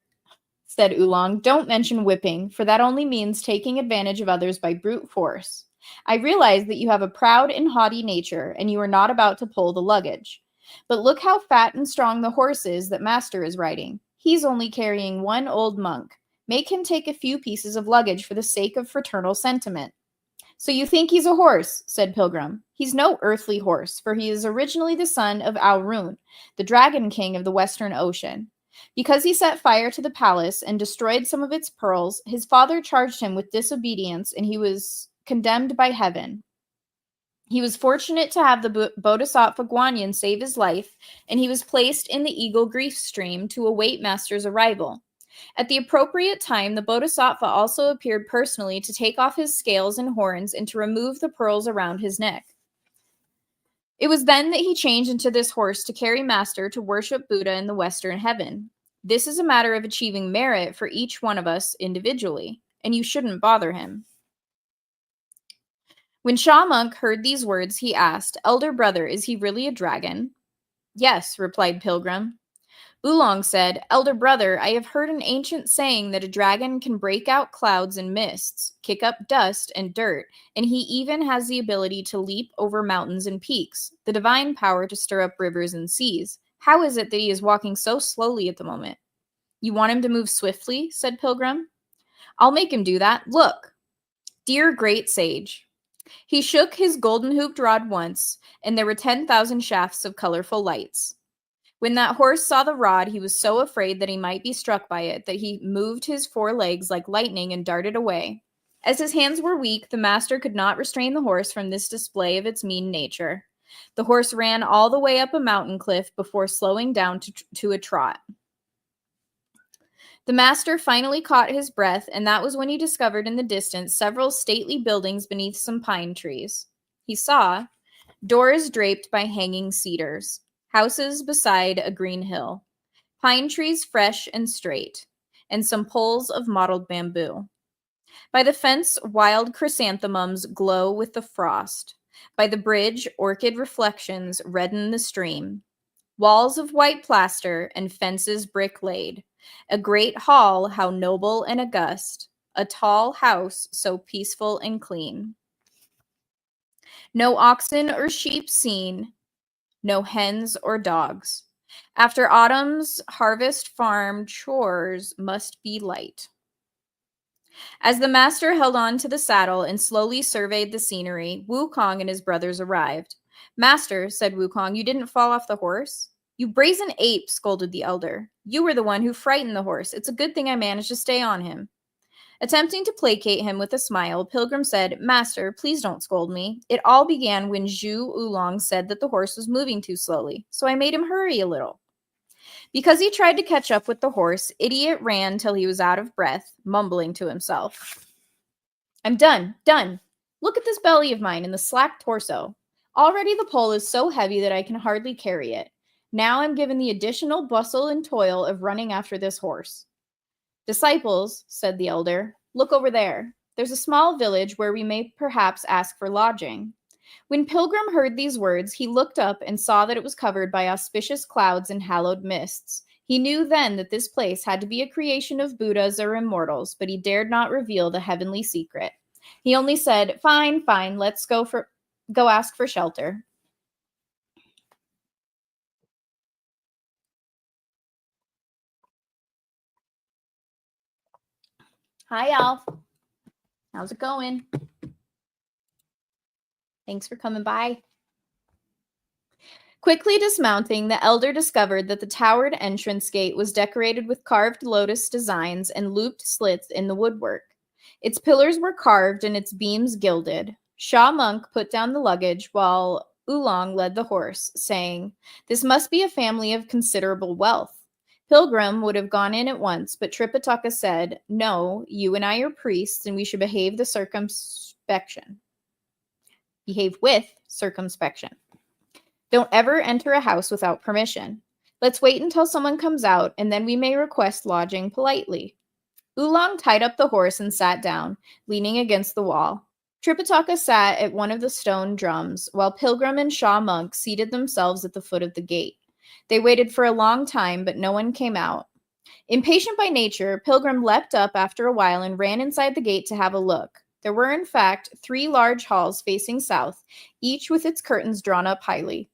said Oolong, don't mention whipping, for that only means taking advantage of others by brute force. I realize that you have a proud and haughty nature, and you are not about to pull the luggage. But look how fat and strong the horse is that Master is riding. He's only carrying 1 old monk. Make him take a few pieces of luggage for the sake of fraternal sentiment. So you think he's a horse, said Pilgrim. He's no earthly horse, for he is originally the son of Aurun, the dragon king of the Western Ocean. Because he set fire to the palace and destroyed some of its pearls, his father charged him with disobedience, and he was condemned by heaven. He was fortunate to have the Bodhisattva Guanyin save his life, and he was placed in the Eagle Grief Stream to await Master's arrival. At the appropriate time, the Bodhisattva also appeared personally to take off his scales and horns and to remove the pearls around his neck. It was then that he changed into this horse to carry Master to worship Buddha in the Western heaven. This is a matter of achieving merit for each one of us individually, and you shouldn't bother him. When Shaw Monk heard these words, he asked, "Elder brother, is he really a dragon?" "Yes," replied Pilgrim. Oolong said, "Elder brother, I have heard an ancient saying that a dragon can break out clouds and mists, kick up dust and dirt, and he even has the ability to leap over mountains and peaks, the divine power to stir up rivers and seas. How is it that he is walking so slowly at the moment?" "You want him to move swiftly?" said Pilgrim. "I'll make him do that. Look." Dear great sage. He shook his golden-hooped rod once, and there were 10,000 shafts of colorful lights. When that horse saw the rod, he was so afraid that he might be struck by it that he moved his 4 legs like lightning and darted away. As his hands were weak, the master could not restrain the horse from this display of its mean nature. The horse ran all the way up a mountain cliff before slowing down to a trot. The master finally caught his breath, and that was when he discovered in the distance several stately buildings beneath some pine trees. He saw doors draped by hanging cedars, houses beside a green hill, pine trees fresh and straight, and some poles of mottled bamboo. By the fence, wild chrysanthemums glow with the frost. By the bridge, orchid reflections redden the stream. Walls of white plaster and fences brick laid. A great hall, how noble and august. A tall house, so peaceful and clean. No oxen or sheep seen, no hens or dogs. After autumn's harvest farm chores must be light. As the master held on to the saddle and slowly surveyed the scenery, Wukong and his brothers arrived. "Master," said Wukong, "you didn't fall off the horse?" "You brazen ape," scolded the elder. "You were the one who frightened the horse. It's a good thing I managed to stay on him." Attempting to placate him with a smile, Pilgrim said, "Master, please don't scold me. It all began when Zhu Oolong said that the horse was moving too slowly, so I made him hurry a little." Because he tried to catch up with the horse, Idiot ran till he was out of breath, mumbling to himself. "I'm done. Look at this belly of mine and the slack torso. Already the pole is so heavy that I can hardly carry it. Now I'm given the additional bustle and toil of running after this horse." "Disciples," said the elder, "look over there. There's a small village where we may perhaps ask for lodging." When Pilgrim heard these words, he looked up and saw that it was covered by auspicious clouds and hallowed mists. He knew then that this place had to be a creation of Buddhas or immortals, but he dared not reveal the heavenly secret. He only said, Fine, let's go ask for shelter." Hi, Alf. How's it going? Thanks for coming by. Quickly dismounting, the elder discovered that the towered entrance gate was decorated with carved lotus designs and looped slits in the woodwork. Its pillars were carved and its beams gilded. Shaw Monk put down the luggage while Oolong led the horse, saying, "This must be a family of considerable wealth." Pilgrim would have gone in at once, but Tripitaka said, "No, you and I are priests, and we should behave with circumspection. Don't ever enter a house without permission. Let's wait until someone comes out, and then we may request lodging politely." Oolong tied up the horse and sat down, leaning against the wall. Tripitaka sat at one of the stone drums, while Pilgrim and Shaw Monk seated themselves at the foot of the gate. They waited for a long time, but no one came out. Impatient by nature, Pilgrim leapt up after a while and ran inside the gate to have a look. There were, in fact, 3 large halls facing south, each with its curtains drawn up highly.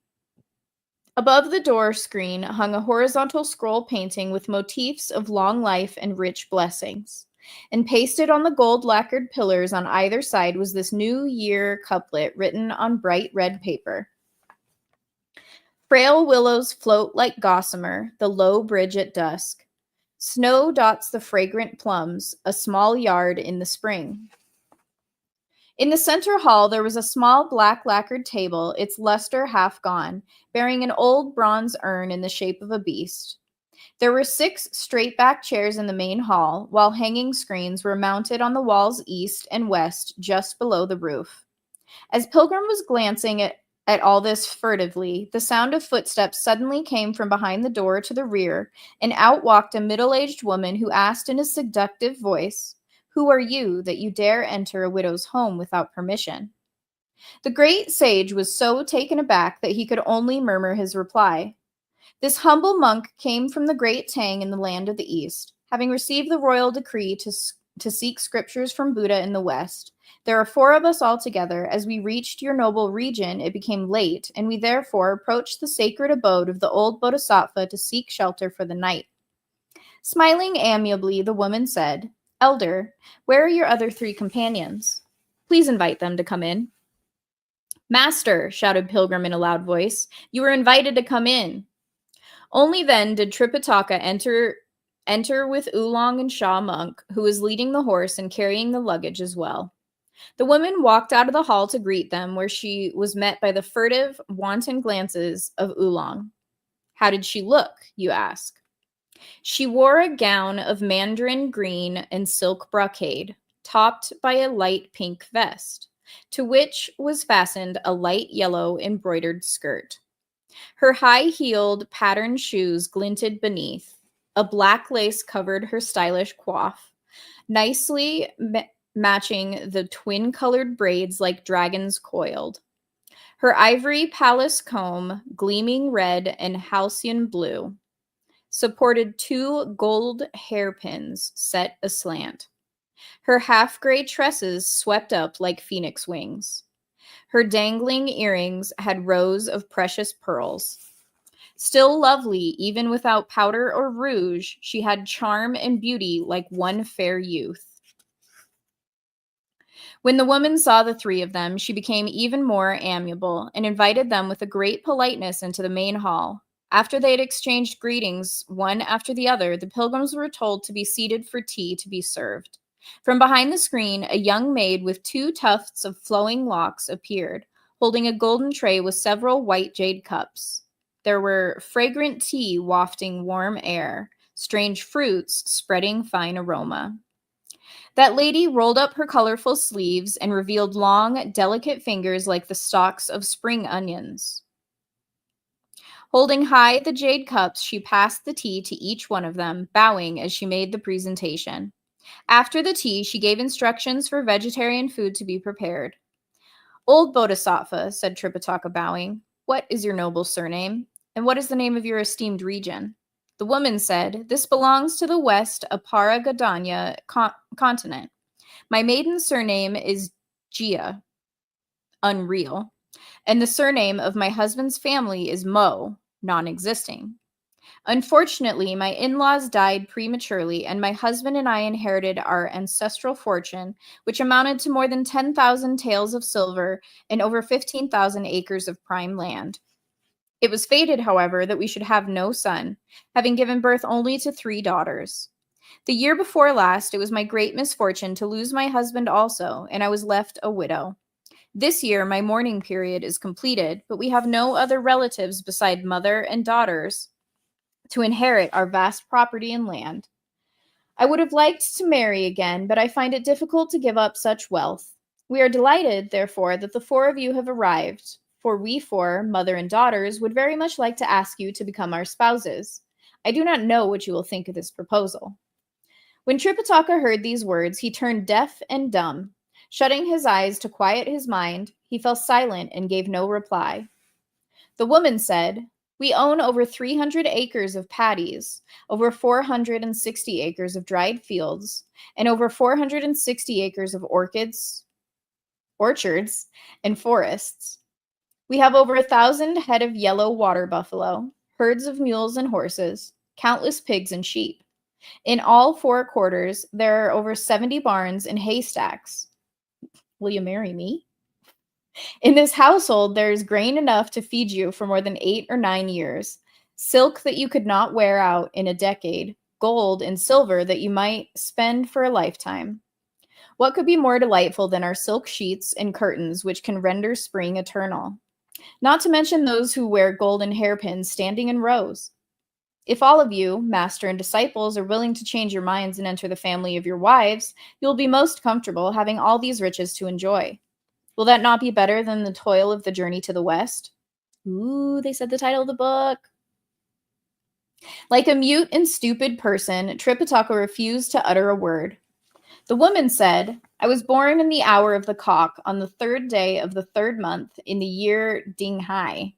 Above the door screen hung a horizontal scroll painting with motifs of long life and rich blessings. And pasted on the gold-lacquered pillars on either side was this New Year couplet written on bright red paper. "Frail willows float like gossamer, the low bridge at dusk. Snow dots the fragrant plums, a small yard in the spring." In the center hall, there was a small black lacquered table, its luster half gone, bearing an old bronze urn in the shape of a beast. There were 6 straight-back chairs in the main hall, while hanging screens were mounted on the walls east and west, just below the roof. As Pilgrim was glancing at all this furtively, the sound of footsteps suddenly came from behind the door to the rear, and out walked a middle-aged woman who asked in a seductive voice, "Who are you that you dare enter a widow's home without permission?" The great sage was so taken aback that he could only murmur his reply. This humble monk came from the great Tang in the land of the East, having received the royal decree to seek scriptures from Buddha in the West. There are 4 of us altogether. As we reached your noble region, it became late, and we therefore approached the sacred abode of the old Bodhisattva to seek shelter for the night. Smiling amiably, the woman said, Elder, where are your other 3 companions? Please invite them to come in. Master, shouted Pilgrim in a loud voice, you were invited to come in. Only then did Tripitaka enter with Oolong and Shaw Monk, who was leading the horse and carrying the luggage as well. The woman walked out of the hall to greet them, where she was met by the furtive, wanton glances of Oolong. How did she look, you ask? She wore a gown of mandarin green and silk brocade, topped by a light pink vest, to which was fastened a light yellow embroidered skirt. Her high-heeled, patterned shoes glinted beneath. A black lace covered her stylish coif, nicely matching the twin-colored braids like dragons coiled. Her ivory palace comb, gleaming red and halcyon blue, supported 2 gold hairpins set aslant. Her half-gray tresses swept up like phoenix wings. Her dangling earrings had rows of precious pearls. Still lovely, even without powder or rouge, she had charm and beauty like one fair youth. When the woman saw the 3 of them, she became even more amiable and invited them with a great politeness into the main hall. After they had exchanged greetings one after the other, the pilgrims were told to be seated for tea to be served. From behind the screen, a young maid with 2 tufts of flowing locks appeared, holding a golden tray with several white jade cups. There were fragrant tea wafting warm air, strange fruits spreading fine aroma. That lady rolled up her colorful sleeves and revealed long, delicate fingers like the stalks of spring onions. Holding high the jade cups, she passed the tea to each one of them, bowing as she made the presentation. After the tea, she gave instructions for vegetarian food to be prepared. Old Bodhisattva, said Tripitaka, bowing, what is your noble surname, and what is the name of your esteemed region? The woman said, this belongs to the West Aparagadanya continent. My maiden surname is Jia, unreal, and the surname of my husband's family is Mo, non-existing. Unfortunately, my in-laws died prematurely, and my husband and I inherited our ancestral fortune, which amounted to more than 10,000 taels of silver and over 15,000 acres of prime land. It was fated, however, that we should have no son, having given birth only to 3 daughters. The year before last, it was my great misfortune to lose my husband also, and I was left a widow. This year, my mourning period is completed, but we have no other relatives beside mother and daughters to inherit our vast property and land. I would have liked to marry again, but I find it difficult to give up such wealth. We are delighted, therefore, that the 4 of you have arrived, for we 4, mother and daughters, would very much like to ask you to become our spouses. I do not know what you will think of this proposal. When Tripitaka heard these words, he turned deaf and dumb. Shutting his eyes to quiet his mind, he fell silent and gave no reply. The woman said, we own over 300 acres of paddies, over 460 acres of dried fields, and over 460 acres of orchards, and forests. We have over 1,000 head of yellow water buffalo, herds of mules and horses, countless pigs and sheep. In all 4 quarters, there are over 70 barns and haystacks. Will you marry me? In this household, there is grain enough to feed you for more than 8 or 9 years, silk that you could not wear out in a decade, gold and silver that you might spend for a lifetime. What could be more delightful than our silk sheets and curtains, which can render spring eternal? Not to mention those who wear golden hairpins standing in rows. If all of you, master and disciples, are willing to change your minds and enter the family of your wives, you'll be most comfortable having all these riches to enjoy. Will that not be better than the toil of the journey to the West? Ooh, they said the title of the book. Like a mute and stupid person, Tripitaka refused to utter a word. The woman said, I was born in the hour of the cock on the 3rd day of the 3rd month in the year Ding Hai.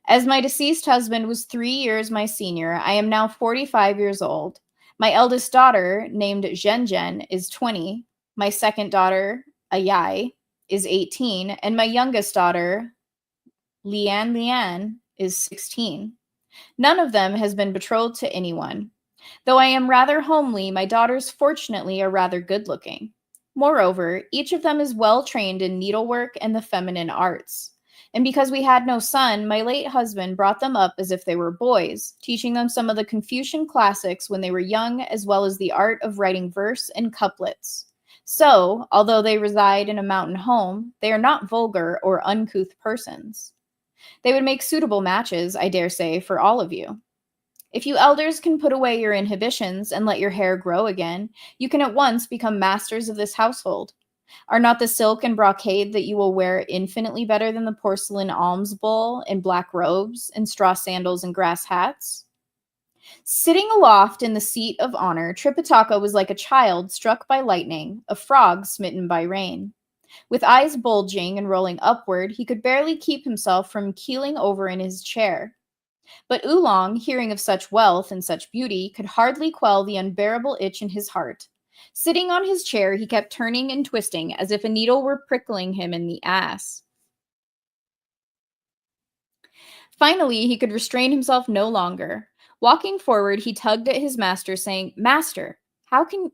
As my deceased husband was 3 years my senior, I am now 45 years old. My eldest daughter, named Zhen, is 20. My second daughter, Ayai, is 18. And my youngest daughter, Lian, is 16. None of them has been betrothed to anyone. Though I am rather homely, my daughters fortunately are rather good-looking. Moreover, each of them is well trained in needlework and the feminine arts. And because we had no son, my late husband brought them up as if they were boys, teaching them some of the Confucian classics when they were young, as well as the art of writing verse and couplets. So, although they reside in a mountain home, they are not vulgar or uncouth persons. They would make suitable matches, I dare say, for all of you. If you elders can put away your inhibitions and let your hair grow again, you can at once become masters of this household. Are not the silk and brocade that you will wear infinitely better than the porcelain alms bowl and black robes and straw sandals and grass hats? Sitting aloft in the seat of honor, Tripitaka was like a child struck by lightning, a frog smitten by rain. With eyes bulging and rolling upward, he could barely keep himself from keeling over in his chair. But Oolong, hearing of such wealth and such beauty, could hardly quell the unbearable itch in his heart. Sitting on his chair, he kept turning and twisting as if a needle were prickling him in the ass. Finally, he could restrain himself no longer. Walking forward, he tugged at his master, saying, Master, how can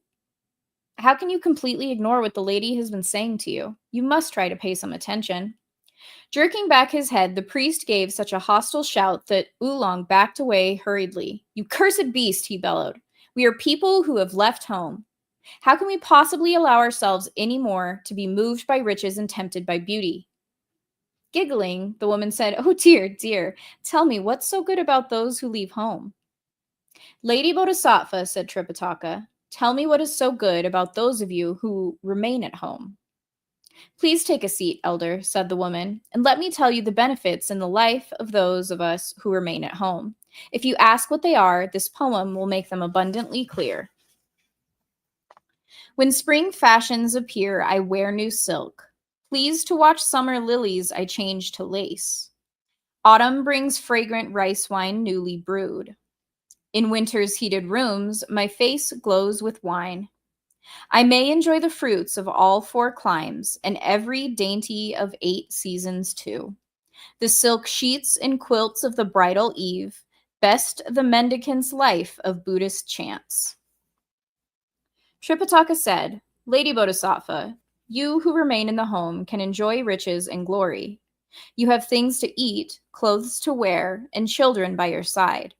you completely ignore what the lady has been saying to you? You must try to pay some attention. Jerking back his head, the priest gave such a hostile shout that Oolong backed away hurriedly. You cursed beast, he bellowed. We are people who have left home. How can we possibly allow ourselves any more to be moved by riches and tempted by beauty? Giggling, the woman said, Oh dear, dear, tell me what's so good about those who leave home? Lady Bodhisattva, said Tripitaka, tell me what is so good about those of you who remain at home. Please take a seat, elder, said the woman, and let me tell you the benefits in the life of those of us who remain at home. If you ask what they are, this poem will make them abundantly clear. When spring fashions appear, I wear new silk. Pleased to watch summer lilies, I change to lace. Autumn brings fragrant rice wine newly brewed. In winter's heated rooms, my face glows with wine. I may enjoy the fruits of all 4 climes, and every dainty of 8 seasons too. The silk sheets and quilts of the bridal eve, best the mendicant's life of Buddhist chants. Tripitaka said, Lady Bodhisattva, you who remain in the home can enjoy riches and glory. You have things to eat, clothes to wear, and children by your side.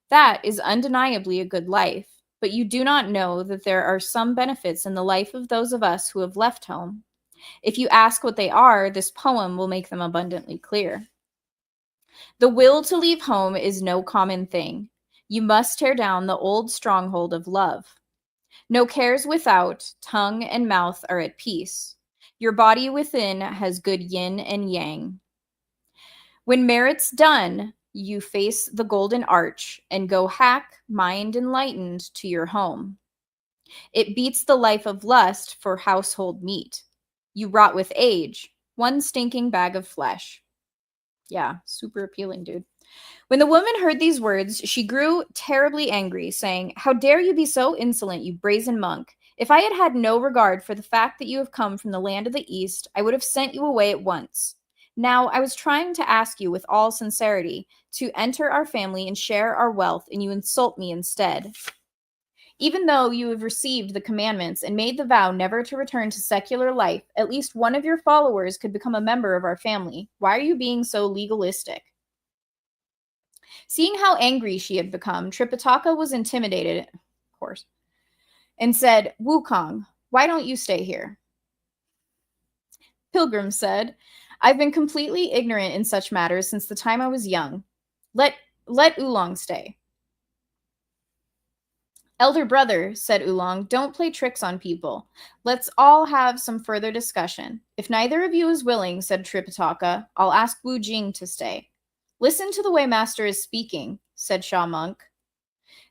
That is undeniably a good life, but you do not know that there are some benefits in the life of those of us who have left home. If you ask what they are, this poem will make them abundantly clear. The will to leave home is no common thing. You must tear down the old stronghold of love. No cares without, tongue and mouth are at peace. Your body within has good yin and yang. When merit's done, you face the golden arch and go hack, mind enlightened, to your home. It beats the life of lust for household meat. You rot with age, one stinking bag of flesh. Yeah, super appealing, dude. When the woman heard these words, she grew terribly angry, saying, How dare you be so insolent, you brazen monk? If I had had no regard for the fact that you have come from the land of the East, I would have sent you away at once. Now, I was trying to ask you with all sincerity to enter our family and share our wealth, and you insult me instead. Even though you have received the commandments and made the vow never to return to secular life, at least one of your followers could become a member of our family. Why are you being so legalistic? Seeing how angry she had become, Tripitaka was intimidated, of course, and said, Wukong, why don't you stay here? Pilgrim said, I've been completely ignorant in such matters since the time I was young. Let Oolong stay. Elder brother, said Oolong, don't play tricks on people. Let's all have some further discussion. If neither of you is willing, said Tripitaka, I'll ask Wu Jing to stay. Listen to the way master is speaking, said Sha Monk.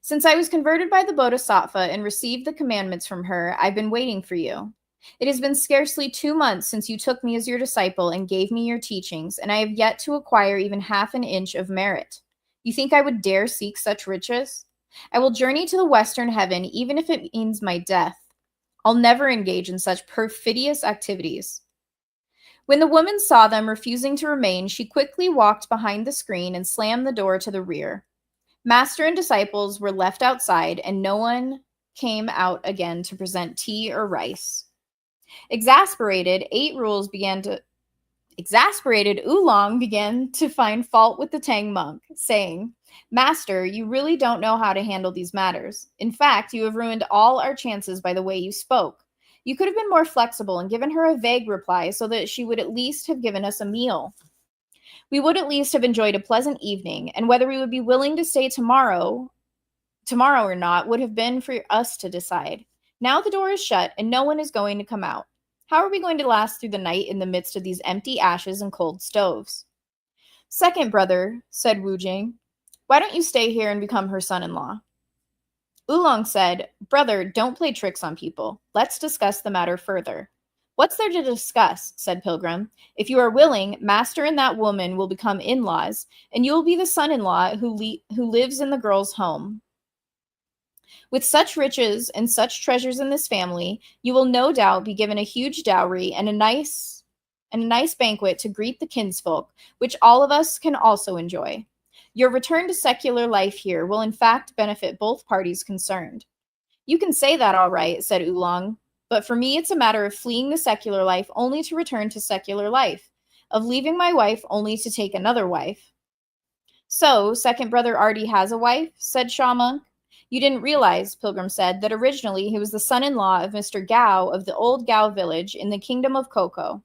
Since I was converted by the Bodhisattva and received the commandments from her, I've been waiting for you. It has been scarcely 2 months since you took me as your disciple and gave me your teachings, and I have yet to acquire even half an inch of merit. You think I would dare seek such riches? I will journey to the western heaven, even if it means my death. I'll never engage in such perfidious activities. When the woman saw them refusing to remain, she quickly walked behind the screen and slammed the door to the rear. Master and disciples were left outside, and no one came out again to present tea or rice. Exasperated Oolong began to find fault with the Tang monk, saying, "Master, you really don't know how to handle these matters. In fact, you have ruined all our chances by the way you spoke. You could have been more flexible and given her a vague reply so that she would at least have given us a meal. We would at least have enjoyed a pleasant evening, and whether we would be willing to stay tomorrow or not would have been for us to decide. Now the door is shut and no one is going to come out. How are we going to last through the night in the midst of these empty ashes and cold stoves?" "Second brother," said Wu Jing, "why don't you stay here and become her son-in-law?" Oolong said, "Brother, don't play tricks on people. Let's discuss the matter further." "What's there to discuss?" said Pilgrim. "If you are willing, Master and that woman will become in-laws, and you will be the son-in-law who lives in the girl's home. With such riches and such treasures in this family, you will no doubt be given a huge dowry and a nice banquet to greet the kinsfolk, which all of us can also enjoy. Your return to secular life here will in fact benefit both parties concerned." "You can say that all right," said Oolong, "but for me it's a matter of fleeing the secular life only to return to secular life, of leaving my wife only to take another wife." "So, second brother already has a wife?" said Shaw Monk. "You didn't realize," Pilgrim said, "that originally he was the son-in-law of Mr. Gao of the old Gao village in the kingdom of Coco.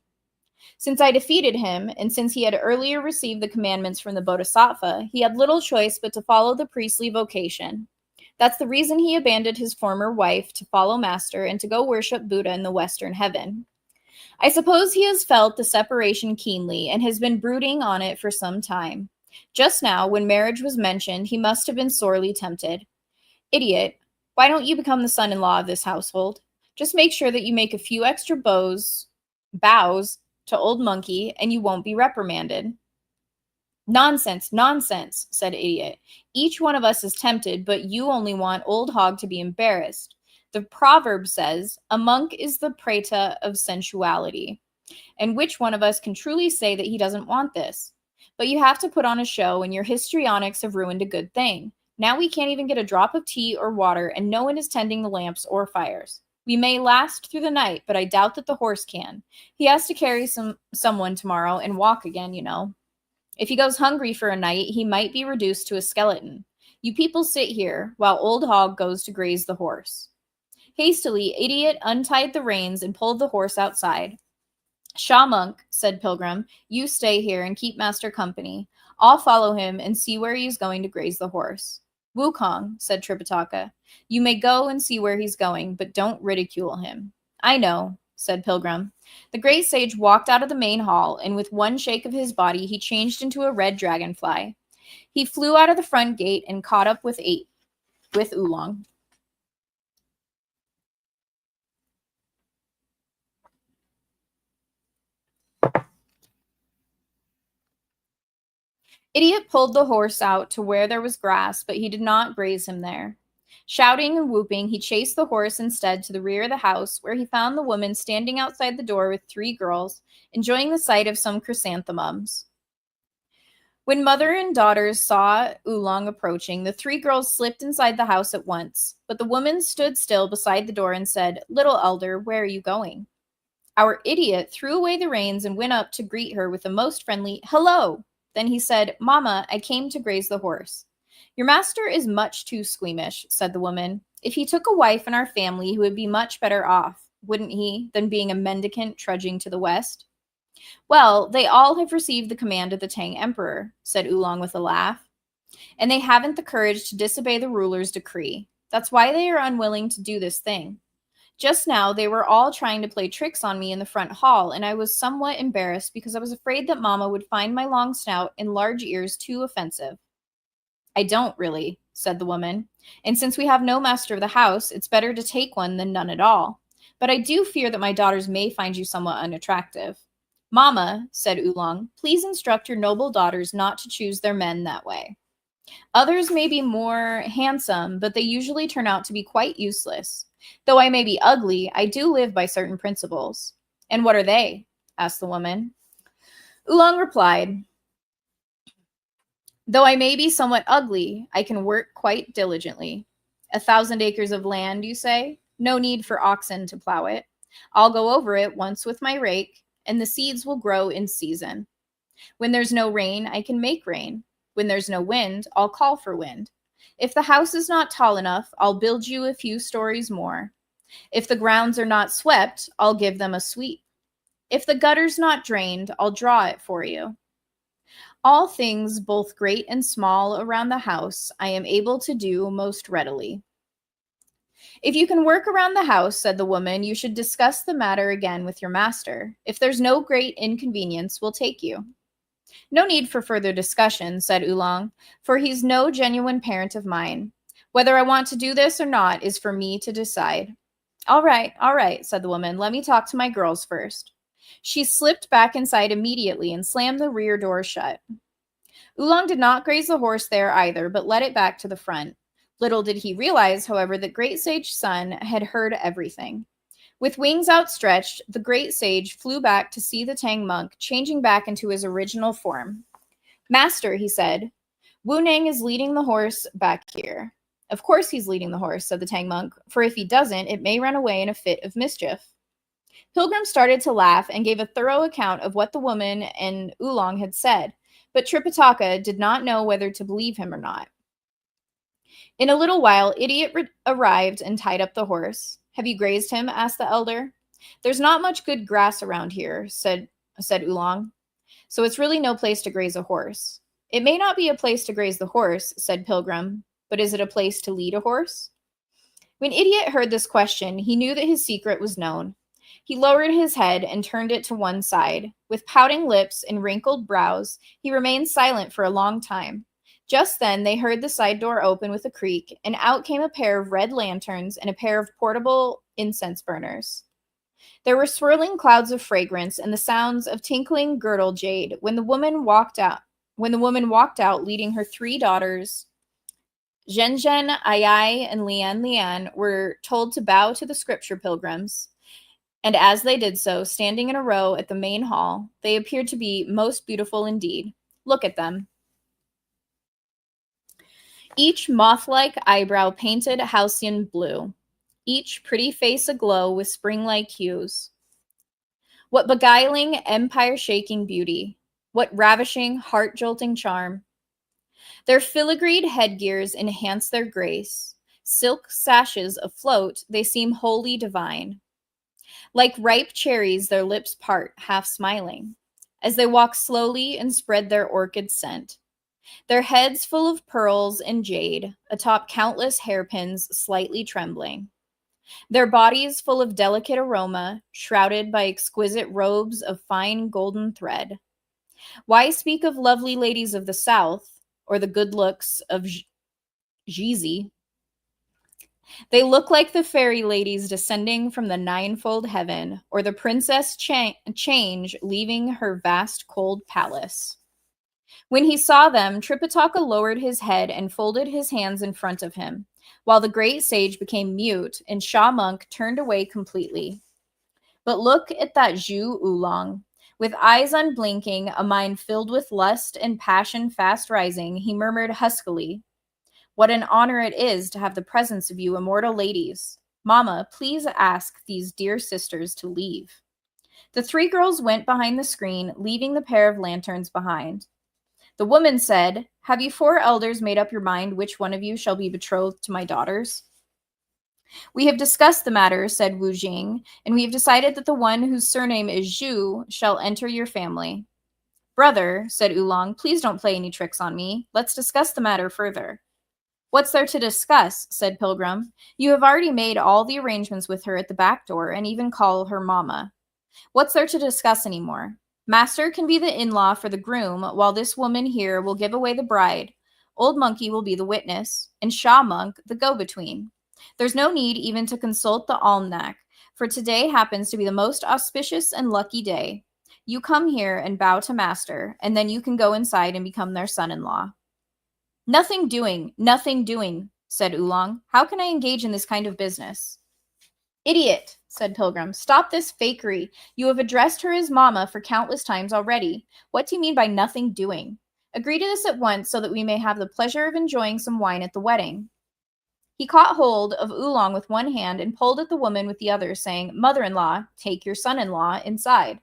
Since I defeated him, and since he had earlier received the commandments from the Bodhisattva, he had little choice but to follow the priestly vocation. That's the reason he abandoned his former wife to follow Master and to go worship Buddha in the Western Heaven. I suppose he has felt the separation keenly and has been brooding on it for some time. Just now, when marriage was mentioned, he must have been sorely tempted. Idiot, why don't you become the son-in-law of this household? Just make sure that you make a few extra bows to Old Monkey, and you won't be reprimanded." "Nonsense, nonsense," said Idiot. "Each one of us is tempted, but you only want Old Hog to be embarrassed. The proverb says, 'A monk is the preta of sensuality.' And which one of us can truly say that he doesn't want this? But you have to put on a show, and your histrionics have ruined a good thing. Now we can't even get a drop of tea or water, and no one is tending the lamps or fires. We may last through the night, but I doubt that the horse can. He has to carry someone tomorrow and walk again, you know. If he goes hungry for a night, he might be reduced to a skeleton. You people sit here, while Old Hog goes to graze the horse." Hastily, Idiot untied the reins and pulled the horse outside. "Shaw Monk," said Pilgrim, "you stay here and keep Master company. I'll follow him and see where he is going to graze the horse." "Wukong," said Tripitaka, "you may go and see where he's going, but don't ridicule him." "I know," said Pilgrim. The great sage walked out of the main hall, and with one shake of his body, he changed into a red dragonfly. He flew out of the front gate and caught up with Oolong. Idiot pulled the horse out to where there was grass, but he did not graze him there. Shouting and whooping, he chased the horse instead to the rear of the house, where he found the woman standing outside the door with 3 girls, enjoying the sight of some chrysanthemums. When mother and daughters saw Oolong approaching, the 3 girls slipped inside the house at once, but the woman stood still beside the door and said, "Little elder, where are you going?" Our idiot threw away the reins and went up to greet her with a most friendly "Hello!" Then he said, "Mama, I came to graze the horse." "Your master is much too squeamish," said the woman. "If he took a wife in our family, he would be much better off, wouldn't he, than being a mendicant trudging to the west?" "Well, they all have received the command of the Tang Emperor," said Oolong with a laugh, "and they haven't the courage to disobey the ruler's decree. That's why they are unwilling to do this thing. Just now, they were all trying to play tricks on me in the front hall, and I was somewhat embarrassed because I was afraid that Mama would find my long snout and large ears too offensive." "I don't really," said the woman. And since we have no master of the house, it's better to take one than none at all. But I do fear that my daughters may find you somewhat unattractive. Mama, said Oolong, please instruct your noble daughters not to choose their men that way. Others may be more handsome, but they usually turn out to be quite useless. Though I may be ugly, I do live by certain principles. And what are they? Asked the woman. Oolong replied, though I may be somewhat ugly, I can work quite diligently. 1,000 acres of land, you say? No need for oxen to plow it. I'll go over it once with my rake, and the seeds will grow in season. When there's no rain, I can make rain. When there's no wind, I'll call for wind. If the house is not tall enough, I'll build you a few stories more. If the grounds are not swept, I'll give them a sweep. If the gutter's not drained, I'll draw it for you. All things, both great and small, around the house, I am able to do most readily. If you can work around the house, said the woman, you should discuss the matter again with your master. If there's no great inconvenience, we'll take you. No need for further discussion, said Oolong, for he's no genuine parent of mine. Whether I want to do this or not is for me to decide. All right, said the woman. Let me talk to my girls first. She slipped back inside immediately and slammed the rear door shut. Oolong did not graze the horse there either, but led it back to the front. Little did he realize, however, that Great Sage Sun had heard everything. With wings outstretched, the great sage flew back to see the Tang monk, changing back into his original form. Master, he said, Wu Nang is leading the horse back here. Of course he's leading the horse, said the Tang monk, for if he doesn't, it may run away in a fit of mischief. Pilgrim started to laugh and gave a thorough account of what the woman and Oolong had said, but Tripitaka did not know whether to believe him or not. In a little while, Idiot arrived and tied up the horse. Have you grazed him? Asked the elder. There's not much good grass around here, said Oolong. So it's really no place to graze a horse. It may not be a place to graze the horse, said Pilgrim, but is it a place to lead a horse? When Idiot heard this question, he knew that his secret was known. He lowered his head and turned it to one side. With pouting lips and wrinkled brows, he remained silent for a long time. Just then, they heard the side door open with a creak, and out came a pair of red lanterns and a pair of portable incense burners. There were swirling clouds of fragrance and the sounds of tinkling girdle jade when the woman walked out. Leading her 3 daughters, Zhen Zhen, Ai Ai, and Lian Lian, were told to bow to the scripture pilgrims. And as they did so, standing in a row at the main hall, they appeared to be most beautiful indeed. Look at them. Each moth-like eyebrow painted halcyon blue, each pretty face aglow with spring-like hues. What beguiling, empire-shaking beauty! What ravishing, heart-jolting charm! Their filigreed headgears enhance their grace. Silk sashes afloat, they seem wholly divine. Like ripe cherries, their lips part, half smiling, as they walk slowly and spread their orchid scent. Their heads full of pearls and jade, atop countless hairpins slightly trembling. Their bodies full of delicate aroma, shrouded by exquisite robes of fine golden thread. Why speak of lovely ladies of the South, or the good looks of Jizi? They look like the fairy ladies descending from the ninefold heaven, or the princess Change leaving her vast cold palace. When he saw them, Tripitaka lowered his head and folded his hands in front of him, while the great sage became mute and Sha Monk turned away completely. But look at that Zhu Oolong. With eyes unblinking, a mind filled with lust and passion fast rising, he murmured huskily, "What an honor it is to have the presence of you immortal ladies. Mama, please ask these dear sisters to leave." The 3 girls went behind the screen, leaving the pair of lanterns behind. The woman said, "Have you 4 elders made up your mind which one of you shall be betrothed to my daughters?" "We have discussed the matter," said Wu Jing, "and we have decided that the one whose surname is Zhu shall enter your family." "Brother," said Oolong, "please don't play any tricks on me. Let's discuss the matter further." "What's there to discuss?" said Pilgrim. "You have already made all the arrangements with her at the back door and even call her Mama. What's there to discuss anymore? Master can be the in-law for the groom, while this woman here will give away the bride. Old Monkey will be the witness, and Sha Monk the go-between. There's no need even to consult the almanac, for today happens to be the most auspicious and lucky day. You come here and bow to master, and then you can go inside and become their son-in-law. Nothing doing, said Oolong. How can I engage in this kind of business? Idiot, said Pilgrim. Stop this fakery. You have addressed her as Mama for countless times already. What do you mean by nothing doing? Agree to this at once so that we may have the pleasure of enjoying some wine at the wedding. He caught hold of Oolong with one hand and pulled at the woman with the other, saying, Mother-in-law, take your son-in-law inside.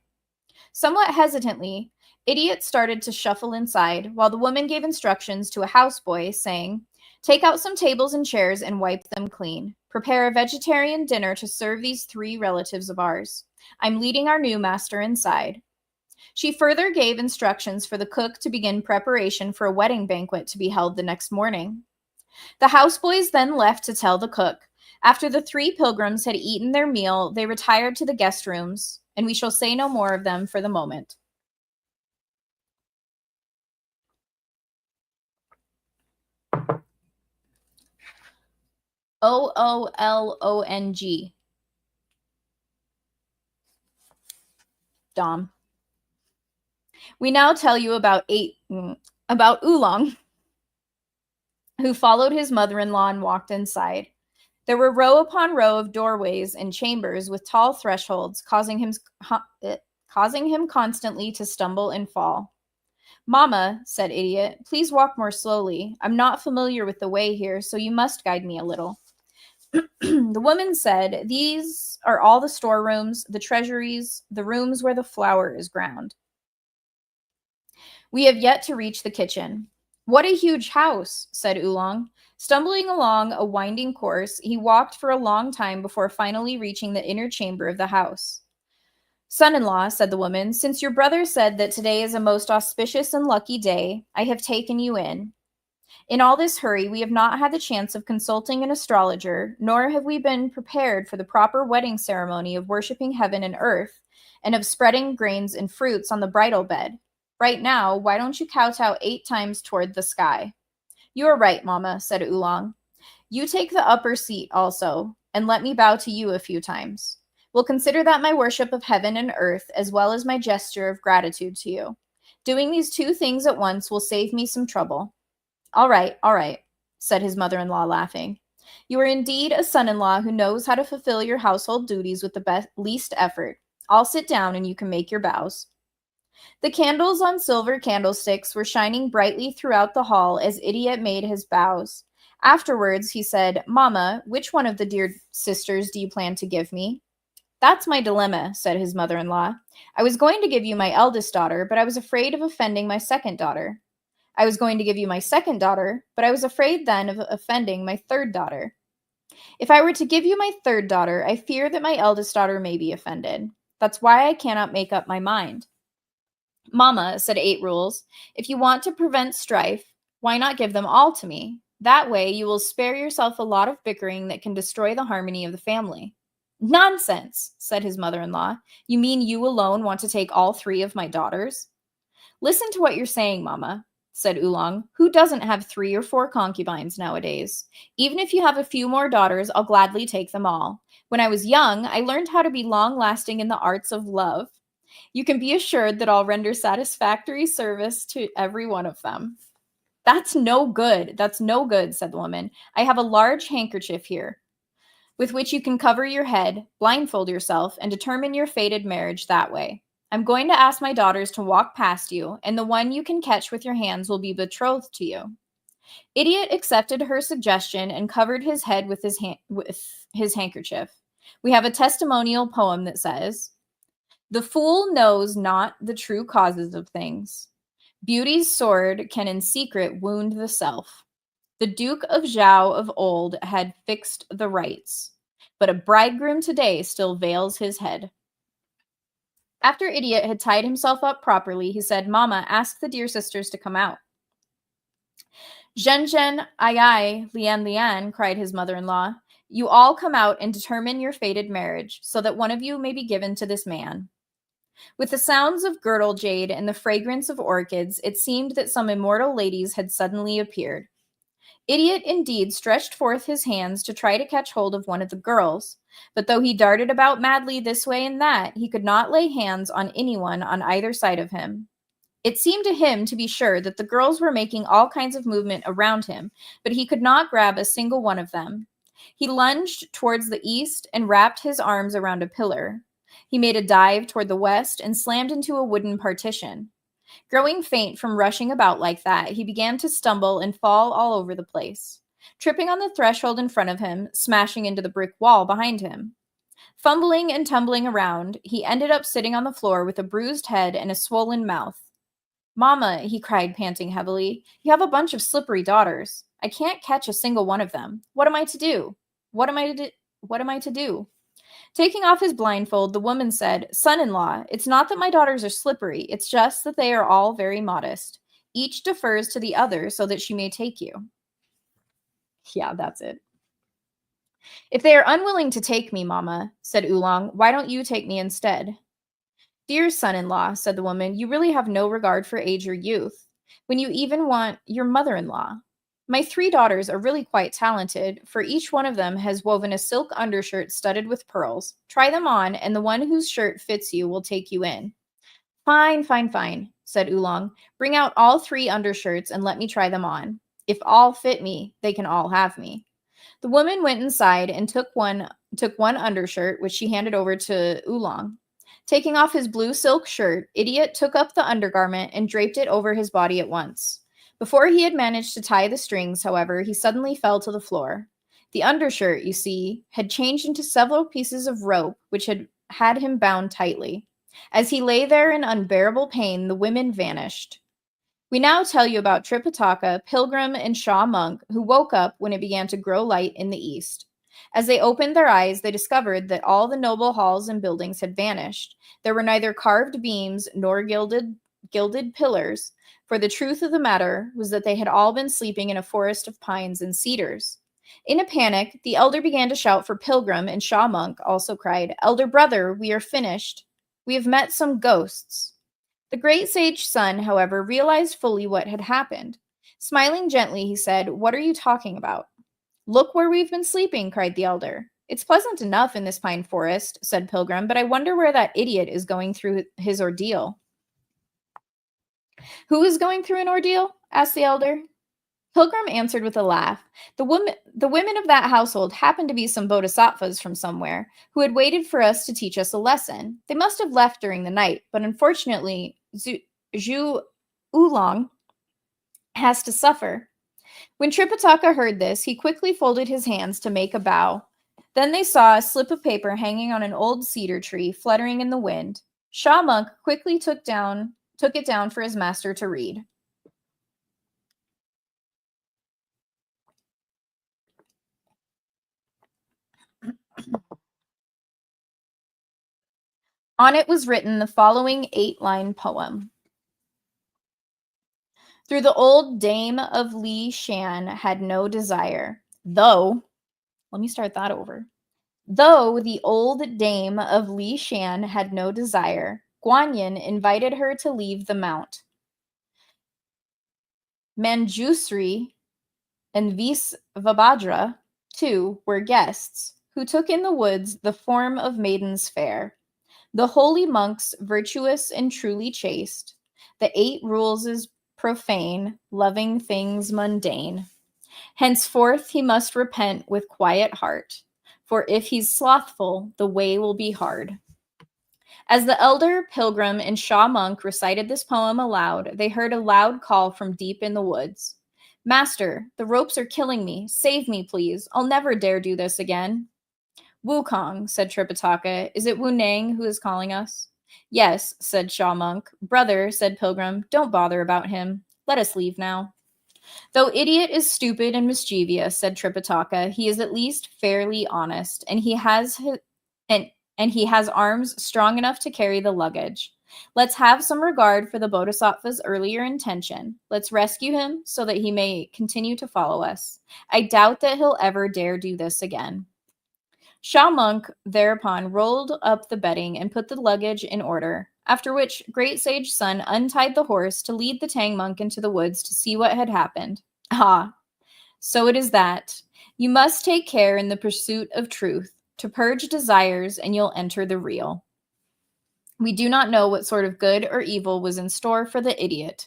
Somewhat hesitantly, Idiot started to shuffle inside, while the woman gave instructions to a houseboy, saying, Take out some tables and chairs and wipe them clean. Prepare a vegetarian dinner to serve these 3 relatives of ours. I'm leading our new master inside. She further gave instructions for the cook to begin preparation for a wedding banquet to be held the next morning. The houseboys then left to tell the cook. After the 3 pilgrims had eaten their meal, they retired to the guest rooms, and we shall say no more of them for the moment. Oolong. Dom. We now tell you about Oolong, who followed his mother-in-law and walked inside. There were row upon row of doorways and chambers with tall thresholds, causing him constantly to stumble and fall. Mama, said Idiot, please walk more slowly. I'm not familiar with the way here, so you must guide me a little. The woman said, These are all the storerooms, the treasuries, the rooms where the flour is ground. We have yet to reach the kitchen. What a huge house, said Oolong. Stumbling along a winding course, he walked for a long time before finally reaching the inner chamber of the house. Son-in-law, said the woman, since your brother said that today is a most auspicious and lucky day, I have taken you in. In all this hurry, we have not had the chance of consulting an astrologer, nor have we been prepared for the proper wedding ceremony of worshipping heaven and earth, and of spreading grains and fruits on the bridal bed. Right now, why don't you kowtow 8 times toward the sky? You are right, Mama, said Oolong. You take the upper seat also, and let me bow to you a few times. We'll consider that my worship of heaven and earth, as well as my gesture of gratitude to you. Doing these 2 things at once will save me some trouble. All right, said his mother-in-law, laughing. You are indeed a son-in-law who knows how to fulfill your household duties with the least effort. I'll sit down and you can make your bows. The candles on silver candlesticks were shining brightly throughout the hall as Idiot made his bows. Afterwards, he said, Mama, which one of the dear sisters do you plan to give me? That's my dilemma, said his mother-in-law. I was going to give you my eldest daughter, but I was afraid of offending my second daughter. I was going to give you my second daughter, but I was afraid then of offending my third daughter. If I were to give you my third daughter, I fear that my eldest daughter may be offended. That's why I cannot make up my mind. Mama, said 8 Rules, if you want to prevent strife, why not give them all to me? That way you will spare yourself a lot of bickering that can destroy the harmony of the family. Nonsense, said his mother-in-law. You mean you alone want to take all 3 of my daughters? Listen to what you're saying, Mama, said Oolong. Who doesn't have 3 or 4 concubines nowadays? Even if you have a few more daughters, I'll gladly take them all. When I was young, I learned how to be long-lasting in the arts of love. You can be assured that I'll render satisfactory service to every one of them. That's no good, said the woman. I have a large handkerchief here, with which you can cover your head, blindfold yourself, and determine your fated marriage that way. I'm going to ask my daughters to walk past you, and the one you can catch with your hands will be betrothed to you. Idiot accepted her suggestion and covered his head with his handkerchief. We have a testimonial poem that says, The fool knows not the true causes of things. Beauty's sword can in secret wound the self. The Duke of Zhao of old had fixed the rights, but a bridegroom today still veils his head. After Idiot had tied himself up properly, he said, Mama, ask the dear sisters to come out. Zhen, ai, Lian, cried his mother-in-law. You all come out and determine your fated marriage, so that one of you may be given to this man. With the sounds of girdle jade and the fragrance of orchids, it seemed that some immortal ladies had suddenly appeared. Idiot indeed stretched forth his hands to try to catch hold of one of the girls, but though he darted about madly this way and that, he could not lay hands on anyone on either side of him. It seemed to him, to be sure, that the girls were making all kinds of movement around him, but he could not grab a single one of them. He lunged towards the east and wrapped his arms around a pillar. He made a dive toward the west and slammed into a wooden partition. Growing faint from rushing about like that, he began to stumble and fall all over the place, tripping on the threshold in front of him, smashing into the brick wall behind him. Fumbling and tumbling around, he ended up sitting on the floor with a bruised head and a swollen mouth. "Mama," he cried, panting heavily, "you have a bunch of slippery daughters. I can't catch a single one of them. What am I to do? What am I to do?" Taking off his blindfold, the woman said, "Son-in-law, it's not that my daughters are slippery. It's just that they are all very modest. Each defers to the other so that she may take you." Yeah, that's it. "If they are unwilling to take me, Mama," said Oolong, "why don't you take me instead?" "Dear son-in-law," said the woman, "you really have no regard for age or youth, when you even want your mother-in-law. My 3 daughters are really quite talented, for each one of them has woven a silk undershirt studded with pearls. Try them on, and the one whose shirt fits you will take you in." "Fine, fine, fine," said Oolong. "Bring out all 3 undershirts and let me try them on. If all fit me, they can all have me." The woman went inside and took one undershirt, which she handed over to Oolong. Taking off his blue silk shirt, Idiot took up the undergarment and draped it over his body at once. Before he had managed to tie the strings, however, he suddenly fell to the floor. The undershirt, you see, had changed into several pieces of rope which had him bound tightly. As he lay there in unbearable pain, the women vanished. We now tell you about Tripitaka, Pilgrim, and Shaw Monk, who woke up when it began to grow light in the east. As they opened their eyes, they discovered that all the noble halls and buildings had vanished. There were neither carved beams nor gilded pillars, for the truth of the matter was that they had all been sleeping in a forest of pines and cedars. In a panic, the elder began to shout for Pilgrim, and Shaw Monk also cried, "Elder brother, we are finished. We have met some ghosts." The great sage son, however, realized fully what had happened. Smiling gently, he said, "What are you talking about?" "Look where we've been sleeping," cried the elder. "It's pleasant enough in this pine forest," said Pilgrim, "but I wonder where that idiot is going through his ordeal." "Who is going through an ordeal?" asked the elder. Pilgrim answered with a laugh. The women of that household happened to be some bodhisattvas from somewhere, who had waited for us to teach us a lesson. They must have left during the night, but unfortunately, Zhu Oolong has to suffer. When Tripitaka heard this, he quickly folded his hands to make a bow. Then they saw a slip of paper hanging on an old cedar tree, fluttering in the wind. Shaw Monk quickly took it down for his master to read. On it was written the following 8-line poem. Through the old dame of Li Shan had no desire, though the old dame of Li Shan had no desire, Guanyin invited her to leave the mount. Manjusri and Visvabhadra, too, were guests, who took in the woods the form of maidens fair. The holy monks, virtuous and truly chaste, the 8 rules is profane, loving things mundane. Henceforth he must repent with quiet heart, for if he's slothful, the way will be hard. As the elder, Pilgrim, and Shaw Monk recited this poem aloud, they heard a loud call from deep in the woods. "Master, the ropes are killing me. Save me, please. I'll never dare do this again." "Wukong," said Tripitaka, "is it Wu Nang who is calling us?" "Yes," said Shaw Monk. "Brother," said Pilgrim, "don't bother about him. Let us leave now." "Though Idiot is stupid and mischievous," said Tripitaka, "he is at least fairly honest, and he has arms strong enough to carry the luggage. Let's have some regard for the Bodhisattva's earlier intention. Let's rescue him so that he may continue to follow us. I doubt that he'll ever dare do this again." Shaw Monk thereupon rolled up the bedding and put the luggage in order. After which Great Sage Sun untied the horse to lead the Tang monk into the woods to see what had happened. Ah, so it is that. You must take care in the pursuit of truth, to purge desires, and you'll enter the real. We do not know what sort of good or evil was in store for the idiot.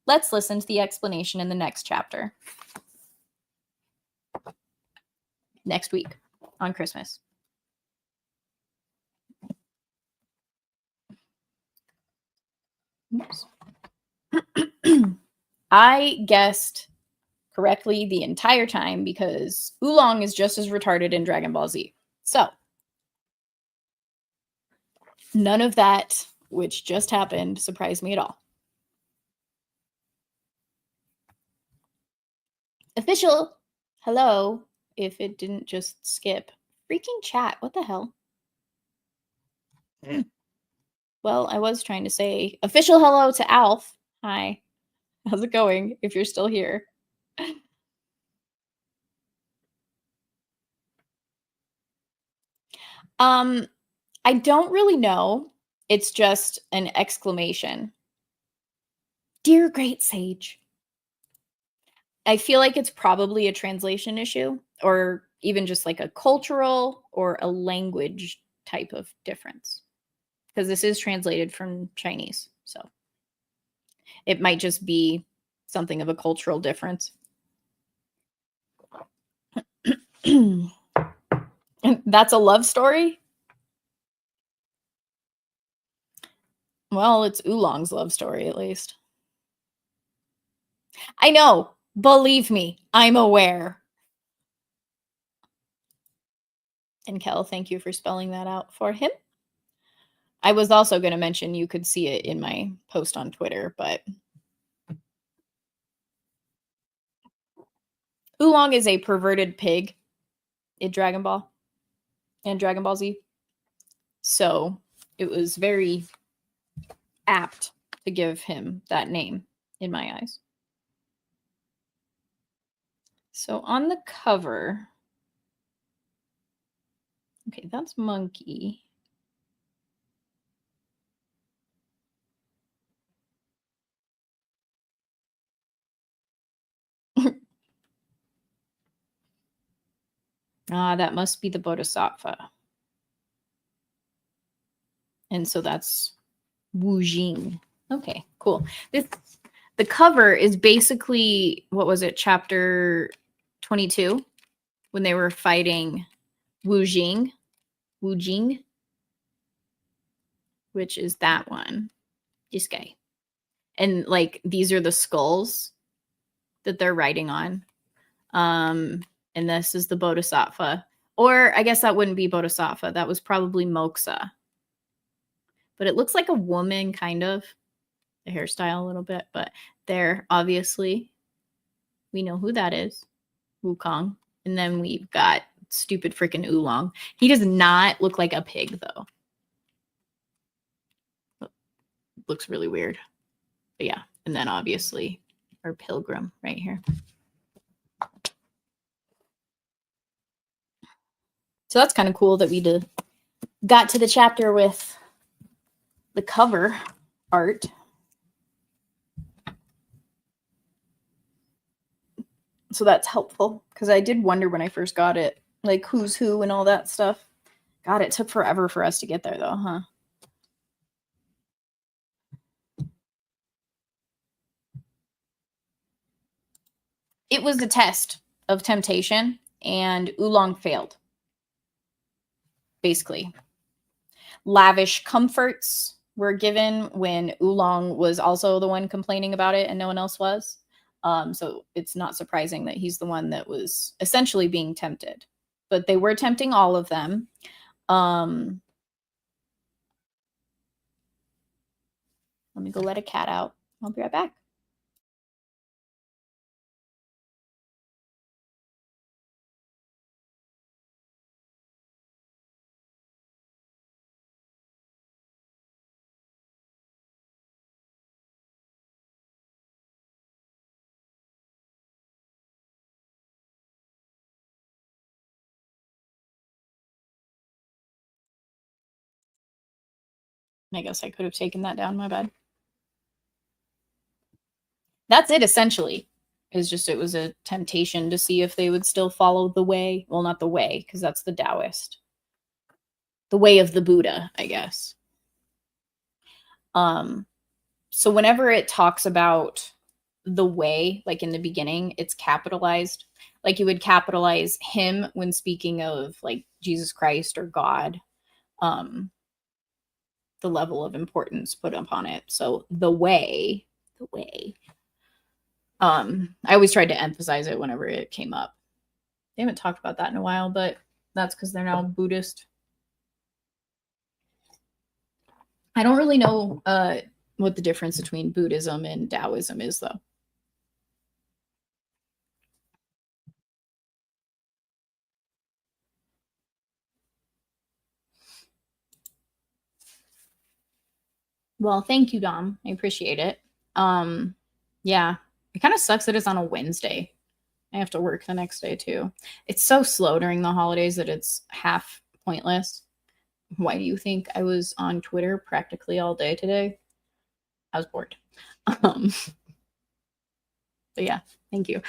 Let's listen to the explanation in the next chapter. Next week on Christmas. Oops. I guessed correctly the entire time because Oolong is just as retarded in Dragon Ball Z. So, none of that, which just happened, surprised me at all. Official hello, if it didn't just skip. Freaking chat, what the hell? Well, I was trying to say official hello to Alf. Hi. How's it going if you're still here? I don't really know. It's just an exclamation. Dear Great Sage. I feel like it's probably a translation issue or even just like a cultural or a language type of difference. Because this is translated from Chinese. So it might just be something of a cultural difference. That's a love story? Well, it's Oolong's love story, at least. I know. Believe me, I'm aware. And Kel, thank you for spelling that out for him. I was also going to mention you could see it in my post on Twitter, but Oolong is a perverted pig in Dragon Ball and Dragon Ball Z. So it was very apt to give him that name in my eyes. So on the cover, okay, that's Monkey. That must be the Bodhisattva. And so that's Wu Jing. Okay, cool. The cover is basically, what was it, chapter 22, when they were fighting Wu Jing, which is that one, this guy. And like, these are the skulls that they're writing on. And this is the Bodhisattva. Or I guess that wouldn't be Bodhisattva. That was probably Moksha. But it looks like a woman, kind of. The hairstyle a little bit. But there, obviously, we know who that is. Wukong. And then we've got stupid freaking Oolong. He does not look like a pig, though. Looks really weird. But yeah. And then, obviously, our pilgrim right here. So that's kind of cool that we got to the chapter with the cover art. So that's helpful because I did wonder when I first got it, like who's who and all that stuff. God, it took forever for us to get there though, huh? It was a test of temptation and Oolong failed. Basically. Lavish comforts were given when Oolong was also the one complaining about it and no one else was. So it's not surprising that he's the one that was essentially being tempted. But they were tempting all of them. Let me go let a cat out. I'll be right back. I guess I could have taken that down, my bad. That's it, essentially. It's just, it was a temptation to see if they would still follow the way. Well, not the way, because that's the Taoist. The way of the Buddha, I guess. So whenever it talks about the way, like in the beginning, it's capitalized. Like you would capitalize him when speaking of like Jesus Christ or God. The level of importance put upon it. So the way. I always tried to emphasize it whenever it came up. They haven't talked about that in a while, but that's because they're now Buddhist. I don't really know what the difference between Buddhism and Taoism is, though. Well, thank you, Dom. I appreciate it. Yeah, it kind of sucks that it's on a Wednesday. I have to work the next day, too. It's so slow during the holidays that it's half pointless. Why do you think I was on Twitter practically all day today? I was bored. But yeah, thank you.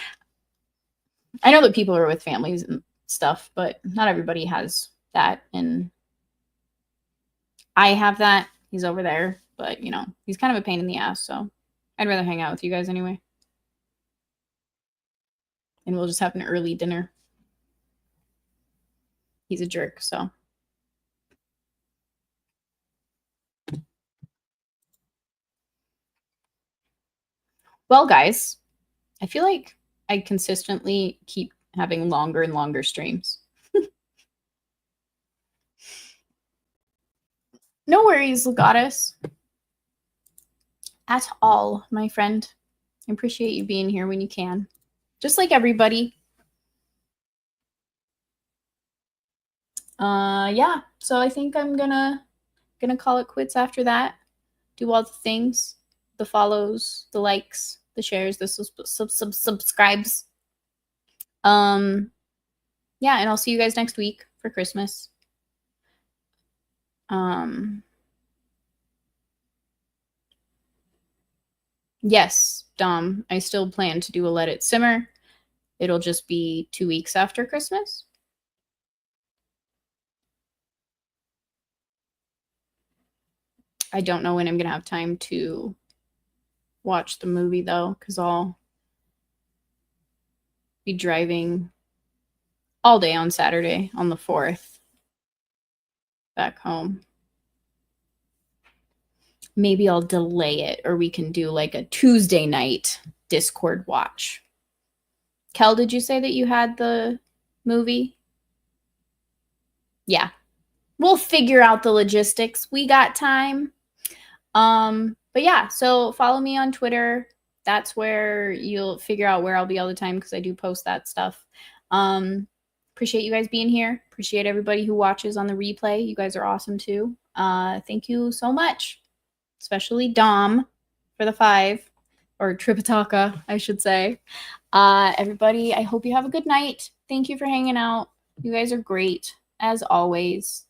I know that people are with families and stuff, but not everybody has that. And I have that. He's over there, but you know, he's kind of a pain in the ass. So I'd rather hang out with you guys anyway. And we'll just have an early dinner. He's a jerk, so. Well, guys, I feel like I consistently keep having longer and longer streams. No worries, Legatus. At all, my friend. I appreciate you being here when you can. Just like everybody. Yeah, so I think I'm gonna call it quits after that. Do all the things, the follows, the likes, the shares, the subscribes. Yeah, and I'll see you guys next week for Christmas. Yes, Dom, I still plan to do a Let It Simmer. It'll just be 2 weeks after Christmas. I don't know when I'm going to have time to watch the movie, though, because I'll be driving all day on Saturday on the 4th back home. Maybe I'll delay it, or we can do like a Tuesday night Discord watch. Kel, did you say that you had the movie? Yeah. We'll figure out the logistics. We got time. But yeah, so follow me on Twitter. That's where you'll figure out where I'll be all the time, because I do post that stuff. Appreciate you guys being here. Appreciate everybody who watches on the replay. You guys are awesome too. Thank you so much. Especially Dom for the 5, or Tripitaka, I should say. Everybody, I hope you have a good night. Thank you for hanging out. You guys are great, as always.